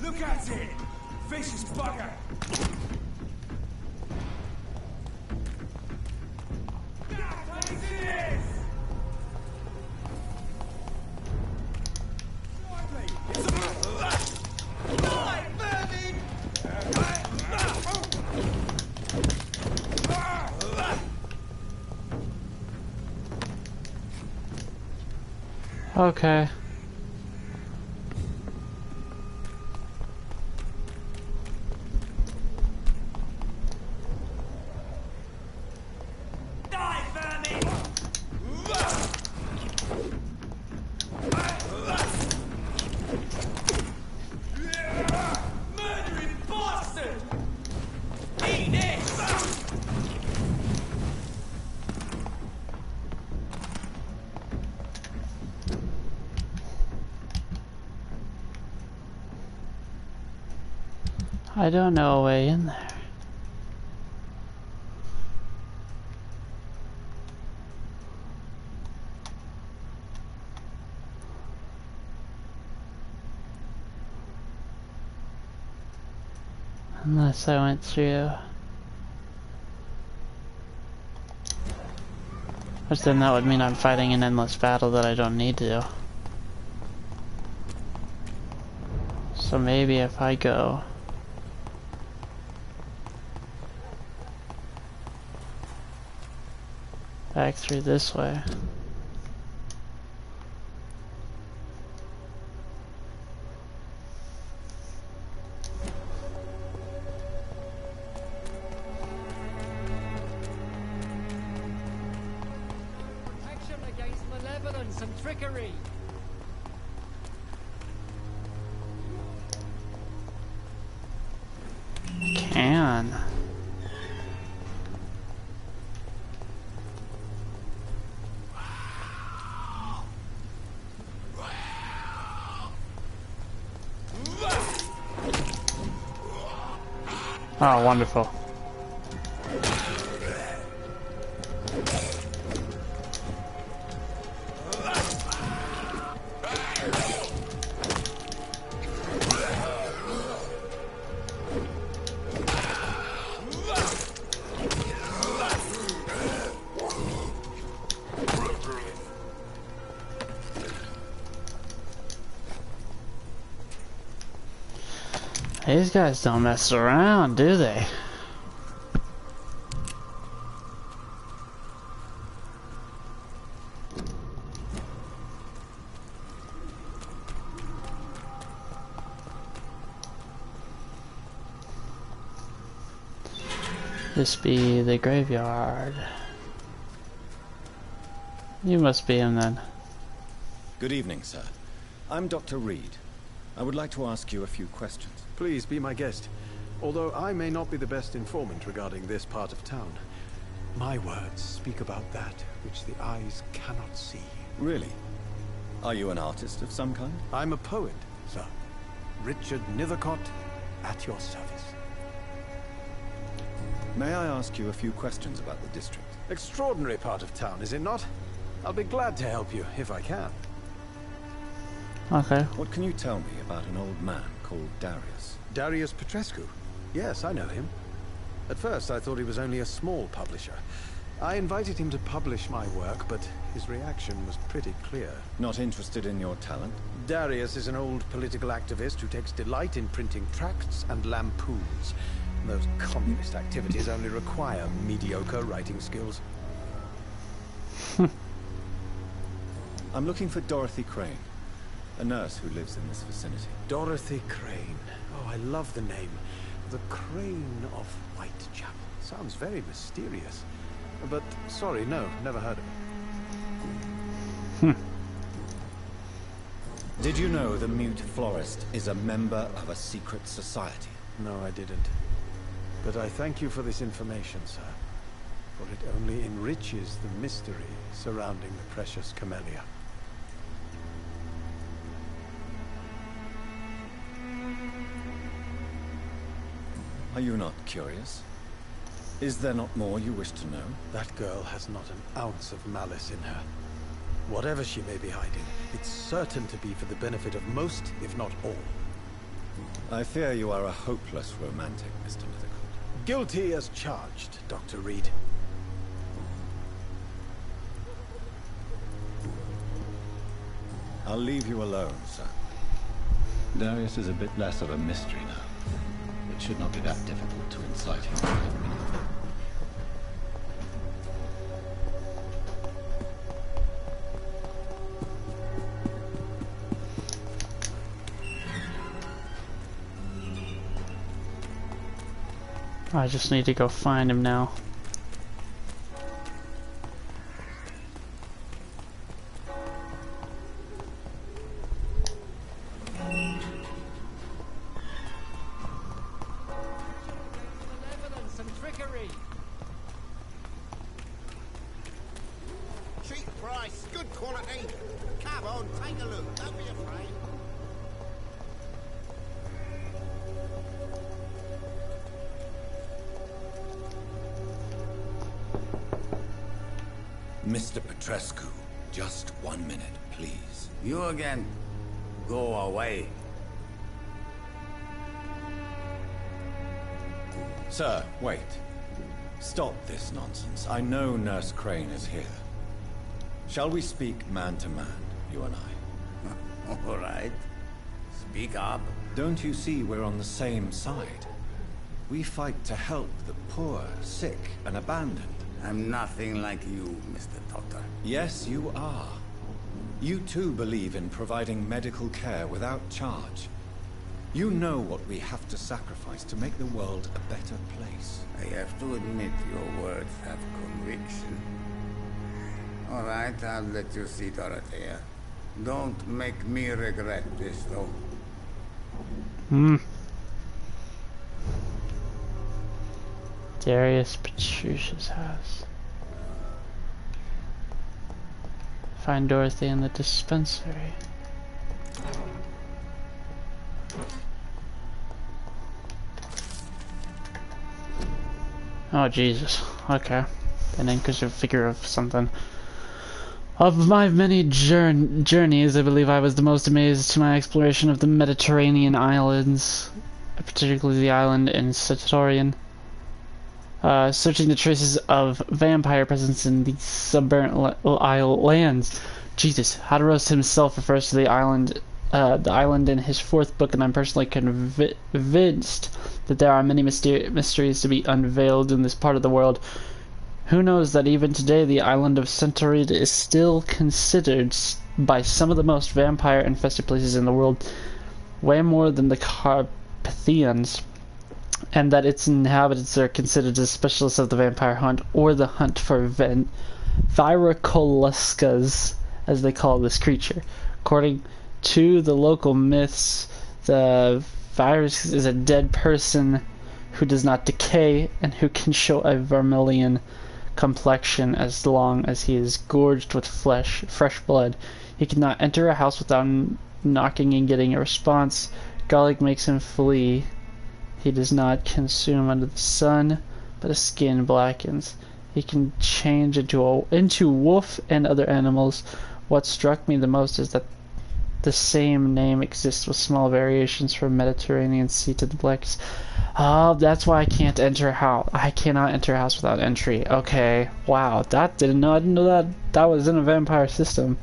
Look at it! Vicious bugger! Okay. I don't know a way in there. Unless I went through. Which then that would mean I'm fighting an endless battle that I don't need to. So maybe if I go back through this way. Protection against malevolence and trickery. Can. Oh, wonderful. These guys don't mess around, do they? This be the graveyard. You must be him then. Good evening, sir. I'm Dr. Reed. I would like to ask you a few questions. Please be my guest. Although I may not be the best informant regarding this part of town, my words speak about that which the eyes cannot see. Really? Are you an artist of some kind? I'm a poet, sir. Richard Nethercott, at your service. May I ask you a few questions about the district? Extraordinary part of town, is it not? I'll be glad to help you, if I can. Okay. What can you tell me about an old man called Darius? Darius Petrescu? Yes, I know him. At first, I thought he was only a small publisher. I invited him to publish my work, but his reaction was pretty clear. Not interested in your talent? Darius is an old political activist who takes delight in printing tracts and lampoons. Those communist activities only require mediocre writing skills. I'm looking for Dorothy Crane, a nurse who lives in this vicinity. Dorothy Crane. Oh, I love the name. The Crane of Whitechapel. Sounds very mysterious. But, sorry, no, never heard of it. Did you know the Mute Florist is a member of a secret society? No, I didn't. But I thank you for this information, sir. For it only enriches the mystery surrounding the precious camellia. Are you not curious? Is there not more you wish to know? That girl has not an ounce of malice in her. Whatever she may be hiding, it's certain to be for the benefit of most, if not all. I fear you are a hopeless romantic, Mr. Nethercott. Guilty as charged, Dr. Reed. I'll leave you alone, sir. Darius is a bit less of a mystery now. It should not be that difficult to incite him. I just need to go find him now. Cheap price, good quality. Come on, take a look. Don't be afraid. Mr. Petrescu, just 1 minute, please. You again. Go away. Sir, wait. Stop this nonsense. I know Nurse Crane is here. Shall we speak man to man, you and I? All right. Speak up. Don't you see we're on the same side? We fight to help the poor, sick, and abandoned. I'm nothing like you, Mr. Doctor. Yes, you are. You too believe in providing medical care without charge. You know what we have to sacrifice to make the world a better place. I have to admit your words have conviction. All right, I'll let you see Dorothea. Don't make me regret this, though. Darius Petrucia's house. Find Dorothy in the dispensary. Oh Jesus, okay. An inquisitive figure of something. Of my many journeys, I believe I was the most amazed to my exploration of the Mediterranean islands, particularly the island in Satorian. Searching the traces of vampire presence in the subburnt isle lands. Jesus, Hadros himself refers to the island in his 4th book, and I'm personally convinced that there are many mysteries to be unveiled in this part of the world. Who knows that even today the island of Centauri is still considered by some of the most vampire-infested places in the world, way more than the Carpathians. and that its inhabitants are considered as specialists of the vampire hunt or the hunt for Virocoluscas, as they call this creature. According to the local myths, the virus is a dead person who does not decay and who can show a vermilion complexion as long as he is gorged with fresh blood. He cannot enter a house without knocking and getting a response. Garlic makes him flee. He does not consume under the sun, but his skin blackens. He can change into wolf and other animals. What struck me the most is that the same name exists with small variations from Mediterranean Sea to the Black Sea. Oh, that's why I can't enter a house. I cannot enter a house without entry. Okay, wow, I didn't know that was in a vampire system.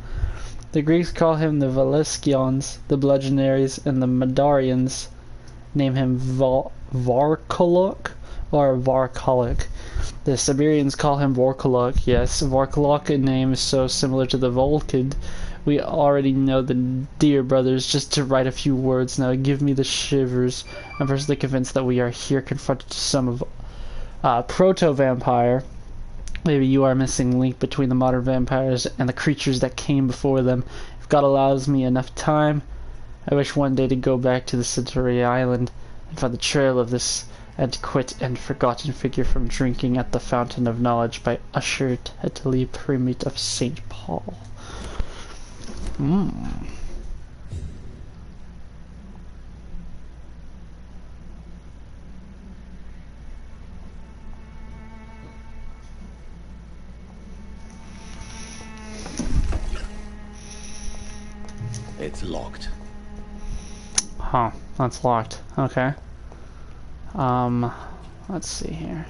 The Greeks call him the Valescians, the Bludgeonaries, and the Madarians name him Varkolok or Varkolok. The Siberians call him Vorkolok. Yes, Vorkolok name is so similar to the Volkid. We already know the dear brothers. Just to write a few words now give me the shivers. I'm personally convinced that we are here confronted to some of proto-vampire. Maybe you are missing link between the modern vampires and the creatures that came before them. If God allows me enough time, I wish one day to go back to the Centauri Island and find the trail of this antiquate and forgotten figure from drinking at the Fountain of Knowledge by Usher Tetely, Primate of St. Paul. It's locked. Huh, that's locked. Okay. Let's see here.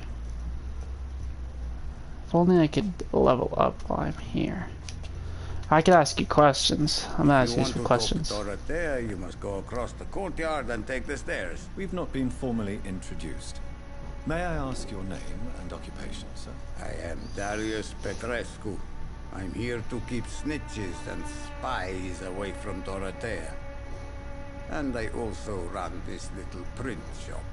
If only I could level up while I'm here. I could ask you questions. I'm gonna ask you some questions. Dorothea, you must go across the courtyard and take the stairs. We've not been formally introduced. May I ask your name and occupation, sir? I am Darius Petrescu. I'm here to keep snitches and spies away from Dorothea. And I also run this little print shop.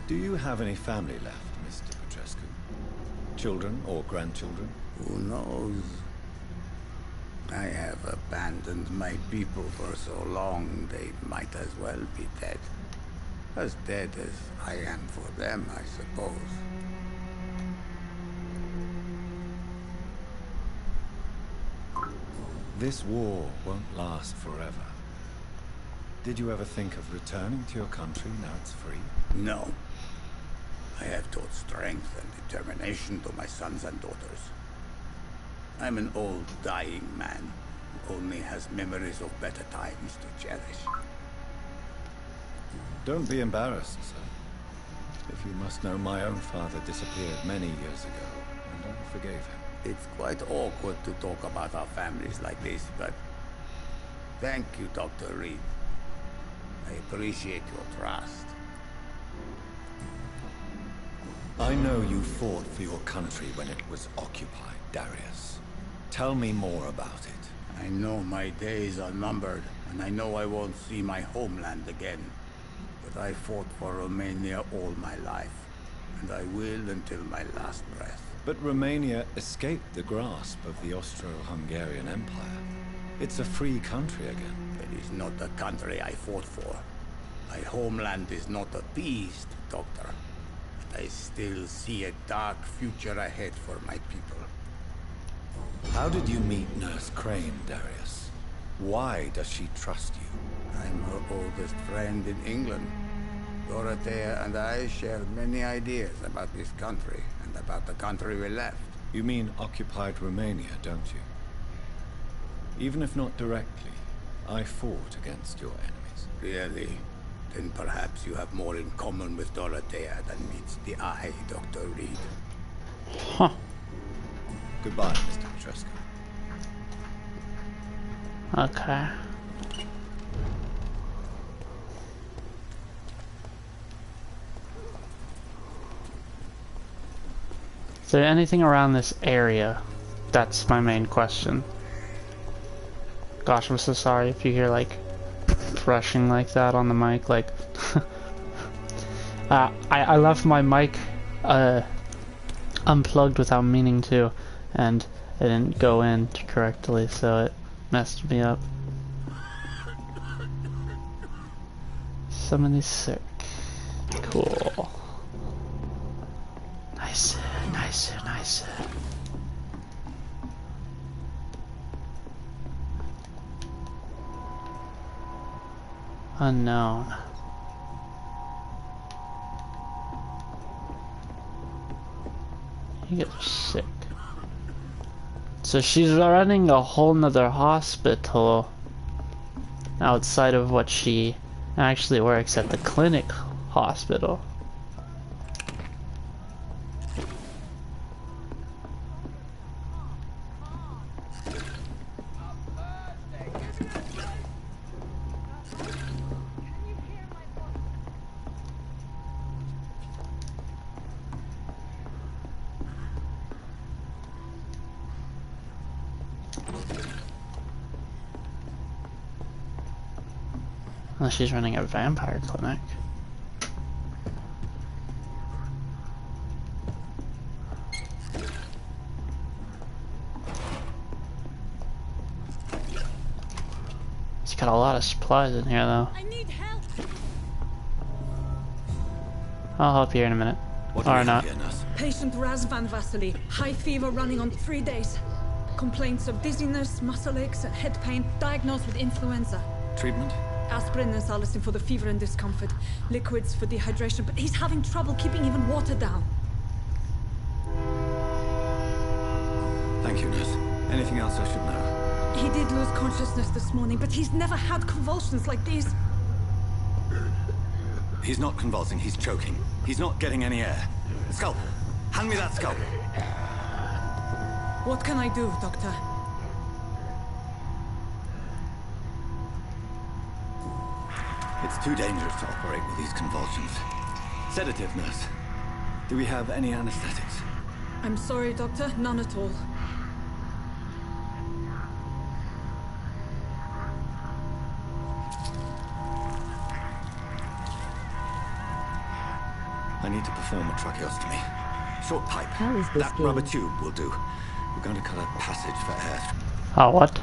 Do you have any family left, Mr. Petrescu? Children or grandchildren? Who knows? I have abandoned my people for so long, they might as well be dead. As dead as I am for them, I suppose. This war won't last forever. Did you ever think of returning to your country now it's free? No. I have taught strength and determination to my sons and daughters. I'm an old, dying man who only has memories of better times to cherish. Don't be embarrassed, sir. If you must know, my own father disappeared many years ago, and I forgave him. It's quite awkward to talk about our families like this, but thank you, Dr. Reed. I appreciate your trust. I know you fought for your country when it was occupied, Darius. Tell me more about it. I know my days are numbered, and I know I won't see my homeland again. But I fought for Romania all my life, and I will until my last breath. But Romania escaped the grasp of the Austro-Hungarian Empire. It's a free country again. It is not the country I fought for. My homeland is not appeased, Doctor. But I still see a dark future ahead for my people. How did you meet Nurse Crane, Darius? Why does she trust you? I'm her oldest friend in England. Dorothea and I share many ideas about this country and about the country we left. You mean occupied Romania, don't you? Even if not directly, I fought against your enemies. Really? Then perhaps you have more in common with Dorothea than meets the eye, Dr. Reed. Huh. Goodbye, Mr. Petrescu. Okay. Is there anything around this area? That's my main question. Gosh, I'm so sorry if you hear like brushing like that on the mic. Like, I left my mic unplugged without meaning to, and it didn't go in correctly, so it messed me up. Somebody's sick. Cool. Nice, nice, nice. Unknown. You get sick. So she's running a whole nother hospital outside of what she actually works at, the clinic hospital. Unless she's running a vampire clinic. It's got a lot of supplies in here though. I need help. I'll help you in a minute. Or not. Patient Raz Van Vasily. High fever running on 3 days. Complaints of dizziness, muscle aches, and head pain. Diagnosed with influenza. Treatment? Aspirin and salicin for the fever and discomfort. Liquids for dehydration, but he's having trouble keeping even water down. Thank you, nurse. Anything else I should know? He did lose consciousness this morning, but he's never had convulsions like these. He's not convulsing, he's choking. He's not getting any air. Sculp! Hand me that sculp! What can I do, Doctor? It's too dangerous to operate with these convulsions. Sedative, nurse. Do we have any anesthetics? I'm sorry, Doctor. None at all. I need to perform a tracheostomy. Short pipe. How is this that rubber tube will do. We're going to cut a passage for air. Oh, what?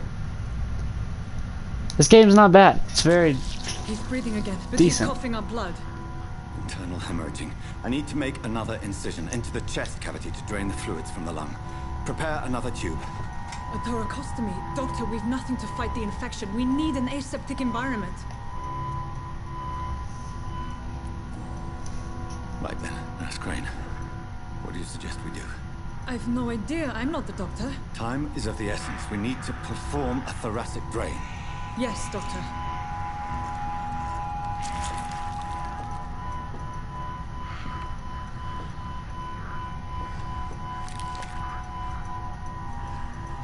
This game's not bad. It's very He's breathing again, but decent. He's coughing up blood. Internal hemorrhaging. I need to make another incision into the chest cavity to drain the fluids from the lung. Prepare another tube. A thoracostomy. Doctor, we've nothing to fight the infection. We need an aseptic environment. Right then, Nurse Crane. What do you suggest we do? I've no idea. I'm not the doctor. Time is of the essence. We need to perform a thoracic drain. Yes, Doctor.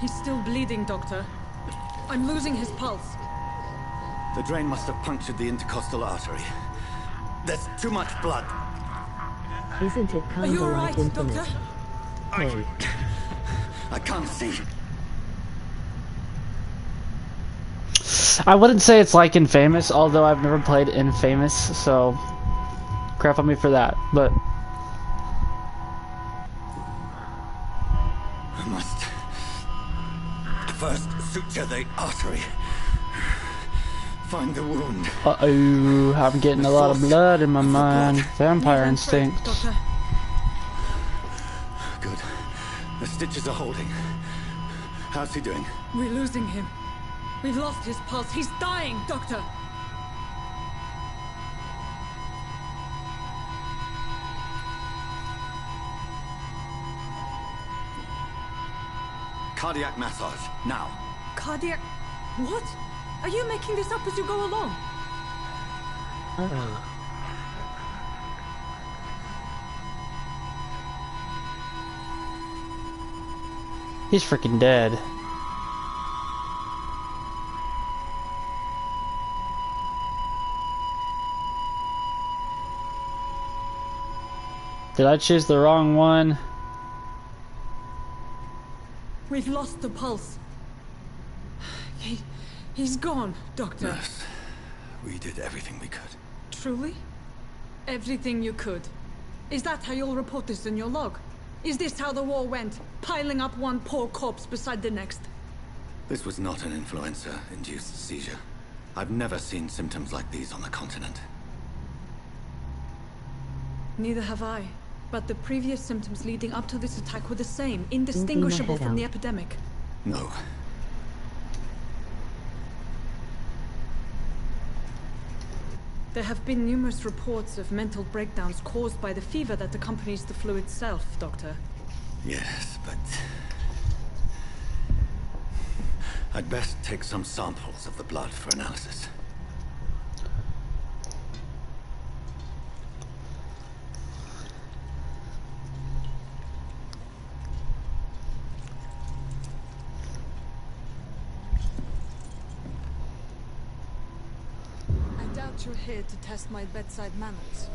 He's still bleeding, Doctor. I'm losing his pulse. The drain must have punctured the intercostal artery. There's too much blood. Isn't it Are kind you of alright, like Doctor? Infinite? Hey. I can't see. I wouldn't say it's like Infamous, although I've never played Infamous, so crap on me for that, but I must first suture the artery. Find the wound. uh-oh, I'm getting a lot of blood in my mind. Vampire instinct. Doctor. Good. The stitches are holding. How's he doing? We're losing him. We've lost his pulse. He's dying, Doctor. Cardiac massage, now. Cardiac... What? Are you making this up as you go along? He's freaking dead. Did I choose the wrong one? We've lost the pulse. He's gone, Doctor. Nurse, we did everything we could. Truly? Everything you could. Is that how you'll report this in your log? Is this how the war went? Piling up one poor corpse beside the next? This was not an influenza-induced seizure. I've never seen symptoms like these on the continent. Neither have I. But the previous symptoms leading up to this attack were the same, indistinguishable from the epidemic. No. There have been numerous reports of mental breakdowns caused by the fever that accompanies the flu itself, Doctor. Yes, but... I'd best take some samples of the blood for analysis. I doubt you're here to test my bedside manners.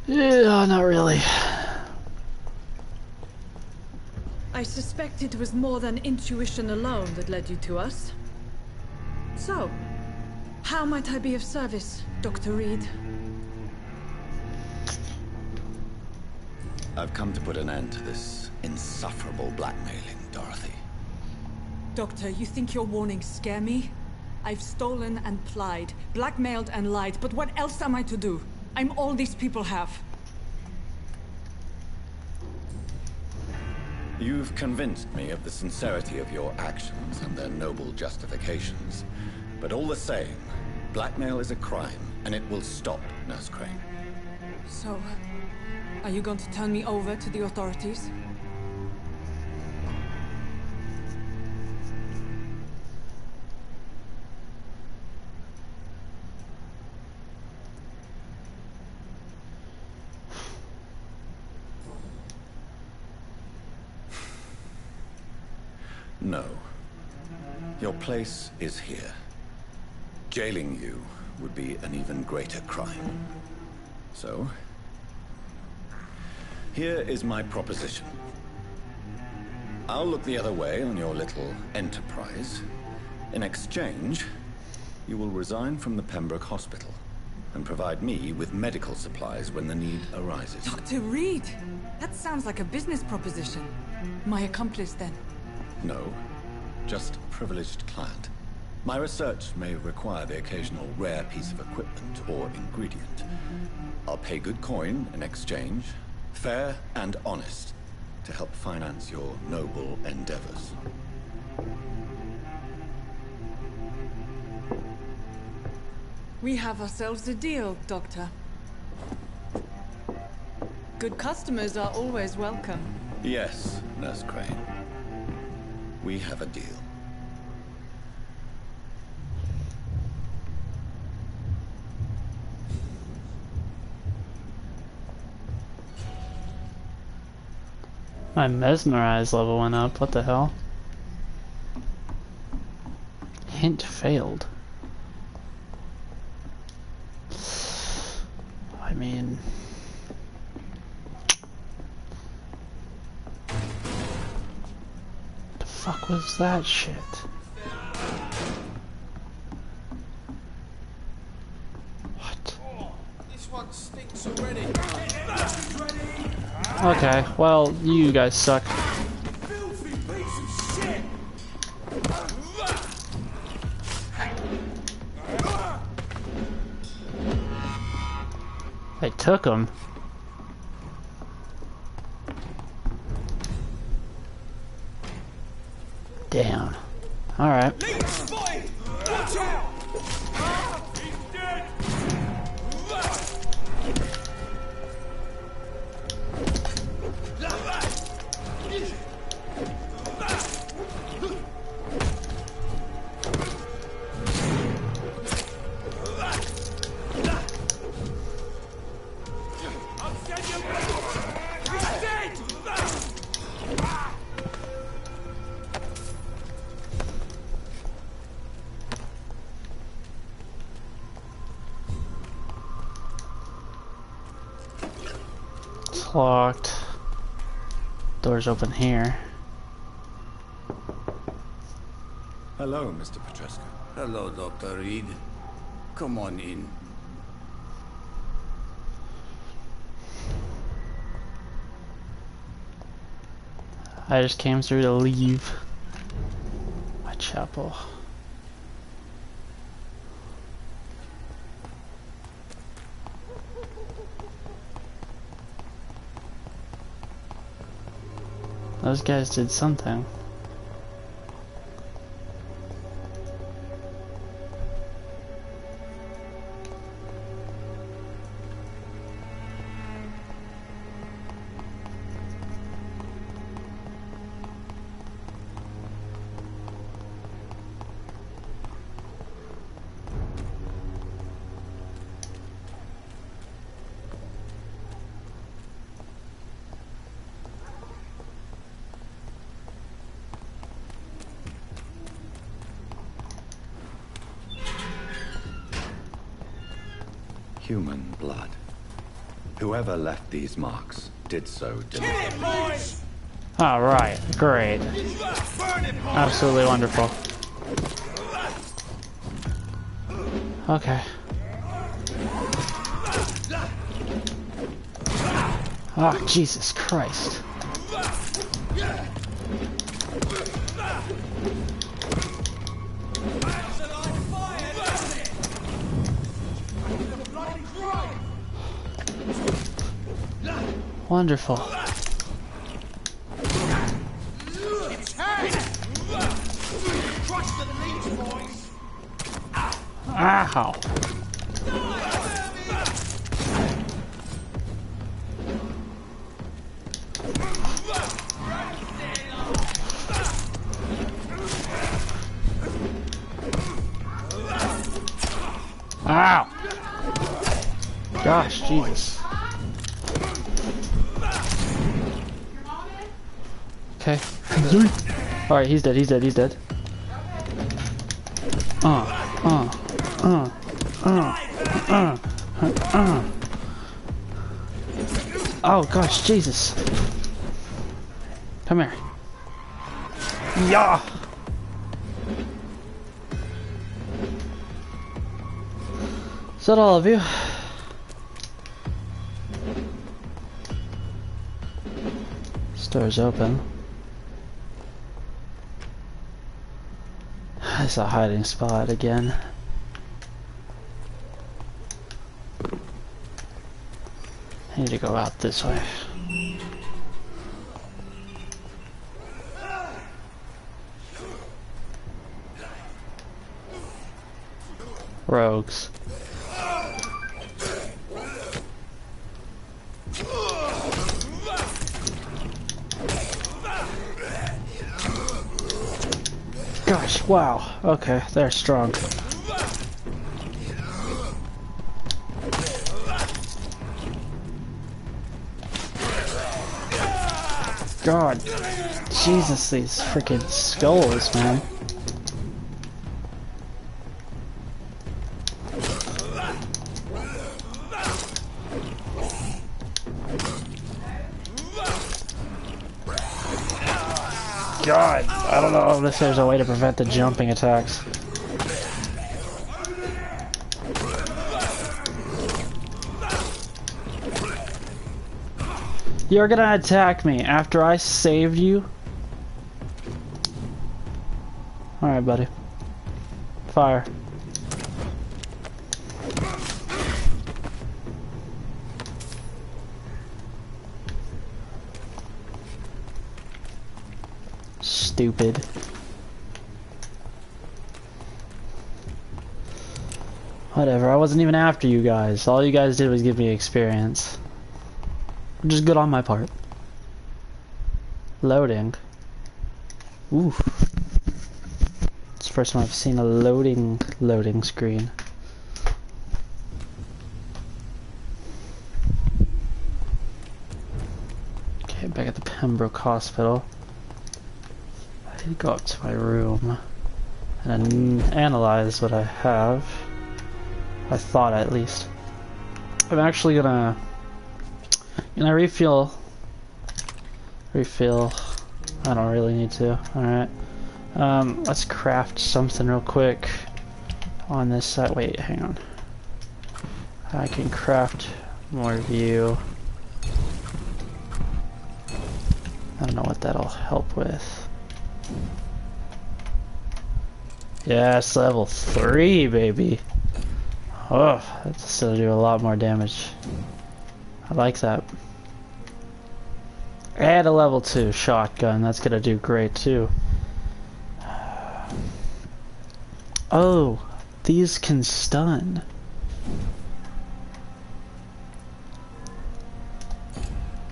Yeah, not really. I suspect it was more than intuition alone that led you to us. So, how might I be of service, Dr. Reed? I've come to put an end to this insufferable blackmailing, Dorothy. Doctor, you think your warnings scare me? I've stolen and plied, blackmailed and lied, but what else am I to do? I'm all these people have. You've convinced me of the sincerity of your actions and their noble justifications. But all the same, blackmail is a crime, and it will stop, Nurse Crane. So, are you going to turn me over to the authorities? No. Your place is here. Jailing you would be an even greater crime. So, here is my proposition. I'll look the other way on your little enterprise. In exchange, you will resign from the Pembroke Hospital and provide me with medical supplies when the need arises. Dr. Reed! That sounds like a business proposition. My accomplice, then? No, just privileged client. My research may require the occasional rare piece of equipment or ingredient. I'll pay good coin in exchange, fair and honest, to help finance your noble endeavors. We have ourselves a deal, Doctor. Good customers are always welcome. Yes, Nurse Crane. We have a deal. My mesmerize level went up. What the hell? Hint failed. I mean... the fuck was that shit? What? This one stinks already. Okay, well, you guys suck. Filthy piece of shit. They took him. Damn. Alright. Watch out! He's dead. It's locked. Door's open here. Hello, Mr. Petrescu. Hello, Dr. Reed. Come on in. I just came through to leave my chapel. Those guys did something. Human blood. Whoever left these marks did so deliberately. Alright, great. Absolutely wonderful. Okay. Oh, Jesus Christ. Wonderful. Ow. Ow. Gosh, Jesus. Okay. Alright, he's dead, he's dead, he's dead. Oh gosh, Jesus. Come here. Yeah. Is that all of you? Door's open. It's a hiding spot again. I need to go out this way. Rogues. Gosh, wow. Okay, they're strong. God, Jesus, these freaking skulls, man. God, I don't know if there's a way to prevent the jumping attacks. You're gonna attack me after I saved you? Alright, buddy. Fire. Stupid. Whatever, I wasn't even after you guys. All you guys did was give me experience. Which is good on my part. Loading. Ooh. It's the first time I've seen a loading screen. Okay, back at the Pembroke Hospital. I need to go up to my room and analyze what I have. I thought, at least. I'm actually gonna refill. I don't really need to. Alright. Let's craft something real quick on this side. Wait, hang on. I can craft more view. I don't know what that'll help with. Yes, level 3, baby. Oh, that's still do a lot more damage. I like that. Add a level 2 shotgun. That's gonna do great too. Oh, these can stun.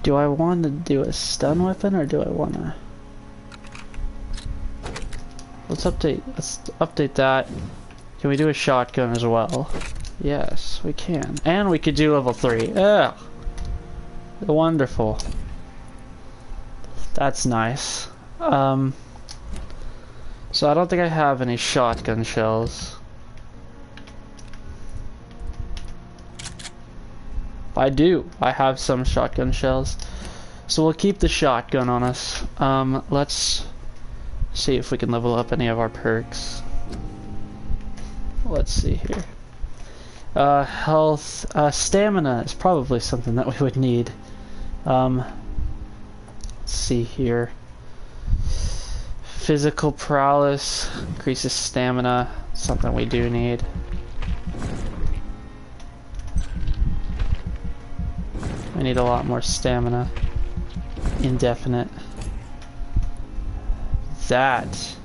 Do I want to do a stun weapon or do I want to? Let's update that. Can we do a shotgun as well? Yes, we can. And we could do level 3. Ugh. Wonderful. That's nice. So I don't think I have any shotgun shells. I do. I have some shotgun shells. So we'll keep the shotgun on us. Let's see if we can level up any of our perks. Let's see here. Health, stamina is probably something that we would need. Let's see here. Physical prowess increases stamina, something we do need. I need a lot more stamina. Indefinite. That.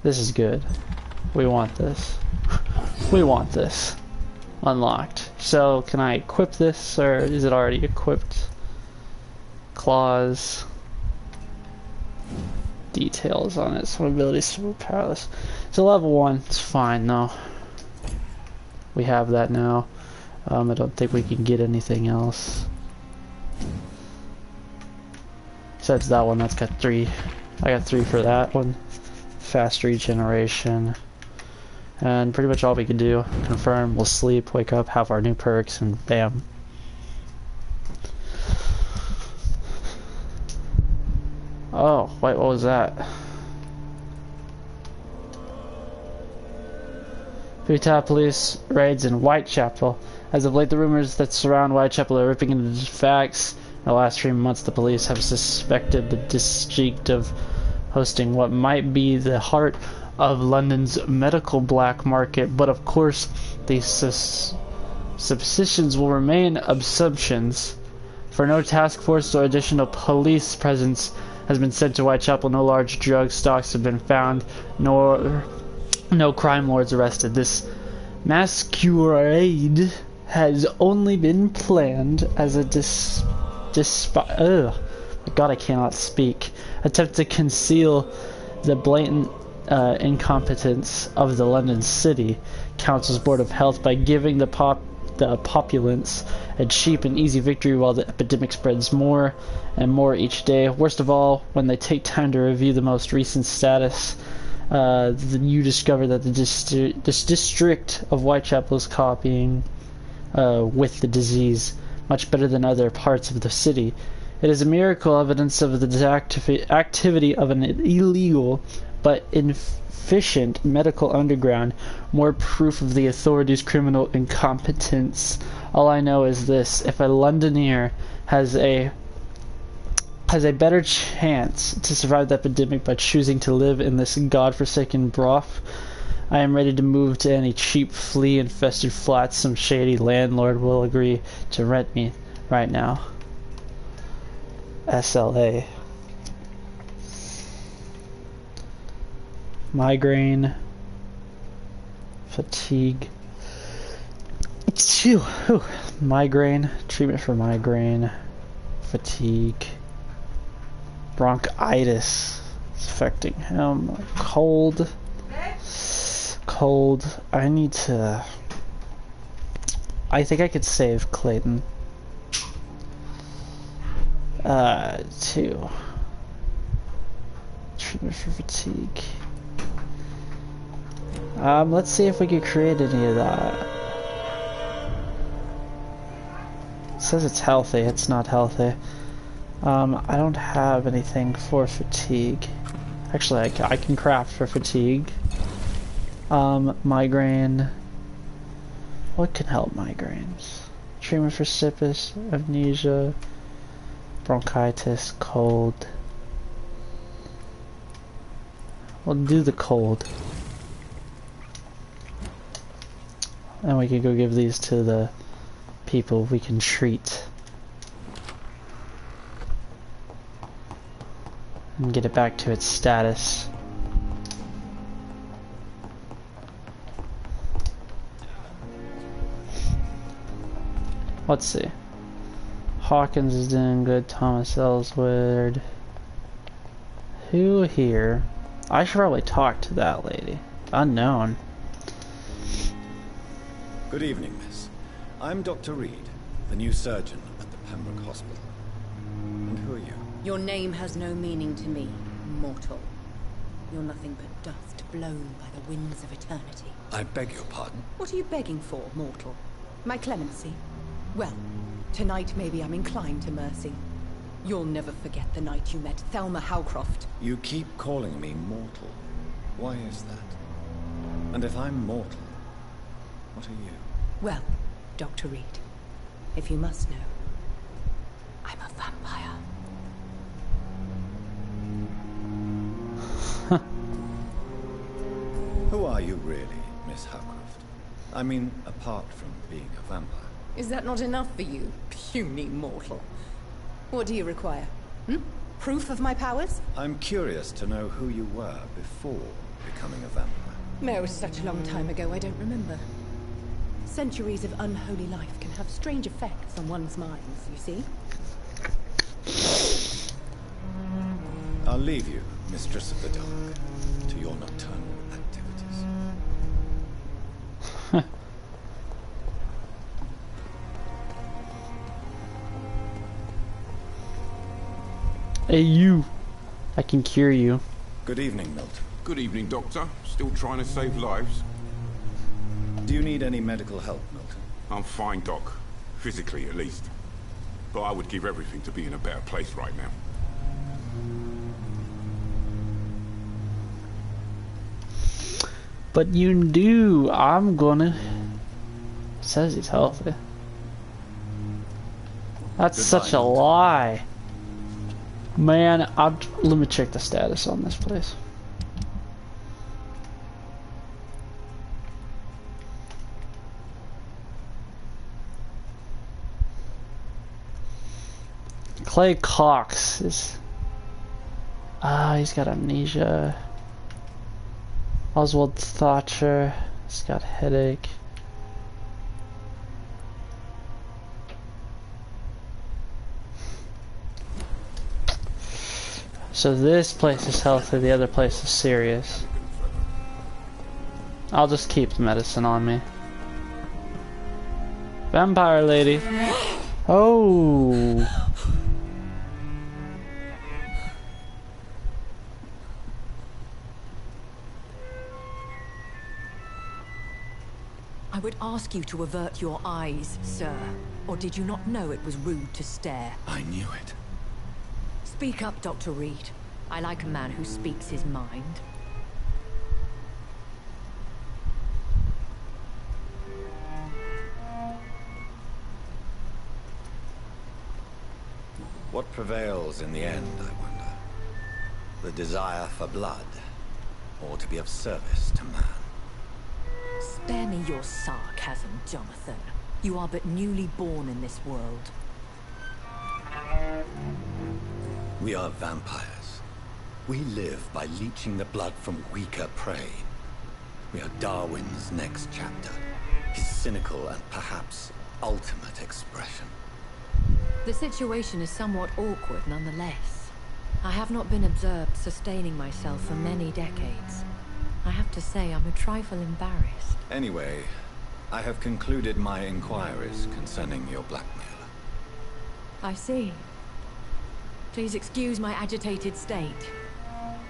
This is good. We want this. We want this. Unlocked. So, can I equip this, or is it already equipped? Claws. Details on it. Some abilities, super powerless. It's a level 1. It's fine, though. We have that now. I don't think we can get anything else. Besides that one, that's got 3. I got 3 for that one. Fast regeneration. And pretty much all we can do. Confirm, we'll sleep, wake up, have our new perks, and bam. Oh, wait, what was that? Utah police raids in Whitechapel. As of late, the rumors that surround Whitechapel are ripping into facts. In the last 3 months, the police have suspected the district of hosting what might be the heart of London's medical black market, but of course, these suppositions will remain assumptions. For no task force or additional police presence has been sent to Whitechapel, no large drug stocks have been found, nor no crime lords arrested. This masquerade has only been planned as a God, I cannot speak. Attempt to conceal the blatant incompetence of the London City Council's Board of Health by giving the populace a cheap and easy victory while the epidemic spreads more and more each day. Worst of all, when they take time to review the most recent status, you discover that this district of Whitechapel is copying with the disease much better than other parts of the city. It is a miracle evidence of the activity of an illegal but efficient medical underground, more proof of the authorities' criminal incompetence. All I know is this: if a Londoner has a better chance to survive the epidemic by choosing to live in this godforsaken broth, I am ready to move to any cheap, flea-infested flats some shady landlord will agree to rent me right now. SLA. Migraine. Fatigue. Migraine. Treatment for migraine. Fatigue. Bronchitis. It's affecting him. Cold. I need to... I think I could save Clayton. 2. Treatment for fatigue. Let's see if we can create any of that. It says it's healthy. It's not healthy. I don't have anything for fatigue. Actually, I can craft for fatigue. Migraine. What can help migraines? Treatment for sickness, amnesia, bronchitis, cold. We'll do the cold. And we can go give these to the people we can treat. And get it back to its status. Let's see. Hawkins is doing good. Thomas Ellswood. Who here? I should probably talk to that lady. Unknown. Good evening, miss. I'm Dr. Reed, the new surgeon at the Pembroke Hospital. And who are you? Your name has no meaning to me, mortal. You're nothing but dust blown by the winds of eternity. I beg your pardon? What are you begging for, mortal? My clemency? Well, tonight maybe I'm inclined to mercy. You'll never forget the night you met Thelma Howcroft. You keep calling me mortal. Why is that? And if I'm mortal, what are you? Well, Dr. Reed, if you must know, I'm a vampire. Who are you really, Miss Howcroft? I mean, apart from being a vampire. Is that not enough for you, puny mortal? What do you require? Proof of my powers? I'm curious to know who you were before becoming a vampire. No, it was such a long time ago, I don't remember. Centuries of unholy life can have strange effects on one's minds, you see? I'll leave you, Mistress of the Dark, to your nocturnal activities. Hey, you. I can cure you. Good evening, Milton. Good evening, Doctor. Still trying to save lives? Do you need any medical help, Milton? I'm fine, Doc. Physically, at least. But I would give everything to be in a better place right now. But you do. I'm gonna... It says he's healthy. That's such a lie. Man, let me check the status on this place. Clay Cox is... he's got amnesia. Oswald Thatcher, he's got headache. So this place is healthy, the other place is serious. I'll just keep the medicine on me. Vampire lady. Oh. I would ask you to avert your eyes, sir. Or did you not know it was rude to stare? I knew it. Speak up, Dr. Reed. I like a man who speaks his mind. What prevails in the end, I wonder? The desire for blood, or to be of service to man? Spare me your sarcasm, Jonathan. You are but newly born in this world. We are vampires. We live by leeching the blood from weaker prey. We are Darwin's next chapter, his cynical and perhaps ultimate expression. The situation is somewhat awkward nonetheless. I have not been observed sustaining myself for many decades. I have to say I'm a trifle embarrassed. Anyway, I have concluded my inquiries concerning your blackmailer. I see. Please excuse my agitated state.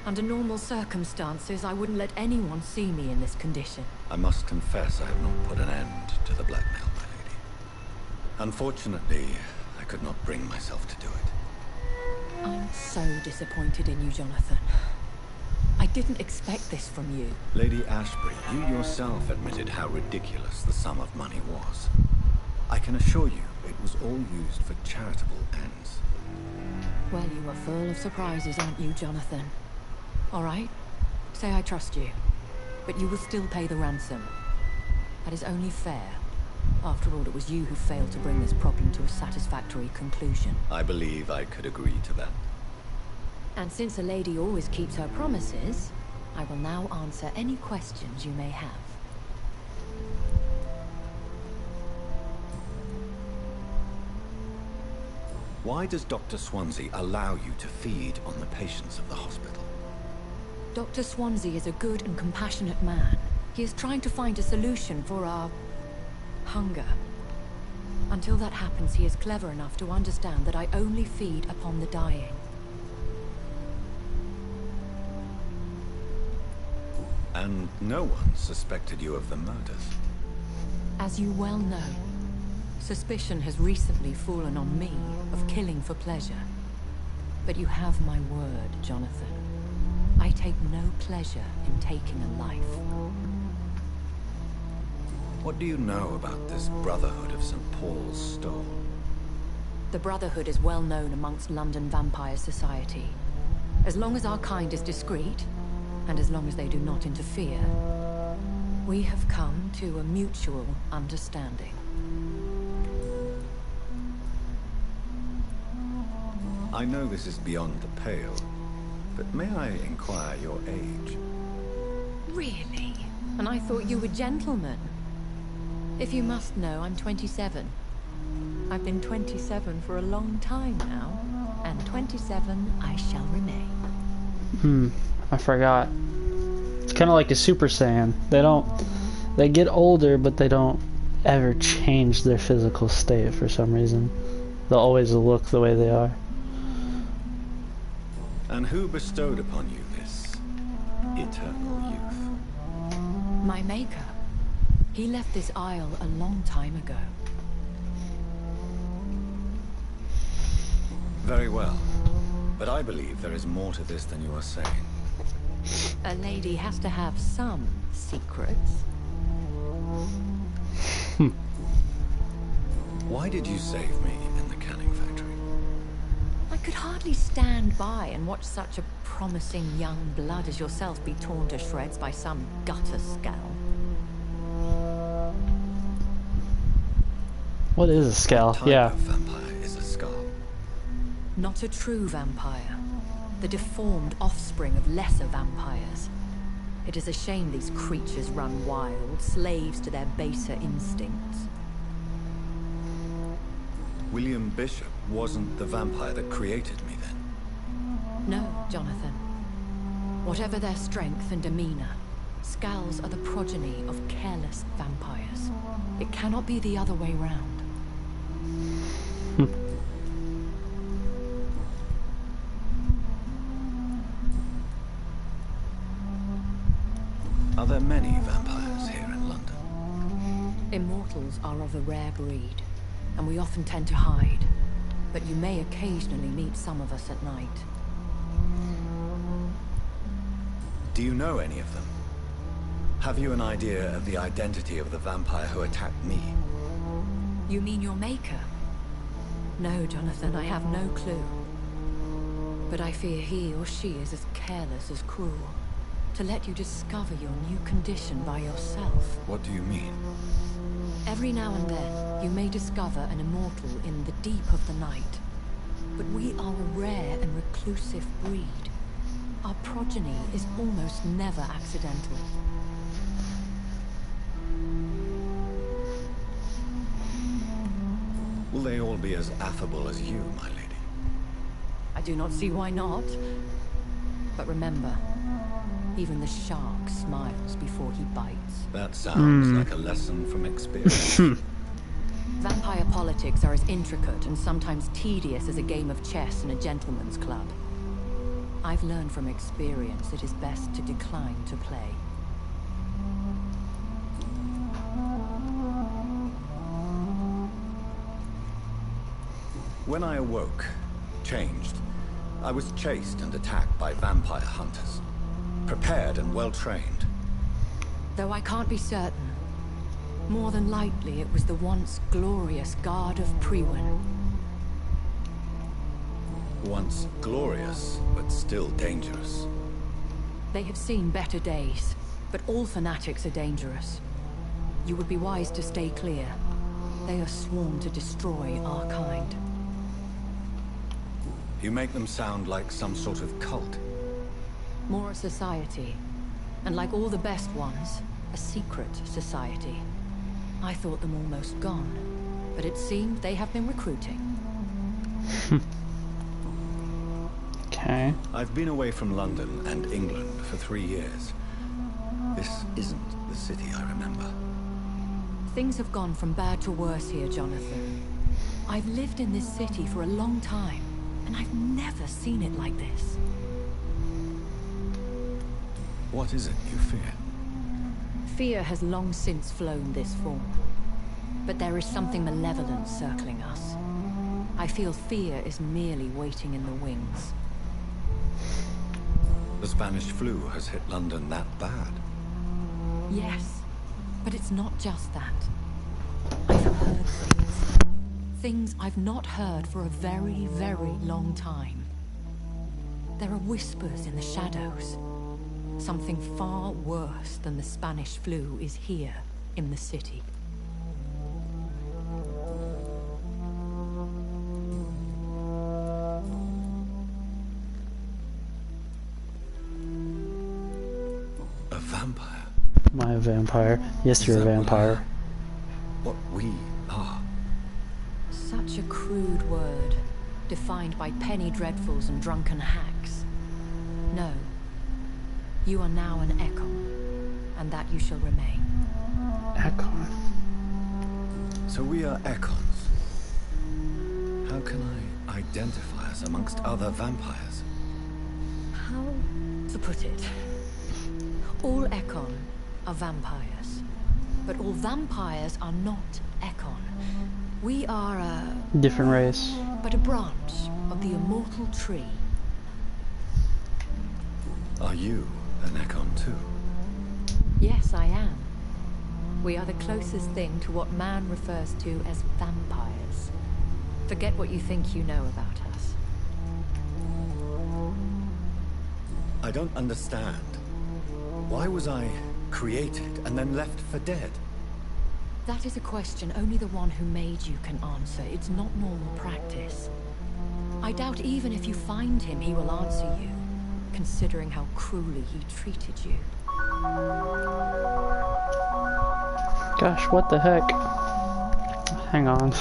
Under normal circumstances, I wouldn't let anyone see me in this condition. I must confess I have not put an end to the blackmail, my lady. Unfortunately, I could not bring myself to do it. so disappointed in you, Jonathan. I didn't expect this from you. Lady Ashbury, you yourself admitted how ridiculous the sum of money was. I can assure you it was all used for charitable ends. Well, you are full of surprises, aren't you, Jonathan? All right, say I trust you, but you will still pay the ransom. That is only fair. After all, it was you who failed to bring this problem to a satisfactory conclusion. I believe I could agree to that. And since a lady always keeps her promises, I will now answer any questions you may have. Why does Dr. Swansea allow you to feed on the patients of the hospital? Dr. Swansea is a good and compassionate man. He is trying to find a solution for our hunger. Until that happens, he is clever enough to understand that I only feed upon the dying. And no one suspected you of the murders? As you well know, suspicion has recently fallen on me of killing for pleasure. But you have my word, Jonathan. I take no pleasure in taking a life. What do you know about this Brotherhood of St. Paul's Stole? The Brotherhood is well known amongst London Vampire Society. As long as our kind is discreet, and as long as they do not interfere, we have come to a mutual understanding. I know this is beyond the pale, but may I inquire your age? Really? And I thought you were gentlemen. If you must know, I'm 27. I've been 27 for a long time now, and 27 I shall remain. I forgot. It's kind of like a Super Saiyan. They get older, but they don't ever change their physical state for some reason. They'll always look the way they are. And who bestowed upon you this eternal youth? My maker. He left this isle a long time ago. Very well. But I believe there is more to this than you are saying. A lady has to have some secrets. Why did you save me in the canning factory? I could hardly stand by and watch such a promising young blood as yourself be torn to shreds by some gutter scowl. What is a scowl? What type of vampire is a skull? Not a true vampire. The deformed offspring of lesser vampires. It is a shame these creatures run wild, slaves to their baser instincts. William Bishop wasn't the vampire that created me then? No, Jonathan. Whatever their strength and demeanor, Scowls are the progeny of careless vampires. It cannot be the other way round. Are there many vampires here in London? Immortals are of a rare breed, and we often tend to hide. But you may occasionally meet some of us at night. Do you know any of them? Have you an idea of the identity of the vampire who attacked me? You mean your maker? No, Jonathan, I have no clue. But I fear he or she is as careless as cruel. To let you discover your new condition by yourself. What do you mean? Every now and then, you may discover an immortal in the deep of the night. But we are a rare and reclusive breed. Our progeny is almost never accidental. Will they all be as affable as you, my lady? I do not see why not. But remember, even the shark smiles before he bites. That sounds like a lesson from experience. Vampire politics are as intricate and sometimes tedious as a game of chess in a gentleman's club. I've learned from experience it is best to decline to play. When I awoke, changed, I was chased and attacked by vampire hunters. Prepared and well-trained. Though I can't be certain. More than likely, it was the once glorious Guard of Priwen. Once glorious, but still dangerous. They have seen better days, but all fanatics are dangerous. You would be wise to stay clear. They are sworn to destroy our kind. You make them sound like some sort of cult. More a society. And like all the best ones, a secret society. I thought them almost gone, but it seemed they have been recruiting. Okay. I've been away from London and England for 3 years. This isn't the city I remember. Things have gone from bad to worse here, Jonathan. I've lived in this city for a long time, and I've never seen it like this. What is it you fear? Fear has long since flown this form. But there is something malevolent circling us. I feel fear is merely waiting in the wings. The Spanish flu has hit London that bad? Yes, but it's not just that. I've heard things. Things I've not heard for a very, very long time. There are whispers in the shadows. Something far worse than the Spanish flu is here in the city. A vampire? Am I a vampire? Yes, you're a vampire. What we are. Such a crude word, defined by penny dreadfuls and drunken hacks. No. You are now an Ekon, and that you shall remain. Ekon. So we are Ekons. How can I identify us amongst other vampires? How to put it? All Ekon are vampires, but all vampires are not Ekon. We are a... different race. But a branch of the immortal tree. Are you an Ekon too? Yes, I am. We are the closest thing to what man refers to as vampires. Forget what you think you know about us. I don't understand. Why was I created and then left for dead? That is a question only the one who made you can answer. It's not normal practice. I doubt even if you find him, he will answer you, considering how cruelly he treated you. Gosh, what the heck? Hang on.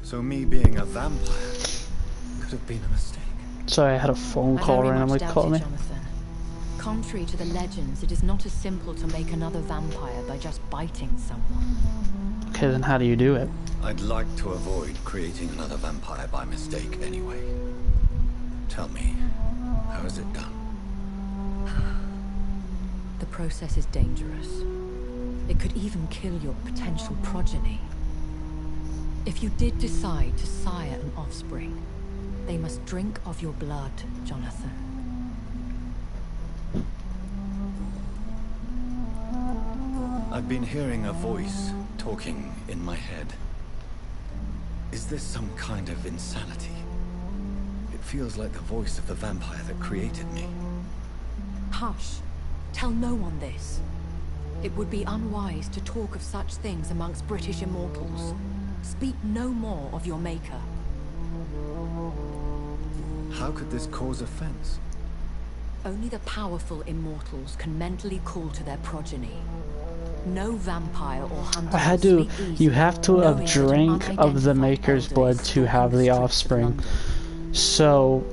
So me being a vampire could have been a mistake. Sorry, I had a phone call randomly call me. Jonathan. Contrary to the legends, it is not as simple to make another vampire by just biting someone. Okay, then how do you do it? I'd like to avoid creating another vampire by mistake anyway. Tell me, how is it done? The process is dangerous. It could even kill your potential progeny. If you did decide to sire an offspring, they must drink of your blood, Jonathan. I've been hearing a voice talking in my head. Is this some kind of insanity? It feels like the voice of the vampire that created me. Hush. Tell no one this. It would be unwise to talk of such things amongst British immortals. Speak no more of your maker. How could this cause offense? Only the powerful immortals can mentally call to their progeny. No vampire or hunter. I had to. You have to have drank of the Maker's blood to have the offspring. So,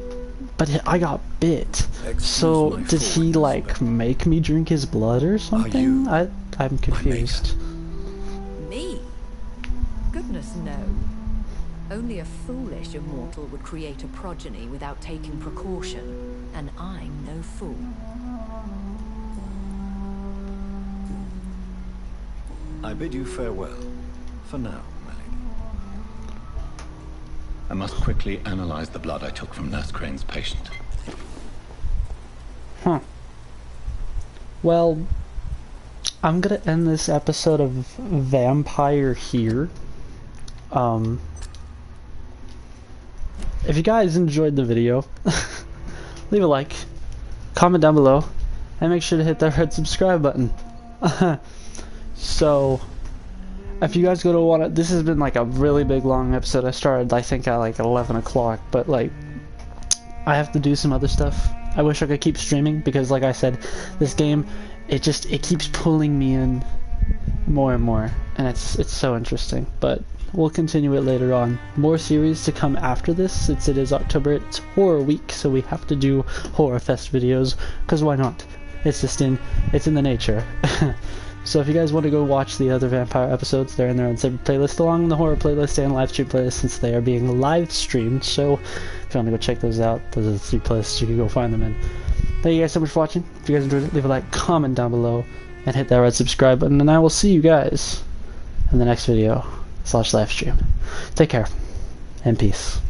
but I got bit. So did he like make me drink his blood or something? I'm confused. Me? Goodness no. Only a foolish immortal would create a progeny without taking precaution, and I'm no fool. I bid you farewell, for now, my lady. I must quickly analyze the blood I took from Nurse Crane's patient. Huh. Well, I'm gonna end this episode of Vampyr here. If you guys enjoyed the video, leave a like, comment down below, and make sure to hit that red subscribe button. So, if you guys go to want to, this has been like a really big long episode. I started I think at like 11 o'clock, but like, I have to do some other stuff. I wish I could keep streaming because like I said, this game, it keeps pulling me in more and more, and it's so interesting. But we'll continue it later on. More series to come after this, since it is October. It's horror week, so we have to do horror fest videos, because why not? It's just it's in the nature. So if you guys want to go watch the other Vampyr episodes, they're in their own separate playlist, along with the horror playlist and live stream playlist, since they are being live streamed. So if you want to go check those out, those are the 3 playlists you can go find them in. Thank you guys so much for watching. If you guys enjoyed it, leave a like, comment down below, and hit that red subscribe button, and I will see you guys in the next video / live stream. Take care, and peace.